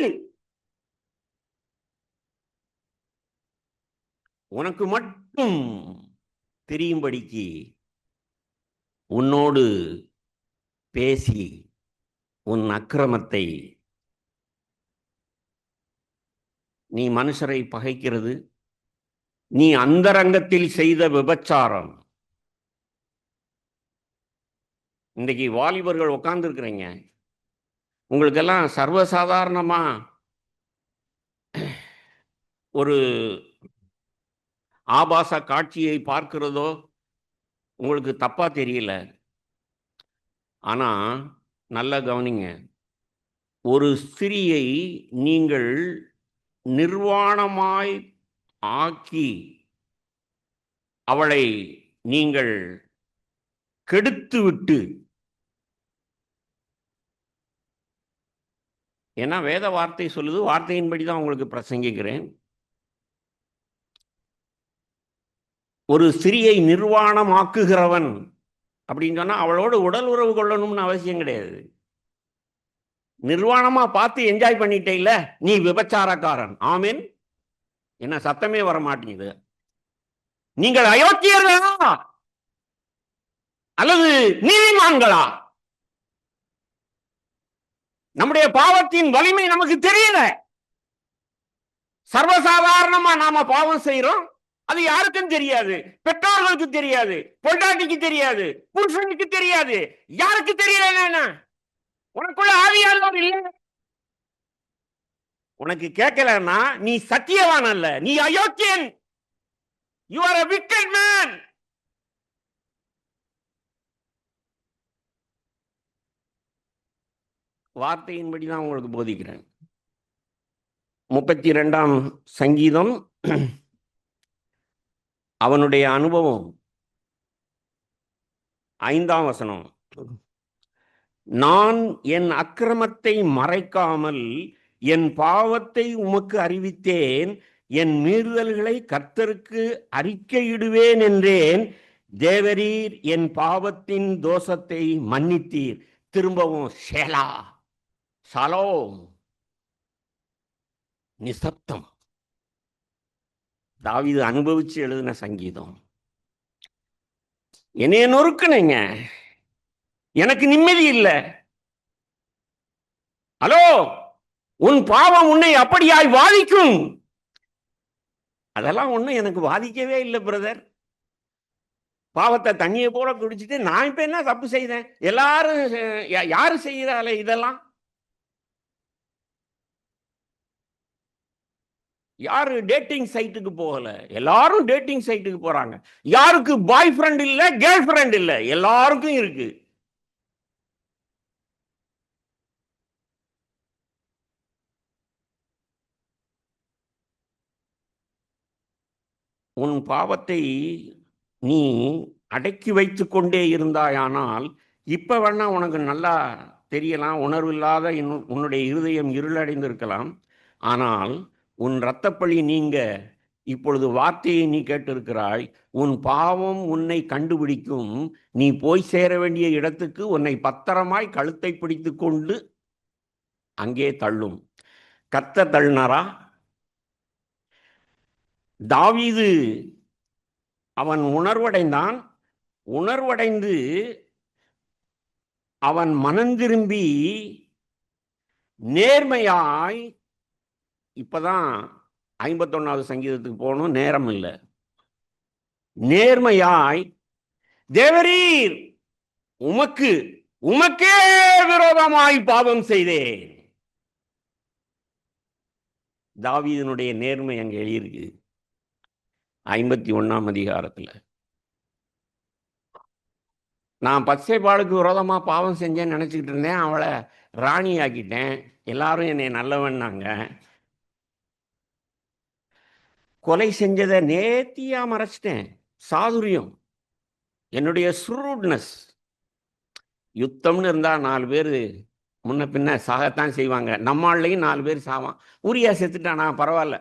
உனக்கு மட்டும் தெரியும்படிக்கு உன்னோடு பேசி உன் அக்கிரமத்தை, நீ மனுஷரை பகைக்கிறது, நீ அந்தரங்கத்தில் செய்த விபச்சாரம். இன்றைக்கு வாலிபர்கள் உட்கார்ந்து இருக்கிறீங்க, உங்களுக்கெல்லாம் சர்வசாதாரணமா ஒரு ஆபாச காட்சியை பார்க்கிறதோ உங்களுக்கு தப்பா தெரியல. ஆனா நல்லா கவனிங்க, ஒரு ஸ்திரியை நீங்கள் நிர்வாணமாய் ஆக்கி அவளை நீங்கள் கெடுத்து விட்டு, ஏன்னா வேத வார்த்தை சொல்லுது, வார்த்தையின்படி தான் உங்களுக்கு பிரசங்கிக்கிறேன். ஒரு ஸ்திரியை நிர்வாணமாக்குகிறவன் அப்படின்னு சொன்னா அவளோடு உடல் உறவு கொள்ளணும்னு அவசியம் கிடையாது. நிர்வாணமா பார்த்து என்ஜாய் பண்ணிட்டே இல்ல, நீ விபச்சாரக்காரன். ஆமென். என்ன சத்தமே வர மாட்டேங்குது. நீங்கள் அயோக்கியர்களா அல்லது நீதிமான்களா? நம்முடைய பாவத்தின் வலிமை நமக்கு தெரியல. சர்வசாதாரணமா நாம பாவம் செய்யறோம், அது யாருக்கும் தெரியாது. பெற்றோர்களுக்கு தெரியாது, பொண்டாட்டிக்கு தெரியாது, புருஷனுக்கு தெரியாது. யாருக்கு தெரியல? உனக்குள்ள ஆவியானவர் இல்லை. உனக்கு கேட்கலன்னா நீ சத்தியவான் அல்ல, நீ அயோக்கியன். You are a wicked man. வார்த்தையின்படி தான் உங்களுக்கு போதிக்கிறேன். 32ஆம் சங்கீதம் அவனுடைய அனுபவம் 5ஆம் வசனம். நான் என் அக்கிரமத்தை மறைக்காமல் என் பாவத்தை உமக்கு அறிவித்தேன், என் மீறுதல்களை கர்த்தருக்கு அறிக்கையிடுவேன் என்றேன். தேவரீர் என் பாவத்தின் தோஷத்தை மன்னித்தீர். திரும்பவும் ஷேலா, ஷாலோம், நிசப்தம். தாவீது அனுபவிச்சு எழுதின சங்கீதம். என்னைய நொறுக்குனீங்க, எனக்கு நிம்மதி இல்லை. ஹலோ, உன் பாவம் உன்னை அப்படியாய் பாதிக்கும். அதெல்லாம் ஒண்ணும் எனக்கு பாதிக்கவே இல்லை பிரதர். பாவத்தை தண்ணியை போல குடிச்சிட்டு நான் இப்ப என்ன தப்பு செய்தேன்? எல்லாரும் யாரு செய்யறாளே இதெல்லாம்? யாரு டேட்டிங் சைட்டுக்கு போகல? எல்லாரும் டேட்டிங் சைட்டுக்கு போறாங்க. யாருக்கு பாய் ஃப்ரெண்ட் இல்ல, கேர்ள் ஃப்ரெண்ட் இல்ல? எல்லாருக்கும் இருக்கு. உன் பாவத்தை நீ அடக்கி வைத்து கொண்டே இருந்தாயானால் இப்ப வேணா உனக்கு நல்லா தெரியலாம், உணர்வில்லாத உன்னுடைய இருதயம் இருளடைந்து இருக்கலாம். ஆனால் உன் இரத்தப்பழி நீங்க இப்பொழுது வார்த்தையை நீ கேட்டிருக்கிறாய். உன் பாவம் உன்னை கண்டுபிடிக்கும். நீ போய் சேர வேண்டிய இடத்துக்கு உன்னை பத்திரமாய் கழுத்தை பிடித்து கொண்டு அங்கே தள்ளும். கர்த்தர் தள்ளினாரா? தாவீது அவன் உணர்வடைந்தான். உணர்வடைந்து அவன் மனந்திரும்பி நேர்மையாய், இப்பதான் 51வது சங்கீதத்துக்கு போகணும், நேரம் இல்லை. நேர்மையாய், தேவரீர் உமக்கே விரோதமாய் பாவம் செய்தேன். தாவீதினுடைய நேர்மை அங்க எழுதியிருக்கு 51ஆம் அதிகாரத்துல. நான் பத்சேபாளுக்கு விரோதமா பாவம் செஞ்சேன்னு நினைச்சுக்கிட்டு இருந்தேன். அவளை ராணி ஆக்கிட்டேன். எல்லாரும் என்னை நல்லவன்னாங்க. கொலை செஞ்சதை நேர்த்தியா மறைச்சிட்டேன். சாதுரியம், என்னுடைய ஸ்ரூட்னஸ். யுத்தம்னு இருந்தா 4 பேர் முன்ன பின்ன சாகத்தான் செய்வாங்க. நம்மாலையும் 4 பேர் சாவான். உரியா செத்துட்டானா பரவாயில்ல.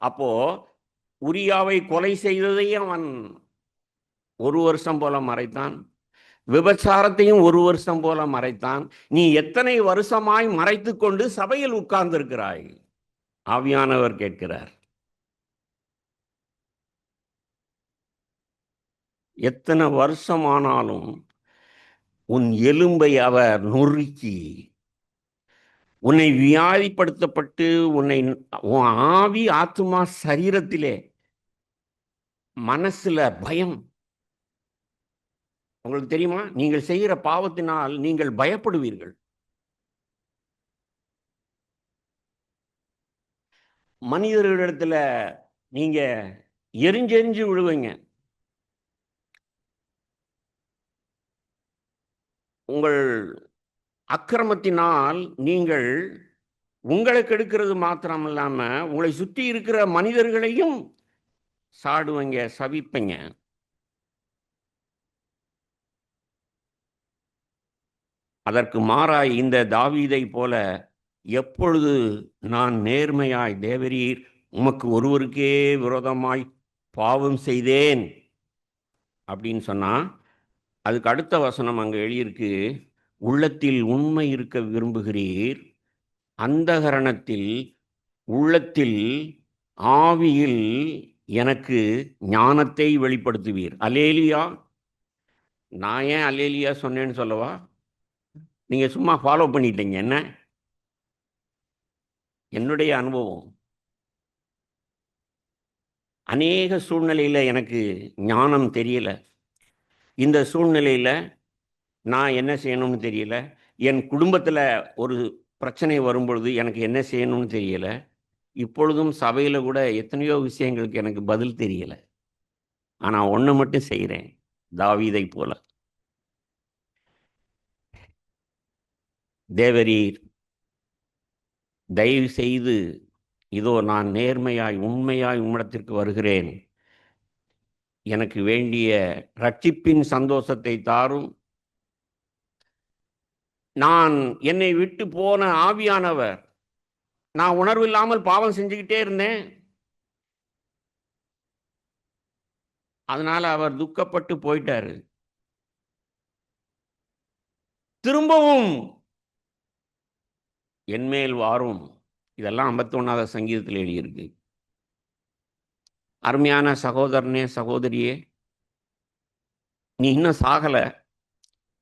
அப்போ உரியாவை கொலை செய்ததையும் அவன் 1 வருஷம் போல மறைத்தான். விபச்சாரத்தையும் 1 வருஷம் போல மறைத்தான். நீ எத்தனை வருஷமாய் மறைத்து கொண்டு சபையில் உட்கார்ந்திருக்கிறாய்? ஆவியானவர் கேட்கிறார். எத்தனை வருஷமானாலும் உன் எலும்பை அவர் நொறுக்கி, உன்னை வியாதிப்படுத்தப்பட்டு, உன் ஆவி ஆத்துமா சரீரத்திலே மனசுல பயம். உங்களுக்கு தெரியுமா, நீங்கள் செய்கிற பாவத்தினால் நீங்கள் பயப்படுவீர்கள். மனிதர்களிடத்துல நீங்க எரிஞ்செறிஞ்சு விழுவீங்க. உங்கள் அக்கிரமத்தினால் நீங்கள் உங்களை கெடுக்கிறது மாத்திரம் இல்லாம உங்களை சுற்றி இருக்கிற மனிதர்களையும் சாடுவீங்க, சபிப்பீங்க. அதற்கு மாறாய் இந்த தாவீதை போல எப்பொழுது நான் நேர்மையாய், தேவரீர் உமக்கு ஒருவருக்கே விரோதமாய் பாவம் செய்தேன் அப்படின்னு சொன்னா, அதுக்கு அடுத்த வசனம் அங்கே எழுதியிருக்கு, உள்ளத்தில் உண்மை இருக்க விரும்புகிறீர், அந்தகரணத்தில் உள்ளத்தில் ஆவியில் எனக்கு ஞானத்தை வெளிப்படுத்துவீர். அல்லேலியா. நான் ஏன் அல்லேலியா சொன்னேன்னு சொல்லவா? நீங்க சும்மா ஃபாலோ பண்ணிட்டீங்க. என்ன என்னுடைய அனுபவம், அநேக சூழ்நிலையில எனக்கு ஞானம் தெரியல. இந்த சூழ்நிலையில நான் என்ன செய்யணும்னு தெரியல. என் குடும்பத்தில் ஒரு பிரச்சனை வரும்பொழுது எனக்கு என்ன செய்யணும்னு தெரியல. இப்பொழுதும் சபையில் கூட எத்தனையோ விஷயங்களுக்கு எனக்கு பதில் தெரியல. ஆனால் ஒன்று மட்டும் செய்கிறேன், தாவீதை போல. தேவரீர் தயவு செய்து இதோ நான் நேர்மையாய் உண்மையாய் உம்மிடத்திற்கு வருகிறேன், எனக்கு வேண்டிய ரட்சிப்பின் சந்தோஷத்தை தாரும். நான் என்னை விட்டு போன ஆவியானவர், நான் உணர்வு இல்லாமல் பாவம் செஞ்சுக்கிட்டே இருந்தேன். அதனால அவர் துக்கப்பட்டு போயிட்டாரு. திரும்பவும் என்மேல் வாரும். இதெல்லாம் 51ஆவது சங்கீதத்தில் எழுதியிருக்கு. அருமையான சகோதரனே, சகோதரியே, நீ இன்னும் சாகல,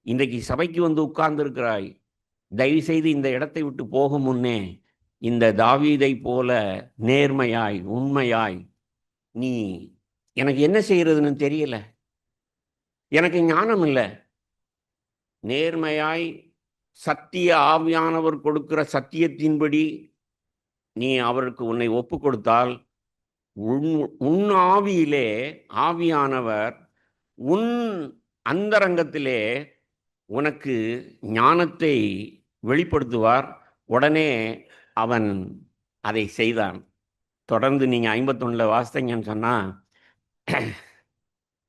இன்றைக்கு சபைக்கு வந்து உட்கார்ந்திருக்கிறாய். தயவு செய்து இந்த இடத்தை விட்டு போகும் முன்னே இந்த தாவீதை போல நேர்மையாய் உண்மையாய், நீ எனக்கு என்ன செய்யறதுன்னு தெரியல, எனக்கு ஞானம் இல்லை, நேர்மையாய் சத்திய ஆவியானவர் கொடுக்கிற சத்தியத்தின்படி நீ அவருக்கு உன்னை ஒப்பு கொடுத்தால், உன் ஆவியிலே ஆவியானவர் உன் அந்தரங்கத்திலே உனக்கு ஞானத்தை வெளிப்படுத்துவார். உடனே அவன் அதை செய்தான். தொடர்ந்து நீங்கள் 51 வாசித்தீங்கன்னு சொன்னால்,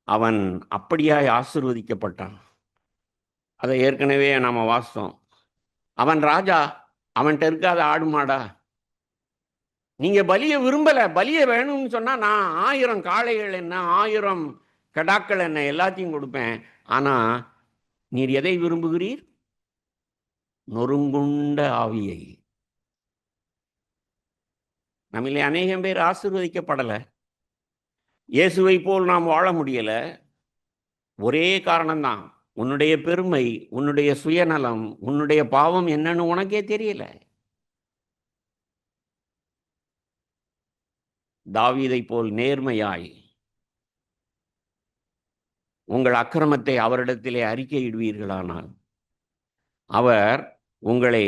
அவன் அப்படியாய் ஆசீர்வதிக்கப்பட்டான். அதை ஏற்கனவே நாம் வாசித்தோம். அவன் ராஜா, அவன்கிட்ட இருக்காத ஆடு மாடா? நீங்கள் பலியை விரும்பலை, பலியை வேணும்னு சொன்னால் நான் 1000 காளைகள் என்ன, 1000 கடாக்கள் என்ன, எல்லாத்தையும் கொடுப்பேன். ஆனால் நீர் எதை விரும்புகிறீர்? நொறுங்குண்ட ஆவியை. நம்மளே அநேகம் பேர் ஆசீர்வதிக்கப்படலை. இயேசுவை போல் நாம் வாழ முடியலை. ஒரே காரணம்தான், உன்னுடைய பெருமை, உன்னுடைய சுயநலம், உன்னுடைய பாவம் என்னன்னு உனக்கே தெரியல. தாவீதை போல் நேர்மையாய் உங்கள் அக்கிரமத்தை அவரிடத்திலே அறிக்கையிடுவீர்களானால் அவர் உங்களை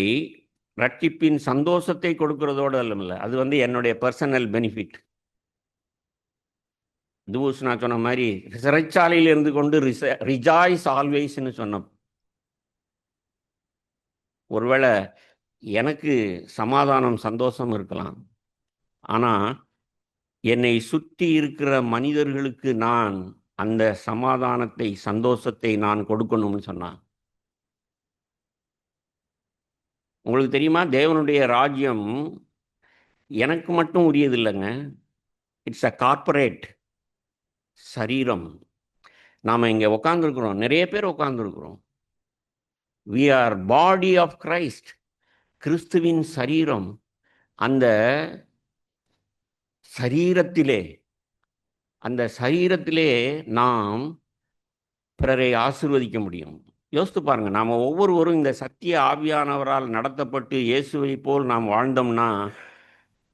ரட்சிப்பின் சந்தோஷத்தை கொடுக்கிறதோடு அல்ல, அது என்னுடைய பர்சனல் பெனிஃபிட். தூஸ் நான் சொன்ன மாதிரி சிறைச்சாலையில் இருந்து கொண்டு ரிஜாய்ஸ் ஆல்வேஸ்ன்னு சொன்னோம். ஒருவேளை எனக்கு சமாதானம் சந்தோஷம் இருக்கலாம், ஆனால் என்னை சுற்றி இருக்கிற மனிதர்களுக்கு நான் அந்த சமாதானத்தை சந்தோஷத்தை நான் கொடுக்கணும்னு சொன்னான். உங்களுக்கு தெரியுமா, தேவனுடைய ராஜ்யம் எனக்கு மட்டும் உரியது இல்லைங்க. இட்ஸ் அ கார்ப்பரேட் சரீரம். நாம் இங்கே உட்காந்துருக்குறோம், நிறைய பேர் உட்காந்துருக்குறோம். We are body of Christ, கிறிஸ்துவின் சரீரம். அந்த சரீரத்திலே நாம் பிறரை ஆசீர்வதிக்க முடியும். யோசித்து பாருங்க, நாம் ஒவ்வொருவரும் இந்த சத்திய ஆவியானவரால் நடத்தப்பட்டு இயேசுவை போல் நாம் வாழ்ந்தோம்னா,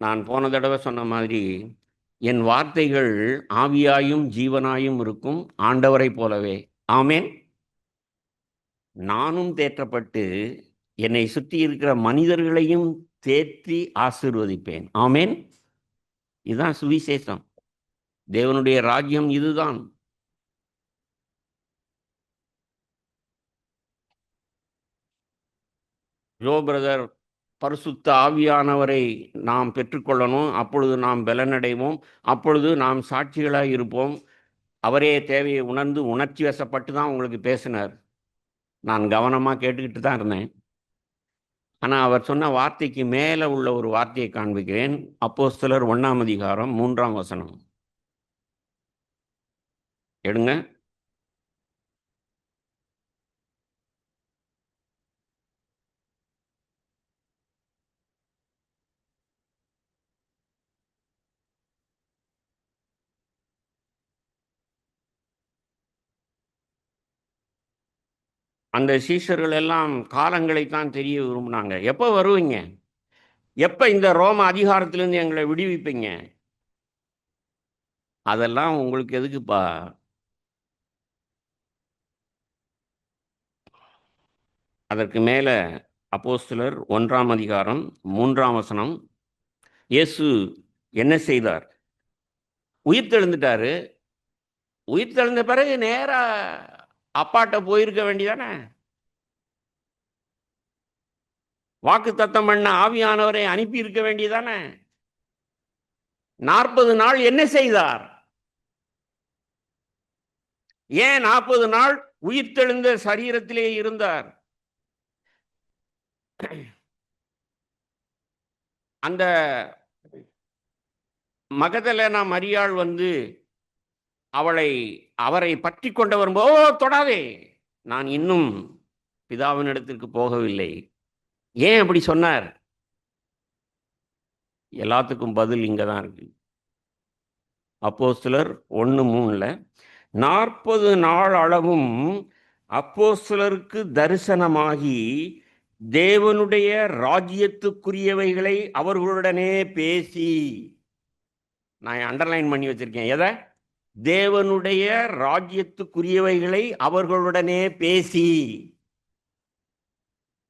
நான் போன தடவை சொன்ன மாதிரி என் வார்த்தைகள் ஆவியாயும் ஜீவனாயும் இருக்கும், ஆண்டவரை போலவே. ஆமேன். நானும் தேற்றப்பட்டு என்னை சுற்றி இருக்கிற மனிதர்களையும் தேற்றி ஆசீர்வதிப்பேன். ஆமேன். இதுதான் சுவிசேஷம். தேவனுடைய ராஜ்யம் இதுதான். ஜோ பிரதர், பரிசுத்த ஆவியானவரை நாம் பெற்றுக்கொள்ளணும், அப்பொழுது நாம் பலனடைவோம், அப்பொழுது நாம் சாட்சிகளாக இருப்போம். அவரே தேவையை உணர்ந்து உணர்ச்சி வசப்பட்டு தான் உங்களுக்கு பேசினார். நான் கவனமாக கேட்டுக்கிட்டு தான் இருந்தேன். ஆனால் அவர் சொன்ன வார்த்தைக்கு மேலே உள்ள ஒரு வார்த்தையை காண்பிக்கிறேன். அப்போஸ்தலர் 1:3 எடுங்க. அந்த சீஷர்கள் எல்லாம் காலங்களைத்தான் தெரிய விரும்பினாங்க. எப்போ வருவீங்க? எப்போ இந்த ரோம அதிகாரத்திலேருந்து எங்களை விடுவிப்பீங்க? அதெல்லாம் உங்களுக்கு எதுக்குப்பா? அதற்கு மேலே அப்போஸ்தலர் 1:3 இயேசு என்ன செய்தார்? உயிர்த்தெழுந்துட்டாரு. உயிர்த்தெழுந்த பிறகு நேராக அப்பாட்ட போயிருக்க வேண்டியதானே? வாக்கு தத்தம் பண்ண ஆவியானவரை அனுப்பி இருக்க வேண்டியதானே? 40 நாள் என்ன செய்தார்? ஏன் 40 நாள் உயிர்த்தெழுந்த சரீரத்திலே இருந்தார்? அந்த மகதலேனா மரியாள் அவரை பற்றி கொண்டு வரும்போது, தொடாதே, நான் இன்னும் பிதாவின் இடத்திற்கு போகவில்லை. ஏன் அப்படி சொன்னார்? எல்லாத்துக்கும் பதில் இங்கே தான் இருக்கு. அப்போஸ்தலர் 1:3 40 நாள் அளவும் அப்போஸ்தலருக்கு தரிசனமாகி தேவனுடைய ராஜ்யத்துக்குரியவைகளை அவர்களுடனே பேசி. நான் அண்டர்லைன் பண்ணி வச்சிருக்கேன். எதை? தேவனுடைய ராஜ்யத்துக்குரியவைகளை அவர்களுடனே பேசி.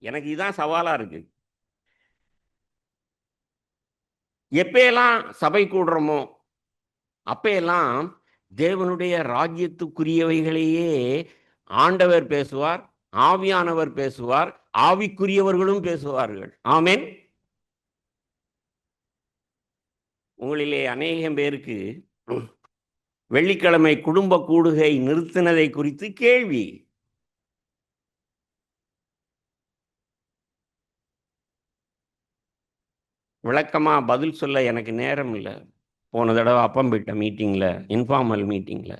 எனக்கு இதுதான் சவாலா இருக்கு. எப்பெல்லாம் சபை கூடுறோமோ அப்பெல்லாம் தேவனுடைய ராஜ்யத்துக்குரியவைகளையே ஆண்டவர் பேசுவார், ஆவியானவர் பேசுவார், ஆவிக்குரியவர்களும் பேசுவார்கள். ஆமென். உங்களிலே அநேகம் பேருக்கு வெள்ளிக்கிழமை குடும்ப கூடுகை நிறுத்தினதை குறித்து கேள்வி. விளக்கமா பதில் சொல்ல எனக்கு நேரம் இல்லை. போன தடவை அப்பம்பிட்ட மீட்டிங்கில், இன்ஃபார்மல் மீட்டிங்கில்,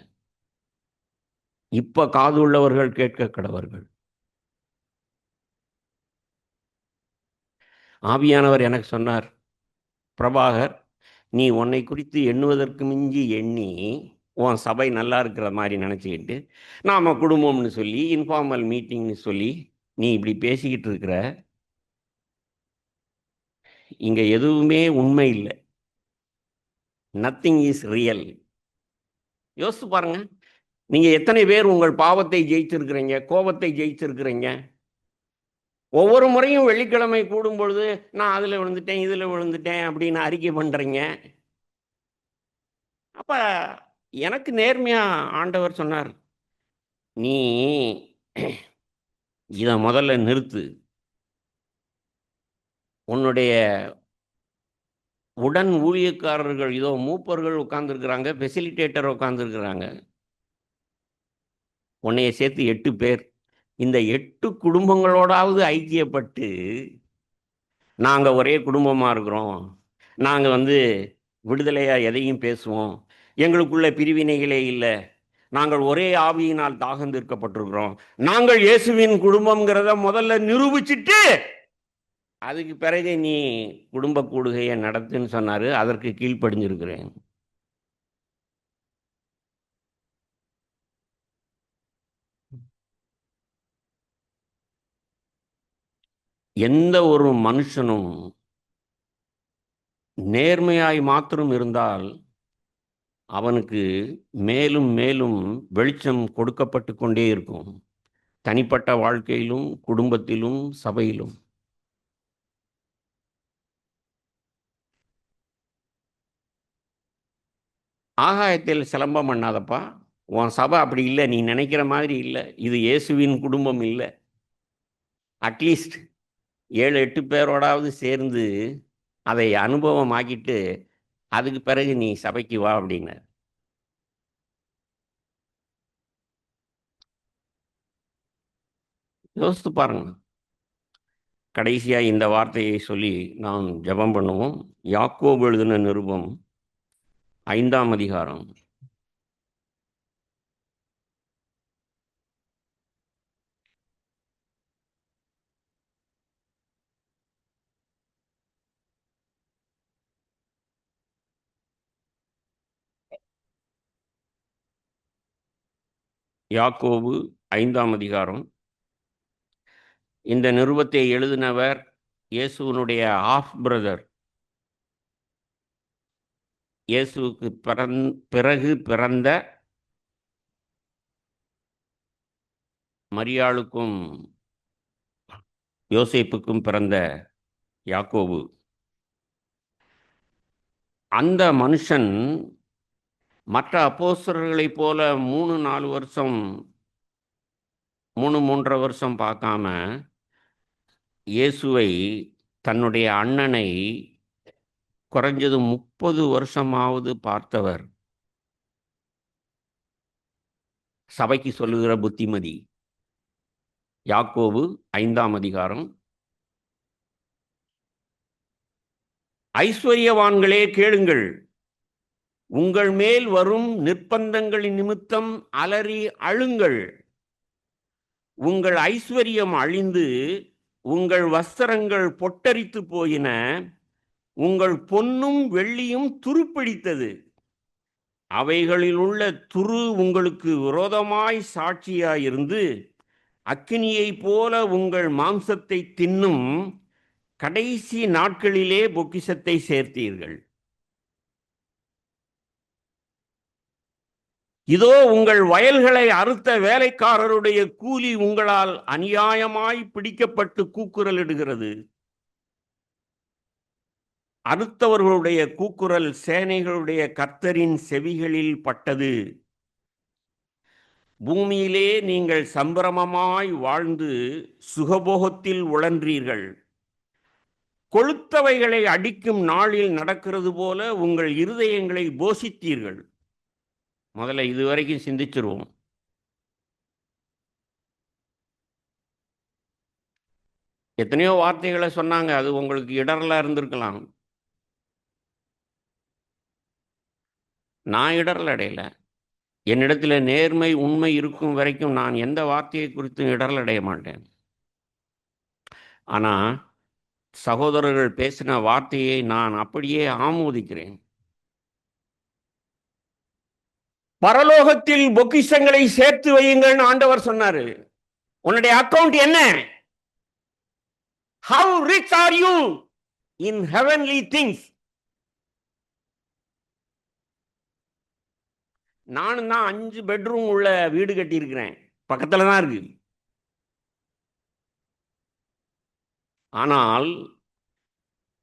இப்போ காது உள்ளவர்கள் கேட்க கடவர்கள். ஆவியானவர் எனக்கு சொன்னார், பிரபாகர், நீ உன்னை குறித்து எண்ணுவதற்கு மிஞ்சி எண்ணி உன் சபை நல்லா இருக்கிற மாதிரி நினச்சிக்கிட்டு நாம் குடும்பம்னு சொல்லி இன்ஃபார்மல் மீட்டிங்னு சொல்லி நீ இப்படி பேசிக்கிட்டு இருக்கிற. இங்கே எதுவுமே உண்மை இல்லை. Nothing is real. யோசித்து பாருங்க. நீங்க எத்தனை பேர் உங்கள் பாவத்தை ஜெயிச்சிருக்கிறீங்க, கோபத்தை ஜெயிச்சிருக்கிறீங்க? ஒவ்வொரு முறையும் வெள்ளிக்கிழமை கூடும் பொழுது நான் அதுல விழுந்துட்டேன், இதுல விழுந்துட்டேன் அப்படின்னு அறிக்கை பண்றீங்க. அப்ப எனக்கு நேர்மையா ஆண்டவர் சொன்னார், நீ இத முதல்ல நிறுத்து. உன்னுடைய உடன் ஊழியக்காரர்கள், இதோ மூப்பர்கள் உட்கார்ந்துருக்கிறாங்க, ஃபெசிலிட்டேட்டர் உட்கார்ந்துருக்கிறாங்க, உன்னைய சேர்த்து 8 பேர். இந்த 8 குடும்பங்களோடாவது ஐக்கியப்பட்டு நாங்க ஒரே குடும்பமா இருக்கிறோம், நாங்க விடுதலையா எதையும் பேசுவோம், எங்களுக்குள்ள பிரிவினைகளே இல்லை, நாங்கள் ஒரே ஆவியினால் தாகம் தீர்க்கப்பட்டிருக்கிறோம், நாங்கள் இயேசுவின் குடும்பம்ங்கிறத முதல்ல நிரூபிச்சுட்டு அதுக்கு பிறகு நீ குடும்ப கூடுகையை நடத்துன்னு சொன்னாரு. அதற்கு கீழ்ப்படிஞ்சிருக்கிறேன். எந்த ஒரு மனுஷனும் நேர்மையாய் மாத்திரம் இருந்தால் அவனுக்கு மேலும் மேலும் வெளிச்சம் கொடுக்கப்பட்டு கொண்டே இருக்கும், தனிப்பட்ட வாழ்க்கையிலும், குடும்பத்திலும், சபையிலும். ஆகாயத்தில் சிலம்பம் பண்ணாதப்பா, உன் சபை அப்படி இல்லை, நீ நினைக்கிற மாதிரி இல்லை, இது இயேசுவின் குடும்பம் இல்லை. அட்லீஸ்ட் 7-8 பேரோடாவது சேர்ந்து அதை அனுபவமாக்கிட்டு அதுக்கு பிறகு நீ சபைக்கு வா அப்படின்னு. யோசித்து பாருங்க. கடைசியா இந்த வார்த்தையை சொல்லி நாம் ஜெபம் பண்ணுவோம். யாக்கோபு எழுதின நிருபம் 5ஆம் அதிகாரம். யாக்கோபு 5ஆம் அதிகாரம். இந்த நிருபத்தை எழுதினவர் இயேசுவினுடைய ஆஃப் பிரதர், இயேசுவுக்கு பிறகு பிறந்த மரியாளுக்கும் யோசேப்புக்கும் பிறந்த யாக்கோபு. அந்த மனுஷன் மற்ற அப்போஸ்தலர்களைப் போல 3-4 வருஷம் 3-3.5 வருஷம் பார்க்காம இயேசுவை, தன்னுடைய அண்ணனை குறைஞ்சது 30 வருஷமாவது பார்த்தவர். சபைக்கு சொல்லுகிற புத்திமதி. யாக்கோபு 5ஆம் அதிகாரம். ஐஸ்வர்யவான்களே கேளுங்கள், உங்கள் மேல் வரும் நிர்பந்தங்களின் நிமித்தம் அலறி அழுங்கள். உங்கள் ஐஸ்வர்யம் அழிந்து உங்கள் வஸ்திரங்கள் பொட்டரித்து போயின, உங்கள் பொன்னும் வெள்ளியும் துருப்பிடித்தது. அவைகளில் உள்ள துரு உங்களுக்கு விரோதமாய் சாட்சியாயிருந்து அக்கினியை போல உங்கள் மாம்சத்தை தின்னும். கடைசி நாட்களிலே பொக்கிஷத்தை சேர்த்தீர்கள். இதோ உங்கள் வயல்களை அறுத்த வேலைக்காரருடைய கூலி உங்களால் அநியாயமாய் பிடிக்கப்பட்டு கூக்குரலிடுகிறது. அறுத்தவர்களுடைய கூக்குரல் சேனைகளுடைய கர்த்தரின் செவிகளில் பட்டது. பூமியிலே நீங்கள் சம்பிரமமாய் வாழ்ந்து சுகபோகத்தில் உழன்றீர்கள். கொழுத்தவைகளை அடிக்கும் நாளில் நடக்கிறது போல உங்கள் இருதயங்களை போஷித்தீர்கள். முதல்ல இதுவரைக்கும் சிந்திச்சிருவோம். எத்தனையோ வார்த்தைகளை சொன்னாங்க, அது உங்களுக்கு இடரலா இருந்திருக்கலாம். நான் இடரல் அடையல. என்னிடத்துல நேர்மை உண்மை இருக்கும் வரைக்கும் நான் எந்த வார்த்தையை குறித்தும் இடரல் அடைய மாட்டேன். ஆனா சகோதரர்கள் பேசின வார்த்தையை நான் அப்படியே ஆமோதிக்கிறேன். பரலோகத்தில் பொக்கிஷங்களை சேர்த்து வையுங்கள்னு ஆண்டவர் சொன்னாரு. உன்னுடைய அக்கவுண்ட் என்ன? How rich are you in heavenly things? நானும் தான் 5 பெட்ரூம் உள்ள வீடு கட்டியிருக்கிறேன், பக்கத்துல தான் இருக்கு. ஆனால்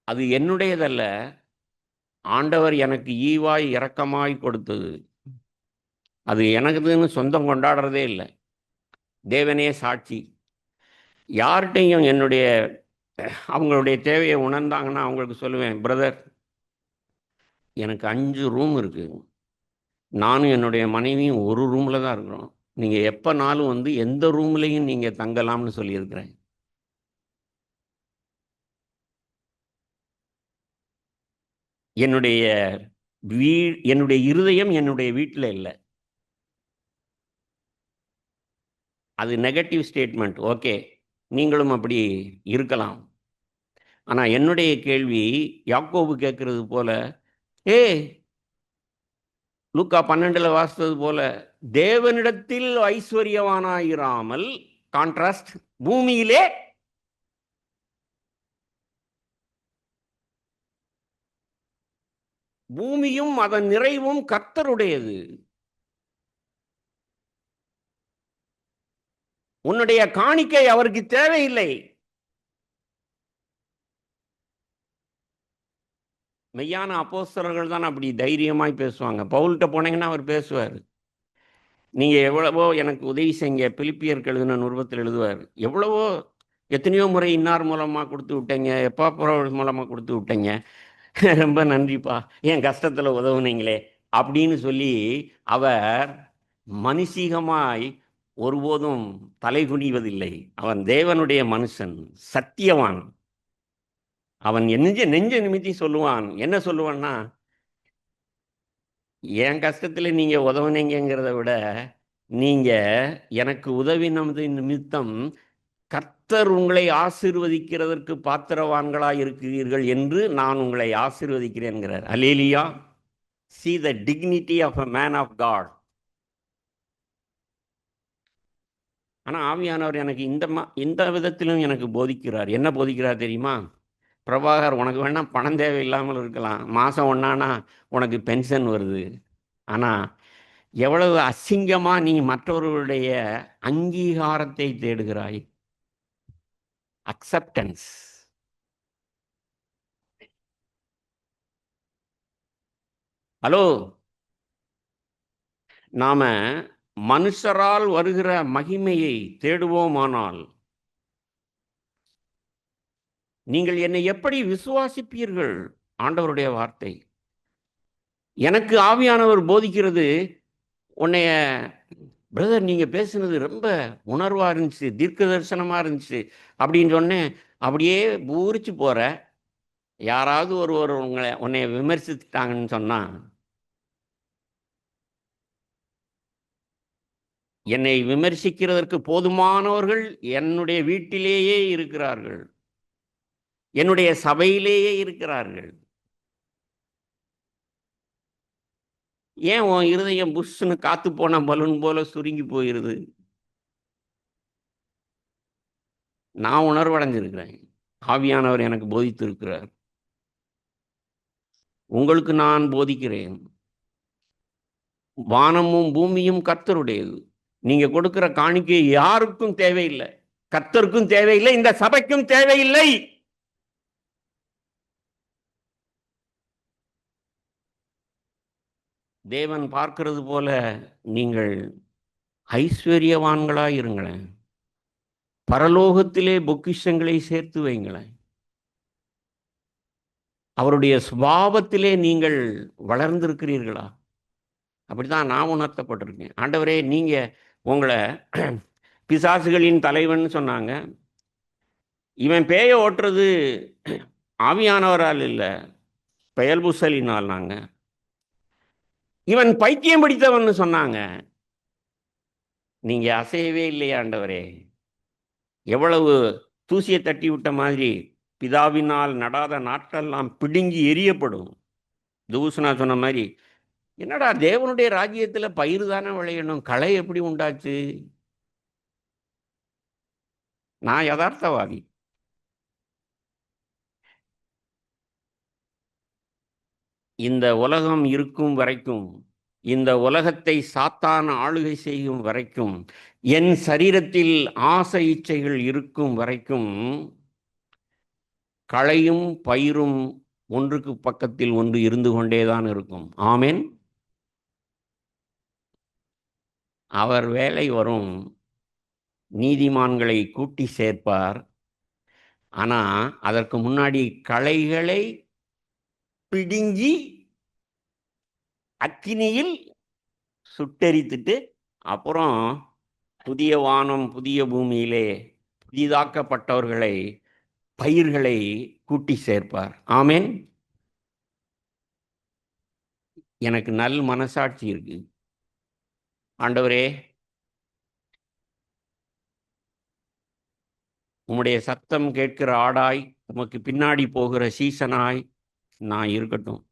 அது என்னுடையதல்ல, ஆண்டவர் எனக்கு ஈவாய் இரக்கமாய் கொடுத்தது. அது எனக்குன்னு சொந்தம் கொண்டாடுறதே இல்லை. தேவனே சாட்சி. யார்கிட்டையும் என்னுடைய அவங்களுடைய தேவையை உணர்ந்தாங்கன்னா அவங்களுக்கு சொல்லுவேன், பிரதர் எனக்கு 5 ரூம் இருக்கு, நானும் என்னுடைய மனைவியும் ஒரு ரூமில் தான் இருக்கிறோம், நீங்கள் எப்போனாலும் வந்து எந்த ரூம்லையும் நீங்கள் தங்கலாம்னு சொல்லியிருக்கிறேன். என்னுடைய என்னுடைய இருதயம் என்னுடைய வீட்டில் இல்லை. அது நெகட்டிவ் ஸ்டேட்மெண்ட், ஓகே, நீங்களும் அப்படி இருக்கலாம். ஆனால் என்னுடைய கேள்வி யாக்கோபு கேட்கறது போல, லூக்கா 12 வாசித்தது போல, தேவனிடத்தில் ஐஸ்வர்யவானாயிராமல், கான்ட்ராஸ்ட், பூமியிலே பூமியும் அதன் நிறைவும் கர்த்தருடையது. உன்னுடைய காணிக்கை அவருக்கு தேவையில்லை. மெய்யான அப்போஸ்தலர்கள் தான் அப்படி தைரியமாய் பேசுவாங்க. பவுல்கிட்ட போனீங்கன்னா அவர் பேசுவார், நீங்க எவ்வளவோ எனக்கு உதவி செய்யுங்க, பிலிப்பியருக்கு எழுதின நிருபத்தில் எழுதுவார், எவ்வளவோ எத்தனையோ முறை இன்னார் மூலமா கொடுத்து விட்டீங்க, எப்பா மூலமா கொடுத்து விட்டீங்க, ரொம்ப நன்றிப்பா, என் கஷ்டத்துல உதவுனீங்களே அப்படின்னு சொல்லி அவர் மனுஷீகமாய் ஒருபோதும் தலை குனிவதில்லை. அவன் தேவனுடைய மனுஷன், சத்தியவான். அவன் நெஞ்ச நிமித்தி சொல்லுவான். என்ன சொல்லுவான்னா, என் கஷ்டத்துல நீங்க உதவுனீங்கிறத விட, நீங்க எனக்கு உதவினது நிமித்தம் கர்த்தர் உங்களை ஆசீர்வதிக்கிறதற்கு பாத்திரவான்களாய் இருக்கிறீர்கள் என்று நான் உங்களை ஆசீர்வதிக்கிறேன்கிறார். அல்லேலூயா. See the dignity of a man of God. ஆனால் ஆவியானவர் எனக்கு இந்த விதத்திலும் எனக்கு போதிக்கிறார். என்ன போதிக்கிறார் தெரியுமா? பிரபாகர், உனக்கு வேணால் பணம் தேவையில்லாமல் இருக்கலாம், மாதம் ஒன்றானா உனக்கு பென்ஷன் வருது, ஆனால் எவ்வளவு அசிங்கமாக நீ மற்றவர்களுடைய அங்கீகாரத்தை தேடுகிறாய். அக்செப்டன்ஸ். ஹலோ, நாம மனுஷரால் வருகிற மகிமையை தேடுவோமானால் நீங்கள் என்னை எப்படி விசுவாசிப்பீர்கள்? ஆண்டவருடைய வார்த்தை. எனக்கு ஆவியானவர் போதிக்கிறது, உன்னைய பிரதர் நீங்க பேசுனது ரொம்ப உணர்வா இருந்துச்சு, தீர்க்க தரிசனமா இருந்துச்சு அப்படின்னு சொன்னேன். அப்படியே பூரிச்சு போற. யாராவது ஒருவர் உன்னை விமர்சித்துட்டாங்கன்னு சொன்னா, என்னை விமர்சிக்கிறதற்கு போதுமானவர்கள் என்னுடைய வீட்டிலேயே இருக்கிறார்கள், என்னுடைய சபையிலேயே இருக்கிறார்கள். ஏன் உன் இருதயம் புஷ்னு காத்து போன பலூன் போல சுருங்கி போயிருது? நான் உணர்வடைஞ்சிருக்கிறேன், ஆவியானவர் எனக்கு போதித்திருக்கிறார், உங்களுக்கு நான் போதிக்கிறேன். வானமும் பூமியும் கர்த்தருடையது. நீங்க கொடுக்கிற காணிக்கை யாருக்கும் தேவையில்லை, கர்த்தருக்கும் தேவையில்லை, இந்த சபைக்கும் தேவையில்லை. தேவன் பார்க்கிறது போல நீங்கள் ஐஸ்வர்யவான்களாய் இருங்களேன், பரலோகத்திலே பொக்கிஷங்களை சேர்த்து வைங்களேன், அவருடைய சுபாவத்திலே நீங்கள் வளர்ந்திருக்கிறீர்களா? அப்படிதான் நான் உணர்த்தப்பட்டிருக்கேன். ஆண்டவரே, நீங்க உங்களை பிசாசுகளின் தலைவன் சொன்னாங்க. இவன் பேயை ஓட்டுறது ஆவியானவரால் இல்லை, பெயல்புசலினால். நாங்க இவன் பைத்தியம் பிடித்தவன் சொன்னாங்க. நீங்க அசையவே இல்லையா ஆண்டவரே? எவ்வளவு தூசியை தட்டி விட்ட மாதிரி, பிதாவினால் நடாத நாட்கள்லாம் பிடுங்கி எரியப்படும். தூசனா சொன்ன மாதிரி, என்னடா தேவனுடைய ராஜ்யத்துல பயிர் தானே விளையணும், களை எப்படி உண்டாச்சு? நான் யதார்த்தவாதி. இந்த உலகம் இருக்கும் வரைக்கும் இந்த உலகத்தை சாத்தான் ஆளுகை செய்யும் வரைக்கும், என் சரீரத்தில் ஆசை இச்சைகள் இருக்கும் வரைக்கும், களையும் பயிரும் ஒன்றுக்கு பக்கத்தில் ஒன்று இருந்து கொண்டேதான் இருக்கும். ஆமென். அவர் வேலை வரும், நீதிமான்களை கூட்டி சேர்ப்பார். ஆனா அதற்கு முன்னாடி களைகளை பிடுங்கி அக்கினியில் சுட்டெரித்துட்டு அப்புறம் புதிய வானம் புதிய பூமியிலே புதிதாக்கப்பட்டவர்களை, பயிர்களை கூட்டி சேர்ப்பார். ஆமென். எனக்கு நல் மனசாட்சி இருக்கு. ஆண்டவரே, உம்முடைய சத்தம் கேட்கிற ஆடாய், உமக்கு பின்னாடி போகிற சீசனாய் நான் இருக்கட்டும்.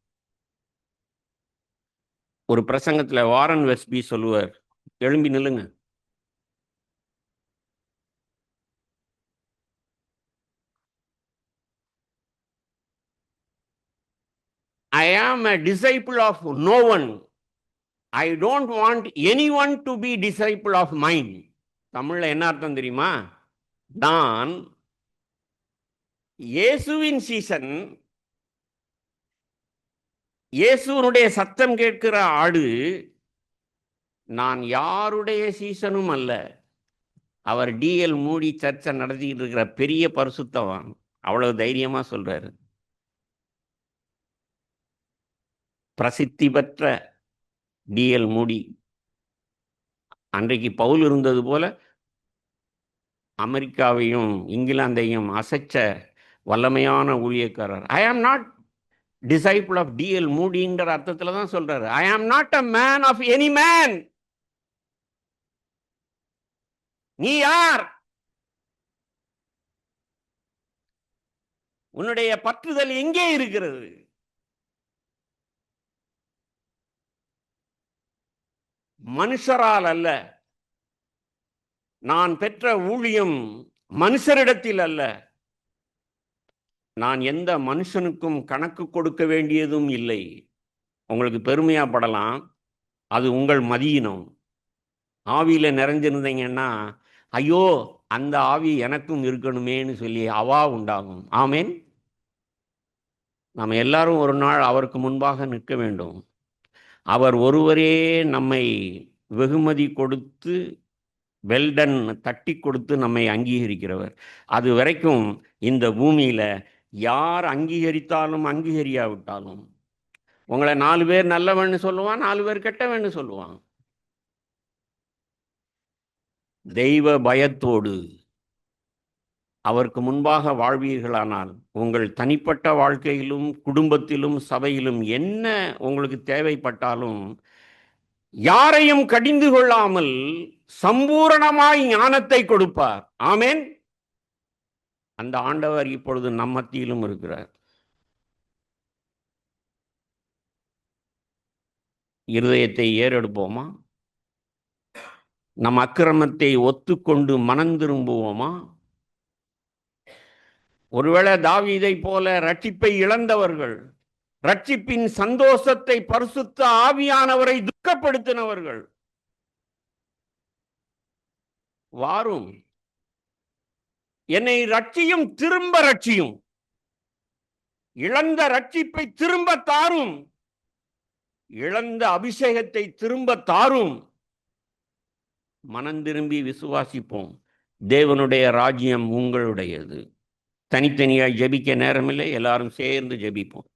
ஒரு பிரசங்கத்துல வாரன் வெஸ்பி சொல்லுவார், எழும்பி நில்லுங்க. I am a disciple of no one. I don't want anyone to be disciple of mine. தமிழ்ல என்ன அர்த்தம் தெரியுமா? நான் இயேசுவின் சீசன், இயேசுனுடைய சத்தம் கேட்கிற ஆடு. நான் யாருடைய சீசனும் அல்ல. அவர் டிஎல் மூடி சர்ச்சை நடத்திக்கிட்டு இருக்கிற பெரிய பரிசுத்தவான். அவ்வளவு தைரியமா சொல்றாரு. பிரசித்தி பெற்ற டிஎல் மூடி. அன்றைக்கு பவுல் இருந்தது போல அமெரிக்காவையும் இங்கிலாந்தையும் அசைச்ச வல்லமையான ஊழியக்காரர். I am not disciple of DL மூடிங்கிற அர்த்தத்துல தான் சொல்றாரு. I am not a man of any man. நீ யார்? உன்னுடைய பற்றுதல் எங்கே இருக்கிறது? மனுஷரால் அல்ல. நான் பெற்ற ஊழியம் மனுஷரிடத்தில் அல்ல. நான் எந்த மனுஷனுக்கும் கணக்கு கொடுக்க வேண்டியதும் இல்லை. உங்களுக்கு பெருமையா படலாம், அது உங்கள் மதியினம். ஆவியில நிறைஞ்சிருந்தீங்கன்னா, ஐயோ அந்த ஆவி எனக்கும் இருக்கணுமேன்னு சொல்லி அவா உண்டாகும். ஆமேன். நாம் எல்லாரும் ஒரு நாள் அவருக்கு முன்பாக நிற்க வேண்டும். அவர் ஒருவரே நம்மை வெகுமதி கொடுத்து, வெல்டன் தட்டி கொடுத்து நம்மை அங்கீகரிக்கிறவர். அது வரைக்கும் இந்த பூமியில யார் அங்கீகரித்தாலும் அங்கீகரியாவிட்டாலும், உங்களை 4 பேர் நல்லவன்னு சொல்லுவான், 4 பேர் கெட்டவன்னு சொல்லுவான். தெய்வ பயத்தோடு அவருக்கு முன்பாக வாழ்வீர்களானால், உங்கள் தனிப்பட்ட வாழ்க்கையிலும் குடும்பத்திலும் சபையிலும் என்ன உங்களுக்கு தேவைப்பட்டாலும் யாரையும் கடிந்து கொள்ளாமல் சம்பூரணமாய் ஞானத்தை கொடுப்பார். ஆமேன். அந்த ஆண்டவர் இப்பொழுது நம் மத்தியிலும் இருக்கிறார். இருதயத்தை ஏறெடுப்போமா? நம் அக்கிரமத்தை ஒத்துக்கொண்டு மனம் திரும்புவோமா? ஒருவேளை தாவீதை போல ரட்சிப்பை இழந்தவர்கள், ரட்சிப்பின் சந்தோஷத்தை பரிசுத்த ஆவியானவரை துக்கப்படுத்தினவர்கள், வாரும் என்னை ரட்சியும், திரும்ப ரட்சியும், இழந்த ரட்சிப்பை திரும்ப தாரும், இழந்த அபிஷேகத்தை திரும்ப தாரும். மனம் திரும்பி விசுவாசிப்போம். தேவனுடைய ராஜ்யம் உங்களுடையது. தனித்தனியாய் ஜெபிக்க நேரமில்லை, எல்லாரும் சேர்ந்து ஜெபிப்போம்.